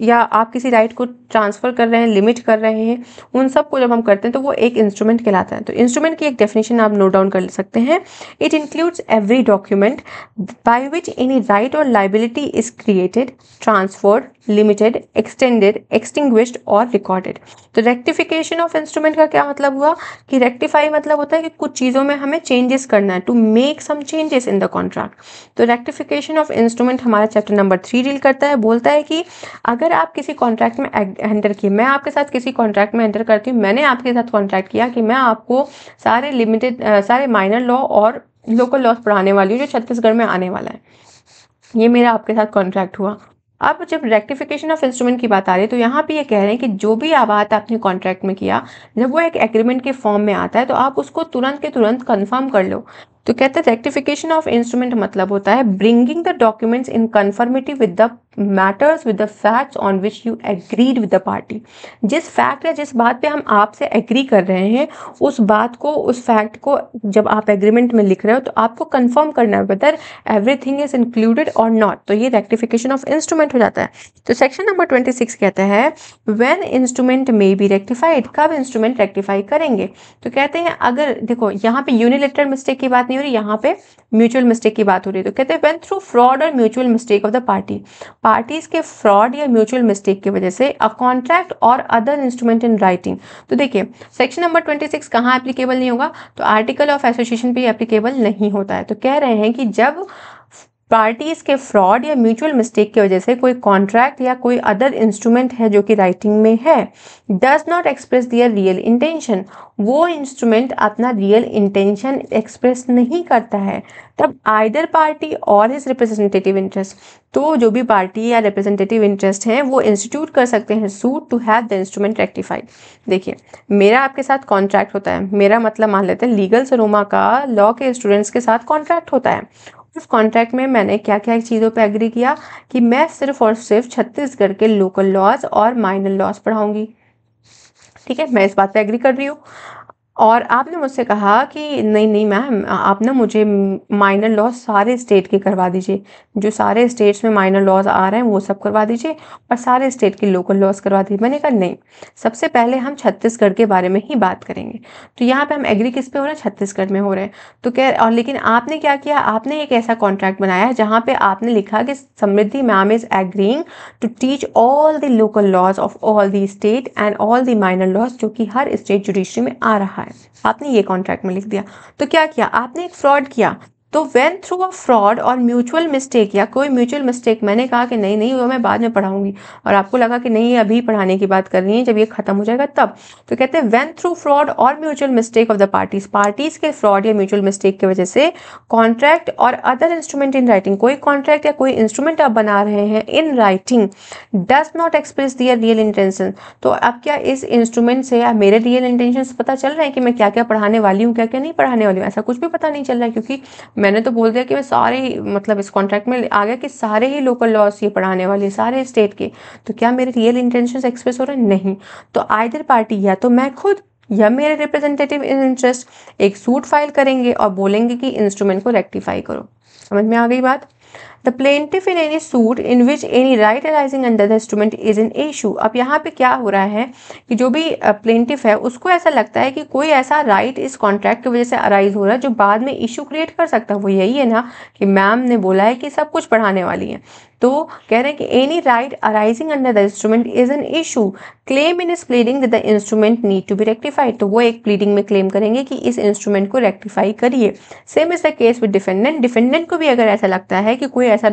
या आप किसी राइट को ट्रांसफ़र कर रहे हैं, लिमिट कर रहे हैं, उन सब को जब हम करते हैं तो वो एक इंस्ट्रूमेंट कहलाता है। तो इंस्ट्रूमेंट की एक डेफिनेशन आप नोट डाउन कर सकते हैं। It includes every document by which any right or liability is created, transferred, limited, extended, extinguished or recorded. तो रेक्टिफिकेशन ऑफ इंस्ट्रूमेंट का क्या मतलब हुआ कि रेक्टिफाई मतलब होता है कि कुछ चीज़ों में हमें चेंजेस करना है, to make some changes in the contract. तो रेक्टिफिकेशन ऑफ इंस्ट्रूमेंट हमारा चैप्टर नंबर 3 डील करता है। बोलता है कि अगर आप किसी कॉन्ट्रैक्ट में एंटर किए, मैं आपके साथ किसी कॉन्ट्रैक्ट में एंटर करती हूँ, मैंने आपके साथ कॉन्ट्रैक्ट किया कि मैं आपको सारे लिमिटेड सारे माइनर लॉ और लोकल लॉस पढ़ाने वाली हूँ जो छत्तीसगढ़ में आने वाला है, ये मेरा आपके साथ कॉन्ट्रैक्ट हुआ। अब जब रेक्टिफिकेशन ऑफ इंस्ट्रूमेंट की बात आ रही है तो यहाँ पे ये कह रहे हैं कि जो भी बात आपने कॉन्ट्रैक्ट में किया, जब वो एक एग्रीमेंट के फॉर्म में आता है तो आप उसको तुरंत के तुरंत कंफर्म कर लो। तो कहते हैं रेक्टिफिकेशन ऑफ इंस्ट्रूमेंट मतलब होता है bringing the documents in conformity with the matters with the facts on which you agreed with the party. जिस फैक्ट या जिस बात पे हम आपसे एग्री कर रहे हैं, उस बात को, उस फैक्ट को जब आप एग्रीमेंट में लिख रहे हो तो आपको कंफर्म करना है वेदर एवरीथिंग इज इंक्लूडेड और नॉट। तो ये रेक्टिफिकेशन ऑफ इंस्ट्रूमेंट हो जाता है। तो सेक्शन नंबर 26 कहता है when instrument may be rectified, कब इंस्ट्रूमेंट रेक्टिफाई करेंगे। तो कहते हैं अगर, देखो यहाँ पे यूनिलेटरल मिस्टेक की बात नहीं हो रही, यहाँ पे म्यूचुअल मिस्टेक की बात हो रही है। तो कहते हैं व्हेन थ्रू फ्रॉड और mutual mistake of the parties के फ्रॉड या म्यूचुअल मिस्टेक की वजह से अ कॉन्ट्रैक्ट और अदर इंस्ट्रूमेंट इन राइटिंग। तो देखिए सेक्शन नंबर 26 कहाँ एप्लीकेबल नहीं होगा, तो आर्टिकल ऑफ एसोसिएशन पे एप्लीकेबल नहीं होता है। तो कह रहे हैं कि जब पार्टीज के फ्रॉड या म्यूचुअल मिस्टेक की वजह से कोई कॉन्ट्रैक्ट या कोई अदर इंस्ट्रूमेंट है जो कि राइटिंग में है, does not express their real intention, वो इंस्ट्रूमेंट अपना रियल इंटेंशन एक्सप्रेस नहीं करता है, तब आइदर पार्टी और हिज रिप्रेजेंटेटिव इंटरेस्ट, तो जो भी पार्टी या रिप्रेजेंटेटिव इंटरेस्ट हैं वो इंस्टीट्यूट कर सकते हैं suit to have the instrument rectified. देखिए मेरा आपके साथ कॉन्ट्रैक्ट होता है, मेरा मतलब मान लेते हैं लीगल सरोमा का लॉ के स्टूडेंट्स के साथ कॉन्ट्रैक्ट होता है। उस कॉन्ट्रैक्ट में मैंने क्या क्या चीज़ों पे एग्री किया कि मैं सिर्फ और सिर्फ छत्तीसगढ़ के लोकल लॉज और माइनर लॉज पढ़ाऊंगी, ठीक है, मैं इस बात पे एग्री कर रही हूँ। और आपने मुझसे कहा कि नहीं नहीं मैम, आप ना मुझे माइनर लॉस सारे स्टेट के करवा दीजिए, जो सारे स्टेट्स में माइनर लॉस आ रहे हैं वो सब करवा दीजिए और सारे स्टेट के लोकल लॉस करवा दीजिए। मैंने कहा नहीं, सबसे पहले हम छत्तीसगढ़ के बारे में ही बात करेंगे। तो यहाँ पे हम एग्री किस पे हो रहे हैं, छत्तीसगढ़ में हो रहे हैं। तो कह और लेकिन आपने क्या किया, आपने एक ऐसा कॉन्ट्रैक्ट बनाया जहाँ पे आपने लिखा कि Samriddhi ma'am is agreeing to teach all the local laws of all the state and all the minor laws, जो कि हर स्टेट जुडिशरी में आ रहा है। आपने ये कॉन्ट्रैक्ट में लिख दिया। तो क्या किया आपने, एक फ्रॉड किया। तो व्हेन थ्रू अ फ्रॉड और म्यूचुअल मिस्टेक, या कोई म्यूचुअल मिस्टेक, मैंने कहा कि नहीं नहीं वो मैं बाद में पढ़ाऊंगी, और आपको लगा कि नहीं ये अभी पढ़ाने की बात कर रही है, जब ये खत्म हो जाएगा तब। तो कहते हैं व्हेन थ्रू फ्रॉड और mutual mistake of the parties के फ्रॉड या म्यूचुअल मिस्टेक की वजह से कॉन्ट्रैक्ट और अदर इंस्ट्रूमेंट इन राइटिंग, कोई कॉन्ट्रैक्ट या कोई इंस्ट्रूमेंट आप बना रहे हैं in writing, does not express their real intention. तो अब क्या इस इंस्ट्रूमेंट से या मेरे रियल इंटेंशन पता चल रहे हैं कि मैं क्या क्या पढ़ाने वाली हूँ, क्या क्या नहीं पढ़ाने वाली हूँ? ऐसा कुछ भी पता नहीं चल रहा है, क्योंकि मैंने तो बोल दिया कि मैं सारे, मतलब इस कॉन्ट्रैक्ट में आ गया कि सारे ही लोकल लॉस ये पढ़ाने वाले, सारे स्टेट के। तो क्या मेरे रियल इंटेंशंस एक्सप्रेस हो रहे हैं? नहीं। तो आइदर पार्टी, या तो मैं खुद या मेरे रिप्रेजेंटेटिव इन इंटरेस्ट, एक सूट फाइल करेंगे और बोलेंगे कि इंस्ट्रूमेंट को रेक्टिफाई करो। समझ में आ गई बात? The plaintiff in any suit in which any right arising under the instrument is an issue। अब यहाँ पे क्या हो रहा है कि जो भी प्लेंटिफ है उसको ऐसा लगता है कि कोई ऐसा राइट इस कॉन्ट्रैक्ट की वजह से अराइज हो रहा है जो बाद में इशू क्रिएट कर सकता है। वो यही है ना कि मैम ने बोला है कि सब कुछ पढ़ाने वाली है। तो कह रहे हैं कि any right arising under the instrument is an issue, claim in is pleading that the instrument need to be rectified. तो वो एक प्लीडिंग में क्लेम करेंगे कि इस इंस्ट्रूमेंट को रेक्टिफाई करिए। Same is the case with defendant. Defendant को भी अगर ऐसा लगता है कि कोई ऐसा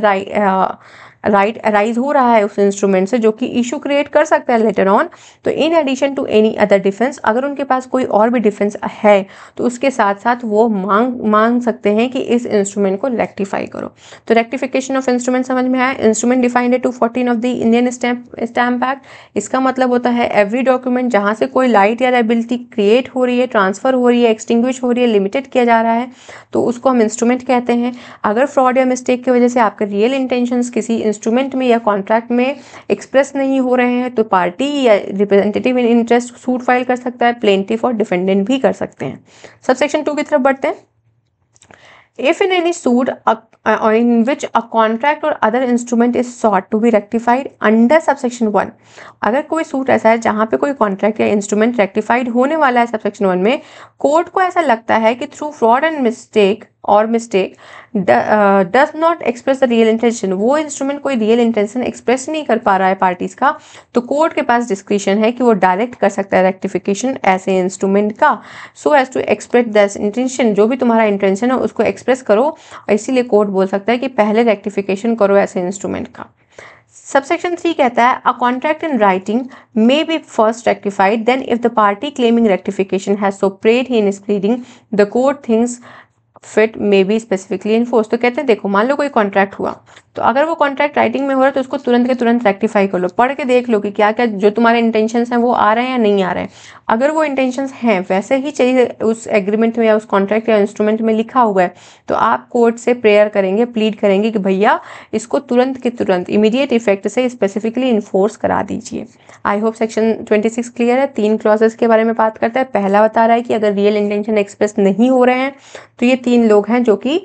राइट अराइज हो रहा है उस इंस्ट्रूमेंट से जो कि इशू क्रिएट कर सकता है लेटर ऑन, तो in addition to any other defence, अगर उनके पास कोई और भी डिफेंस है तो उसके साथ साथ वो मांग सकते हैं कि इस इंस्ट्रूमेंट को रेक्टिफाई करो। तो रेक्टिफिकेशन ऑफ इंस्ट्रूमेंट समझ में आया। इंस्ट्रूमेंट डिफाइंड है 214 of the Indian stamp act. इसका मतलब होता है एवरी डॉक्यूमेंट जहां से कोई लाइट या लायबिलिटी क्रिएट हो रही है, ट्रांसफर हो रही है, एक्सटिंग्विश हो रही है, लिमिटेड किया जा रहा है, तो उसको हम इंस्ट्रूमेंट कहते हैं। अगर फ्रॉड या मिस्टेक की वजह से आपके रियल इंटेंशंस किसी इंस्ट्रूमेंट में या कॉन्ट्रैक्ट में एक्सप्रेस नहीं हो रहे हैं तो पार्टी या representative in interest suit file कर सकता है, प्लेंटिफ और डिफेंडेंट भी कर सकते हैं। सबसेक्शन 2 की तरफ बढ़ते हैं। If in any suit in which a contract or other instrument is sought to be rectified under subsection 1, अगर कोई सूट ऐसा है जहाँ पे कोई कॉन्ट्रैक्ट या इंस्ट्रूमेंट रेक्टिफाइड होने वाला है सबसेक्शन 1 में, कोर्ट को ऐसा लगता है कि through fraud and mistake does not express the real intention, वो इंस्ट्रूमेंट कोई रियल इंटेंशन एक्सप्रेस नहीं कर पा रहा है पार्टीज का, तो कोर्ट के पास डिस्क्रिशन है कि वो डायरेक्ट कर सकता है रेक्टिफिकेशन ऐसे इंस्ट्रूमेंट का, so as to express that intention, जो भी तुम्हारा इंटेंशन है उसको एक्सप्रेस करो। और इसीलिए कोर्ट बोल सकता है कि पहले रेक्टिफिकेशन करो ऐसे इंस्ट्रूमेंट का। सबसेक्शन 3 कहता है a contract in writing may be first rectified, then if the party claiming rectification has so prayed he in his pleading the court thinks fit may be specifically enforce. तो कहते हैं देखो, मान लो कोई contract हुआ, तो अगर वो कॉन्ट्रैक्ट राइटिंग में हो रहा है तो उसको तुरंत के तुरंत रेक्टिफाई कर लो, पढ़ के देख लो कि क्या क्या जो तुम्हारे इंटेंशंस हैं वो आ रहे हैं या नहीं आ रहे हैं। अगर वो इंटेंशंस हैं वैसे ही चाहिए उस एग्रीमेंट में या उस कॉन्ट्रैक्ट या इंस्ट्रूमेंट में लिखा हुआ है, तो आप कोर्ट से प्रेयर करेंगे, प्लीड करेंगे कि भैया इसको तुरंत के तुरंत इमीडिएट इफेक्ट से स्पेसिफिकली इन्फोर्स करा दीजिए। आई होप सेक्शन 26 क्लियर है। 3 क्लॉजेस के बारे में बात करता है। पहला बता रहा है कि अगर रियल इंटेंशन एक्सप्रेस नहीं हो रहे हैं तो ये 3 लोग हैं जो कि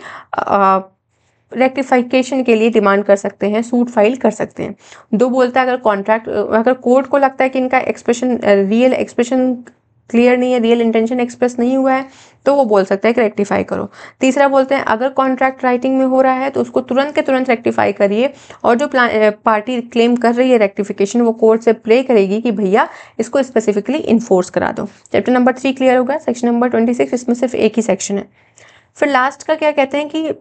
रेक्टिफिकेशन के लिए डिमांड कर सकते हैं, सूट फाइल कर सकते हैं। 2 बोलता है अगर कोर्ट को लगता है कि इनका एक्सप्रेशन रियल एक्सप्रेशन क्लियर नहीं है, रियल इंटेंशन एक्सप्रेस नहीं हुआ है, तो वो बोल सकता है कि रेक्टिफाई करो। तीसरा बोलते हैं अगर कॉन्ट्रैक्ट राइटिंग में हो रहा है तो उसको तुरंत के तुरंत रेक्टिफाई करिए, और जो पार्टी क्लेम कर रही है रेक्टिफिकेशन वो कोर्ट से प्रे करेगी कि भैया इसको स्पेसिफिकली इन्फोर्स करा दो। चैप्टर नंबर 3 क्लियर होगा। सेक्शन नंबर 26 इसमें सिर्फ एक ही सेक्शन है। फिर लास्ट का क्या कहते हैं कि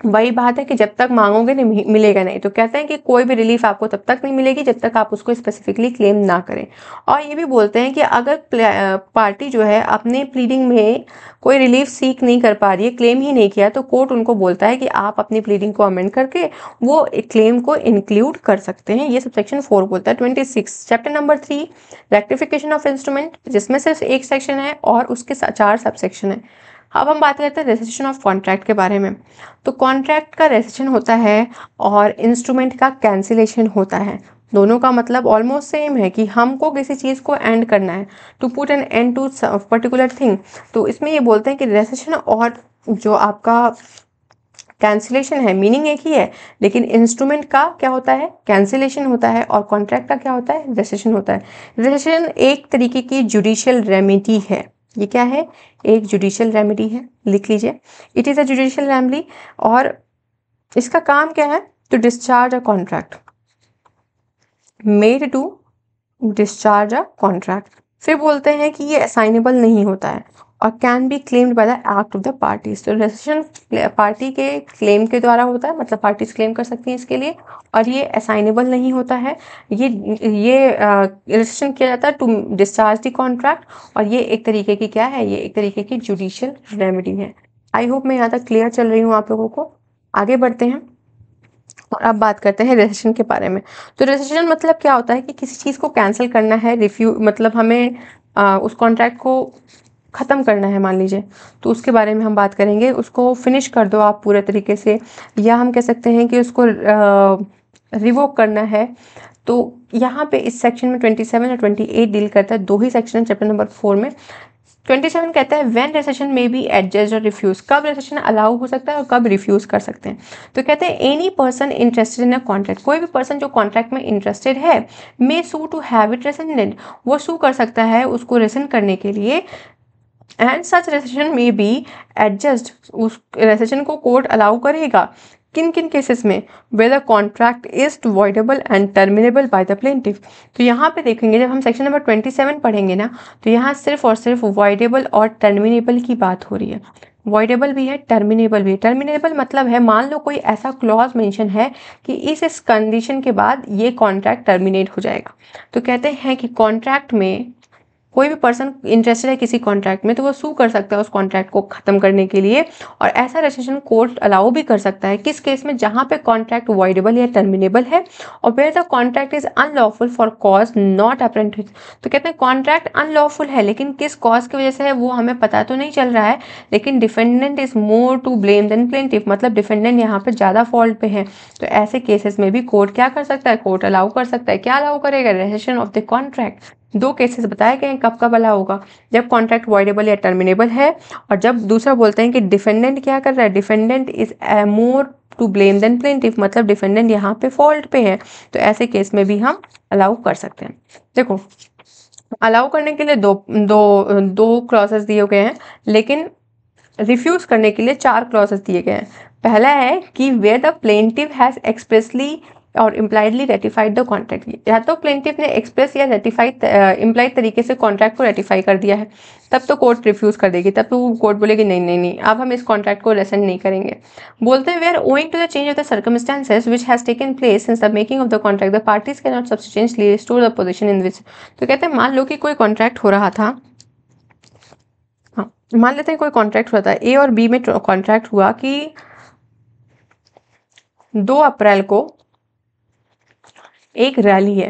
वही बात है कि जब तक मांगोगे नहीं मिलेगा नहीं, तो कहते हैं कि कोई भी रिलीफ आपको तब तक नहीं मिलेगी जब तक आप उसको स्पेसिफिकली क्लेम ना करें। और ये भी बोलते हैं कि अगर पार्टी जो है अपने प्लीडिंग में कोई रिलीफ सीख नहीं कर पा रही है, क्लेम ही नहीं किया, तो कोर्ट उनको बोलता है कि आप अपनी प्लीडिंग को अमेंड करके वो क्लेम को इंक्लूड कर सकते हैं। ये सब सेक्शन 4 बोलता है। 26 chapter number 3 rectification of instrument, जिसमें सिर्फ एक सेक्शन है और उसके 4 सब सेक्शन है। अब हम बात करते हैं रेसिशन ऑफ कॉन्ट्रैक्ट के बारे में। तो कॉन्ट्रैक्ट का रेसिशन होता है और इंस्ट्रूमेंट का कैंसिलेशन होता है। दोनों का मतलब ऑलमोस्ट सेम है कि हमको किसी चीज़ को एंड करना है, to put an end to particular thing. तो इसमें ये बोलते हैं कि रेसेशन और जो आपका कैंसिलेशन है, मीनिंग एक ही है, लेकिन इंस्ट्रूमेंट का क्या होता है, कैंसिलेशन होता है, और कॉन्ट्रैक्ट का क्या होता है, रेसेशन होता है। रेसेशन एक तरीके की जुडिशियल रेमेडी है। ये क्या है, एक जुडिशियल रेमेडी है, लिख लीजिए, it is a judicial remedy. और इसका काम क्या है, to discharge a contract, made to discharge a contract. फिर बोलते हैं कि ये असाइनेबल नहीं होता है और can be claimed by the act of the parties. तो रेसेशन पार्टी के क्लेम के द्वारा होता है, मतलब पार्टीज क्लेम कर सकती हैं इसके लिए, और ये असाइनेबल नहीं होता है। ये रेसेशन किया जाता है टू डिस्चार्ज द कॉन्ट्रैक्ट, और ये एक तरीके की क्या है, ये एक तरीके की जुडिशियल रेमेडी है। आई होप मैं यहाँ तक क्लियर चल रही हूँ आप लोगों को। आगे बढ़ते हैं और अब बात करते हैं रेसेशन के बारे में। तो रेसेशन मतलब क्या होता है कि किसी चीज़ को कैंसिल करना है, मतलब हमें उस कॉन्ट्रैक्ट को ख़त्म करना है मान लीजिए, तो उसके बारे में हम बात करेंगे। उसको फिनिश कर दो आप पूरे तरीके से, या हम कह सकते हैं कि उसको रिवोक करना है। तो यहाँ पे इस सेक्शन में 27 और 28 डील करता है, दो ही सेक्शन है चैप्टर नंबर 4 में। 27 कहता है व्हेन रेसेशन में बी एडजस्ट और रिफ्यूज, कब रेसेशन अलाउ हो सकता है और कब रिफ्यूज कर सकते हैं। तो कहते हैं any person interested in a contract, कोई भी पर्सन जो कॉन्ट्रैक्ट में इंटरेस्टेड है, मे सू टू हैव इट रेसेंडेड, वो सू कर सकता है उसको रेसेंड करने के लिए। एंड सच रेसेशन में बी एडजस्ट, उस रेसेशन को कोर्ट अलाउ करेगा किन किन केसेस में, whether contract is voidable and terminable by the plaintiff. तो यहाँ पे देखेंगे जब हम सेक्शन नंबर 27 पढ़ेंगे ना, तो यहाँ सिर्फ और सिर्फ वॉइडेबल और टर्मिनेबल की बात हो रही है। वॉइडेबल भी है, टर्मिनेबल भी है। टर्मिनेबल मतलब है, मान लो कोई ऐसा क्लॉज मेंशन है कि इस कंडीशन के बाद ये कॉन्ट्रैक्ट टर्मिनेट हो जाएगा। तो कहते हैं कि कॉन्ट्रैक्ट में कोई भी पर्सन इंटरेस्टेड है किसी कॉन्ट्रैक्ट में, तो वो सू कर सकता है उस कॉन्ट्रैक्ट को खत्म करने के लिए, और ऐसा रेसेशन कोर्ट अलाउ भी कर सकता है किस केस में, जहां पे कॉन्ट्रैक्ट वॉइडेबल या टर्मिनेबल है, और where the contract is unlawful for cause not apparent. तो कहते हैं कॉन्ट्रैक्ट अनलॉफुल है, लेकिन किस कॉज की वजह से है वो हमें पता तो नहीं चल रहा है, लेकिन defendant is more to blame than plaintiff, मतलब डिफेंडेंट यहाँ पे ज़्यादा फॉल्ट पे है। तो ऐसे केसेस में भी कोर्ट क्या कर सकता है, कोर्ट अलाउ कर सकता है। क्या अलाउ करेगा, रेसेशन ऑफ द कॉन्ट्रैक्ट। दो केसेस बताए गए हैं कब कब अलाउ होगा, जब कॉन्ट्रैक्ट वॉइडेबल या टर्मिनेबल है, और जब दूसरा बोलते हैं कि डिफेंडेंट क्या कर रहा है, defendant is more to blame than plaintiff, मतलब डिफेंडेंट यहाँ पे फॉल्ट पे है। तो ऐसे केस में भी हम अलाउ कर सकते हैं। देखो अलाउ करने के लिए दो दो दो क्लॉजेस दिए गए हैं, लेकिन रिफ्यूज करने के लिए 4 क्लॉजेस दिए गए हैं। पहला है कि where the plaintiff has expressly और इम्प्लाइडली रेटिफाइड द कॉन्ट्रैक्ट, या तो प्लेंटिफ ने एक्सप्रेस या रेटिफाइड इम्प्लाइड तरीके से कॉन्ट्रैक्ट को रेटिफाई कर दिया है, तब तो कोर्ट रिफ्यूज कर देगी, तब तो कोर्ट बोलेगी नहीं नहीं नहीं, अब हम इस कॉन्ट्रैक्ट को रेसेंड नहीं करेंगे। बोलते हैं where owing to the change of the circumstances which has taken place since the making of the contract the parties can not substantially restore the position in which. तो कहते हैं मान लो कि कोई कॉन्ट्रैक्ट हो रहा था, हाँ मान लेते हैं कोई कॉन्ट्रैक्ट हुआ था, ए और बी में कॉन्ट्रैक्ट हुआ कि 2 अप्रैल को एक रैली है,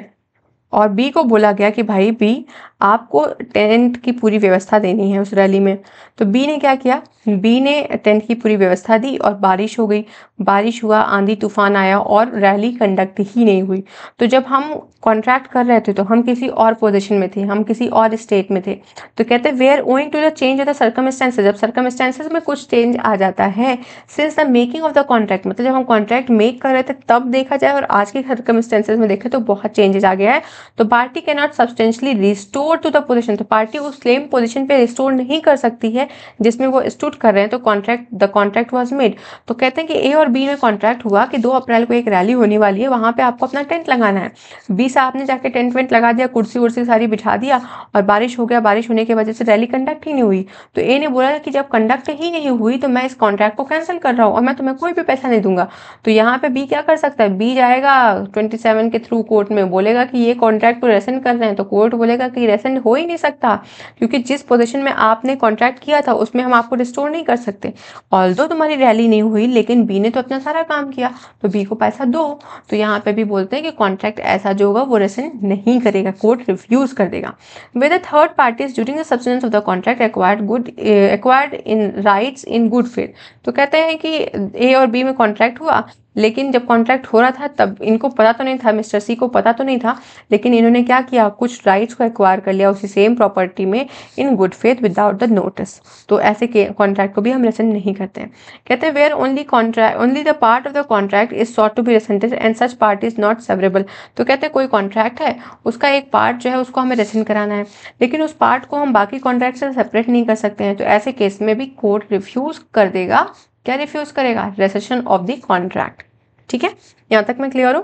और बी को बोला गया कि भाई बी आपको टेंट की पूरी व्यवस्था देनी है उस रैली में। तो बी ने क्या किया, बी ने टेंट की पूरी व्यवस्था दी, और बारिश हो गई, बारिश हुआ, आंधी तूफान आया, और रैली कंडक्ट ही नहीं हुई। तो जब हम कॉन्ट्रैक्ट कर रहे थे तो हम किसी और पोजीशन में थे, हम किसी और स्टेट में थे। तो कहते where owing to the change of the circumstances, जब सर्कमस्टेंसेज में कुछ चेंज आ जाता है, since the making of the contract, मतलब जब हम कॉन्ट्रैक्ट मेक कर रहे थे तब देखा जाए और आज के सर्कमस्टेंसेज में देखें तो बहुत चेंजेस आ गया है। तो party cannot substantially restore to the position, तो पार्टी उस सेम पोजीशन पे रिस्टोर नहीं कर सकती है जिसमें वो स्टूड कर रहे हैं। तो कॉन्ट्रैक्ट वाज मेड। तो कहते हैं कि ए और बी में कॉन्ट्रैक्ट हुआ कि 2 अप्रैल को एक रैली होने वाली है, वहां पे आपको अपना टेंट लगाना है। बी साहब ने जाके टेंट वेंट लगा दिया, कुर्सी उर्सी सारी बिठा दिया, और बारिश हो गया, बारिश होने की वजह से रैली कंडक्ट ही नहीं हुई। तो ए ने बोला कि जब कंडक्ट ही नहीं हुई तो मैं इस कॉन्ट्रैक्ट को कैंसिल कर रहा हूँ और मैं तुम्हें कोई भी पैसा नहीं दूंगा। तो यहाँ पे बी क्या कर सकता है, बी जाएगा 27 के थ्रू कोर्ट में, बोलेगा कि ये कॉन्ट्रैक्ट को रेसेंड कर रहे हैं, तो कोर्ट बोलेगा कि रेसेंड हो ही नहीं सकता, क्योंकि जिस पोजीशन में आपने कॉन्ट्रैक्ट किया था उसमें हम आपको रिस्टोर नहीं कर सकते। ऑल्दो तुम्हारी रैली नहीं हुई, लेकिन बी ने तो अपना सारा काम किया, तो बी को पैसा दो। तो यहाँ पे भी बोलते हैं कि कॉन्ट्रैक्ट ऐसा जो होगा वो रेसेंड नहीं करेगा, कोर्ट रिफ्यूज कर देगा। With the third parties during the substance of the contract acquired in rights in good faith. तो कहते हैं कि ए और बी में कॉन्ट्रैक्ट हुआ, लेकिन जब कॉन्ट्रैक्ट हो रहा था तब इनको पता तो नहीं था, मिस्टर सी को पता तो नहीं था, लेकिन इन्होंने क्या किया, कुछ राइट्स को एक्वायर कर लिया उसी सेम प्रॉपर्टी में in good faith without the notice. तो ऐसे के कॉन्ट्रैक्ट को भी हम रेसेंट नहीं करते हैं। कहते हैं where only the part of the contract is sought to be rescinded and such part is not severable. तो कहते हैं कोई कॉन्ट्रैक्ट है, उसका एक पार्ट जो है उसको हमें रेसेंट कराना है, लेकिन उस पार्ट को हम बाकी कॉन्ट्रैक्ट से सेपरेट नहीं कर सकते हैं। तो ऐसे केस में भी कोर्ट रिफ्यूज कर देगा, क्या रिफ्यूज करेगा, रेसेशन ऑफ द कॉन्ट्रैक्ट। ठीक है, यहां तक मैं क्लियर हूं।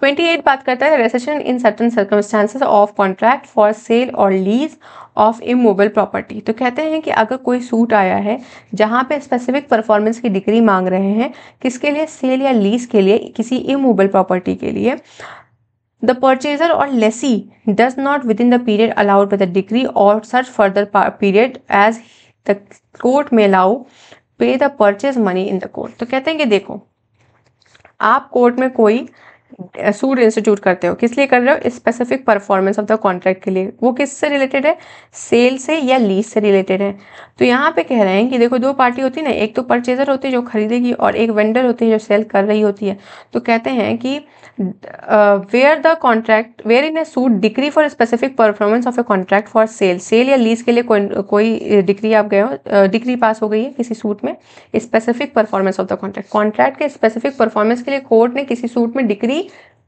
28 बात करता है recession in certain circumstances of contract for cell और लीज ऑफ इमूवेबल प्रॉपर्टी। तो कहते हैं कि अगर कोई सूट आया है जहां पे स्पेसिफिक परफॉर्मेंस की डिग्री मांग रहे हैं, किसके लिए, सेल या लीज के लिए, किसी इमूवेबल प्रॉपर्टी के लिए, the purchaser or lessee does not within the period allowed by the decree or such further period as the court may allow pay the purchase money in the court. तो कहते हैं कि देखो, आप court में कोई suit institute करते हो, किस लिए कर रहे हो, specific performance of the contract के लिए। वो किससे रिलेटेड है, सेल से या लीज से रिलेटेड है। तो यहाँ पे कह रहे हैं कि देखो, दो पार्टी होती है ना, एक तो परचेजर होती है जो खरीदेगी और एक वेंडर होती है जो सेल कर रही होती है। तो कहते हैं कि where in a suit decree for specific performance of a contract for sale या लीज के लिए कोई डिग्री आप गए हो, डिग्री पास हो गई है किसी सूट में, specific performance of the contract के स्पेसिफिक परफॉर्मेंस के लिए कोर्ट ने किसी सूट में डिग्री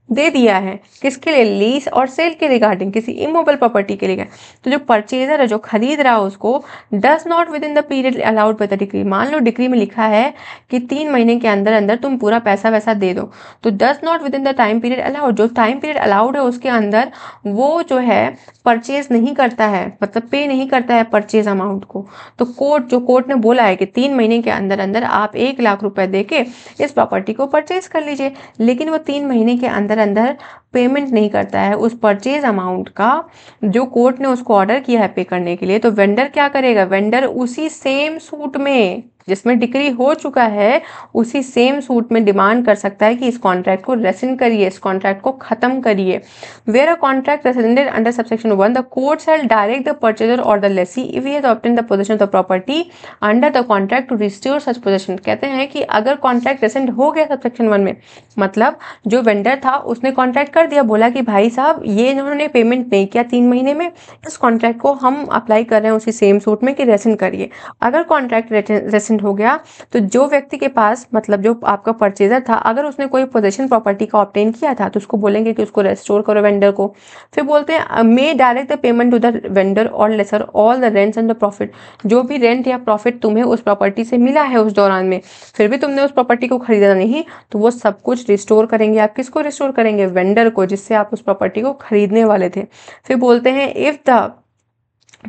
दे दिया है, किसके लिए, लीज और सेल के रिगार्डिंग, किसी इमूवेबल प्रॉपर्टी के लिए। तो जो परचेजर है, जो खरीद रहा है, उसको does not within the period allowed by the degree, मान लो डिग्री में लिखा है कि 3 महीने के अंदर अंदर तुम पूरा पैसा वैसा दे दो, तो does not within the time period allowed, जो टाइम पीरियड अलाउड है उसके अंदर वो जो है परचेज नहीं करता है, मतलब पे नहीं करता है परचेज अमाउंट को। तो कोर्ट ने बोला है कि 3 महीने के अंदर अंदर आप 1 लाख रुपए दे के इस प्रॉपर्टी को परचेज कर लीजिए, लेकिन वो 3 महीने के अंदर अंदर पेमेंट नहीं करता है उस परचेज अमाउंट का जो कोर्ट ने उसको ऑर्डर किया है पे करने के लिए। तो वेंडर क्या करेगा, वेंडर उसी सेम सूट में जिसमें डिग्री हो चुका है, उसी सेम सूट में डिमांड कर सकता है कि इस कॉन्ट्रैक्ट को रेसिन करिए, इस कॉन्ट्रैक्ट को खत्म करिए। Where a contract rescinded under subsection 1, the court shall direct the purchaser or the lessee if he has obtained the position of the property under the contract to restore such possession. कहते हैं कि अगर contract रेसेंड हो गया subsection 1 में, मतलब जो vendor था उसने कॉन्ट्रैक्ट कर दिया, बोला कि भाई साहब ये इन्होंने पेमेंट नहीं किया 3 महीने में, इस कॉन्ट्रैक्ट को हम अप्लाई कर रहे हैं उसी सेम सूट में कि रेसिन करिए। अगर कॉन्ट्रैक्ट रेसिन हो गया तो जो व्यक्ति के पास, मतलब जो आपका परचेजर था, अगर उसने कोई पोजीशन प्रॉपर्टी का ऑब्टेन किया था तो उसको बोलेंगे कि उसको रेस्टोर करो वेंडर को। फिर बोलते हैं may direct the payment to the vendor और lessor all the rents and the profit, जो भी रेंट या प्रॉफिट तुम्हें उस प्रॉपर्टी से मिला है उस दौरान में, फिर भी तुमने उस प्रॉपर्टी को खरीदा नहीं, तो वो सब कुछ रिस्टोर करेंगे। आप किसको रिस्टोर करेंगे, वेंडर को, जिससे आप उस प्रॉपर्टी को खरीदने वाले थे। फिर बोलते हैं if the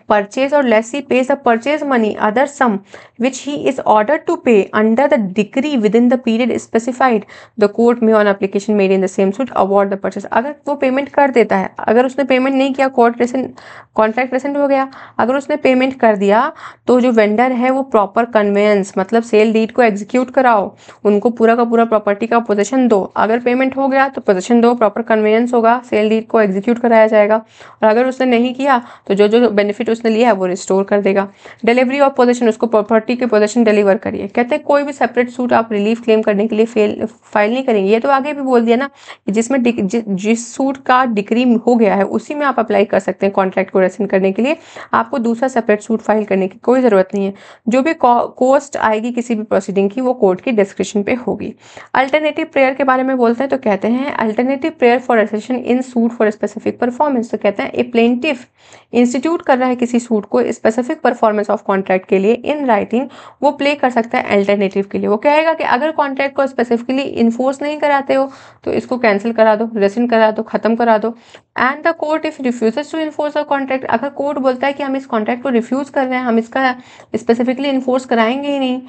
purchase or lessee pays the purchase money other sum which he is ordered to pay under the decree within the period specified, the court may on application made in the same suit award the purchase। अगर वो payment कर देता है, अगर उसने payment नहीं किया, contract रेसेंट हो गया, अगर उसने पेमेंट कर दिया तो जो वेंडर है वो प्रॉपर कन्वेंस, मतलब सेल डीड को एग्जीक्यूट कराओ, उनको पूरा का पूरा प्रॉपर्टी का पोजीशन दो। अगर पेमेंट हो गया तो पोजीशन दो, प्रॉपर कन्वेंस होगा, सेल डीड को एग्जीक्यूट कराया जाएगा। और अगर उसने नहीं किया तो जो जो बेनिफिट उसने लिया है वो रिस्टोर कर देगा। डिलीवरी ऑफ पोजीशन, उसको प्रॉपर्टी के पोजीशन डिलीवर करिए। कहते हैं कोई भी सेपरेट सूट आप रिलीफ क्लेम करने के लिए फाइल नहीं करेंगे। ये तो आगे भी बोल दिया ना कि जिसमें जिस सूट का डिग्री हो गया है उसी में आप अप्लाई कर सकते हैं कॉन्ट्रैक्ट को रेसिन करने के लिए, आपको दूसरा सेपरेट सूट फाइल करने की कोई ज़रूरत नहीं है। जो भी कॉस्ट आएगी किसी भी प्रोसीडिंग की वो कोर्ट की डिस्क्रिप्शन पे होगी। अल्टरनेटिव प्रेयर के बारे में बोलते हैं तो कहते हैं alternative prayer for rescission in suit for specific performance. तो कहते हैं ए प्लेंटिफ इंस्टीट्यूट कर रहा है किसी सूट को स्पेसिफिक परफॉर्मेंस ऑफ कॉन्ट्रैक्ट के लिए इन राइटिंग, वो प्ले कर सकता है अल्टरनेटिव के लिए। वो कहेगा कि अगर कॉन्ट्रैक्ट को स्पेसिफिकली इन्फोर्स नहीं कराते हो तो इसको कैंसिल करा दो, रेसिन करा दो, खत्म करा दो। And the court if refuses to enforce the contract, अगर कोर्ट बोलता है कि हम इस कॉन्ट्रैक्ट को रिफ्यूज कर रहे हैं, हम इसका स्पेसिफिकली इन्फोर्स कराएंगे ही नहीं,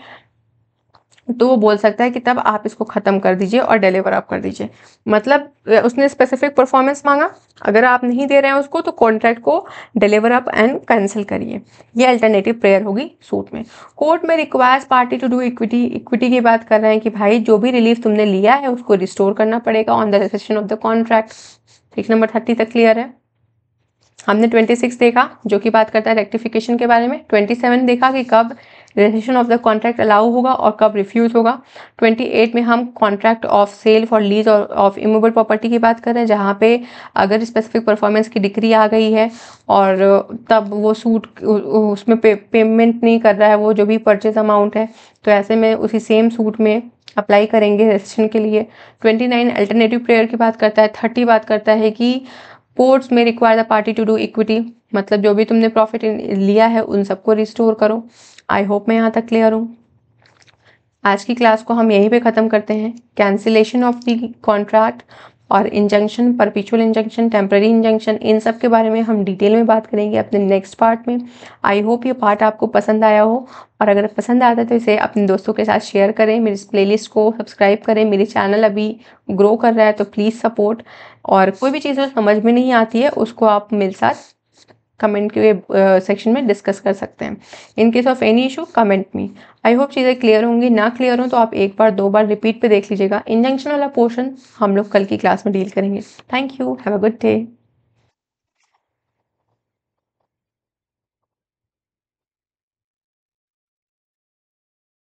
तो वो बोल सकता है कि तब आप इसको ख़त्म कर दीजिए और डिलीवर आप कर दीजिए। मतलब उसने स्पेसिफिक परफॉर्मेंस मांगा, अगर आप नहीं दे रहे हैं उसको तो कॉन्ट्रैक्ट को डिलीवर अप एंड कैंसिल करिए। ये अल्टरनेटिव प्रेयर होगी सूट में। कोर्ट में requires party to do equity, equity की बात कर रहे हैं कि भाई जो भी रिलीफ तुमने लिया है उसको रिस्टोर करना पड़ेगा on the recession of the contract. ठीक, नंबर 30 तक क्लियर है। हमने 26 देखा जो कि बात करता है रेक्टिफिकेशन के बारे में। 27 देखा कि कब registration of the contract allow होगा और कब रिफ्यूज होगा। 28 में हम contract of sale for lease और ऑफ इमूवेबल प्रॉपर्टी की बात कर रहे हैं, जहाँ पे अगर स्पेसिफिक परफॉर्मेंस की डिग्री आ गई है और तब वो सूट उसमें पेमेंट नहीं कर रहा है वो जो भी परचेज अमाउंट है, तो ऐसे में उसी सेम सूट में अप्लाई करेंगे रेजिस्ट्रेशन के लिए। 29 अल्टरनेटिव प्रेयर की बात करता है। 30 बात करता है कि कोर्ट्स में require the party to do equity, मतलब जो भी तुमने प्रॉफिट लिया है उन सबको रिस्टोर करो। आई होप मैं यहाँ तक क्लियर हूँ। आज की क्लास को हम यहीं पे ख़त्म करते हैं। Cancellation of the contract or injunction, perpetual injunction, temporary injunction, इन सब के बारे में हम डिटेल में बात करेंगे अपने नेक्स्ट पार्ट में। आई होप ये पार्ट आपको पसंद आया हो, और अगर पसंद आता है तो इसे अपने दोस्तों के साथ शेयर करें, मेरी प्लेलिस्ट को सब्सक्राइब करें। मेरे चैनल अभी ग्रो कर रहा है तो प्लीज़ सपोर्ट, और कोई भी चीज़ समझ में नहीं आती है उसको आप मेरे साथ कमेंट के सेक्शन में डिस्कस कर सकते हैं। In case of any issue comment me. I hope चीज़ें क्लियर होंगी। ना क्लियर हो तो आप एक बार 2 बार रिपीट पे देख लीजिएगा। इंजंक्शन वाला पोर्शन हम लोग कल की क्लास में डील करेंगे। Thank you, have a good day.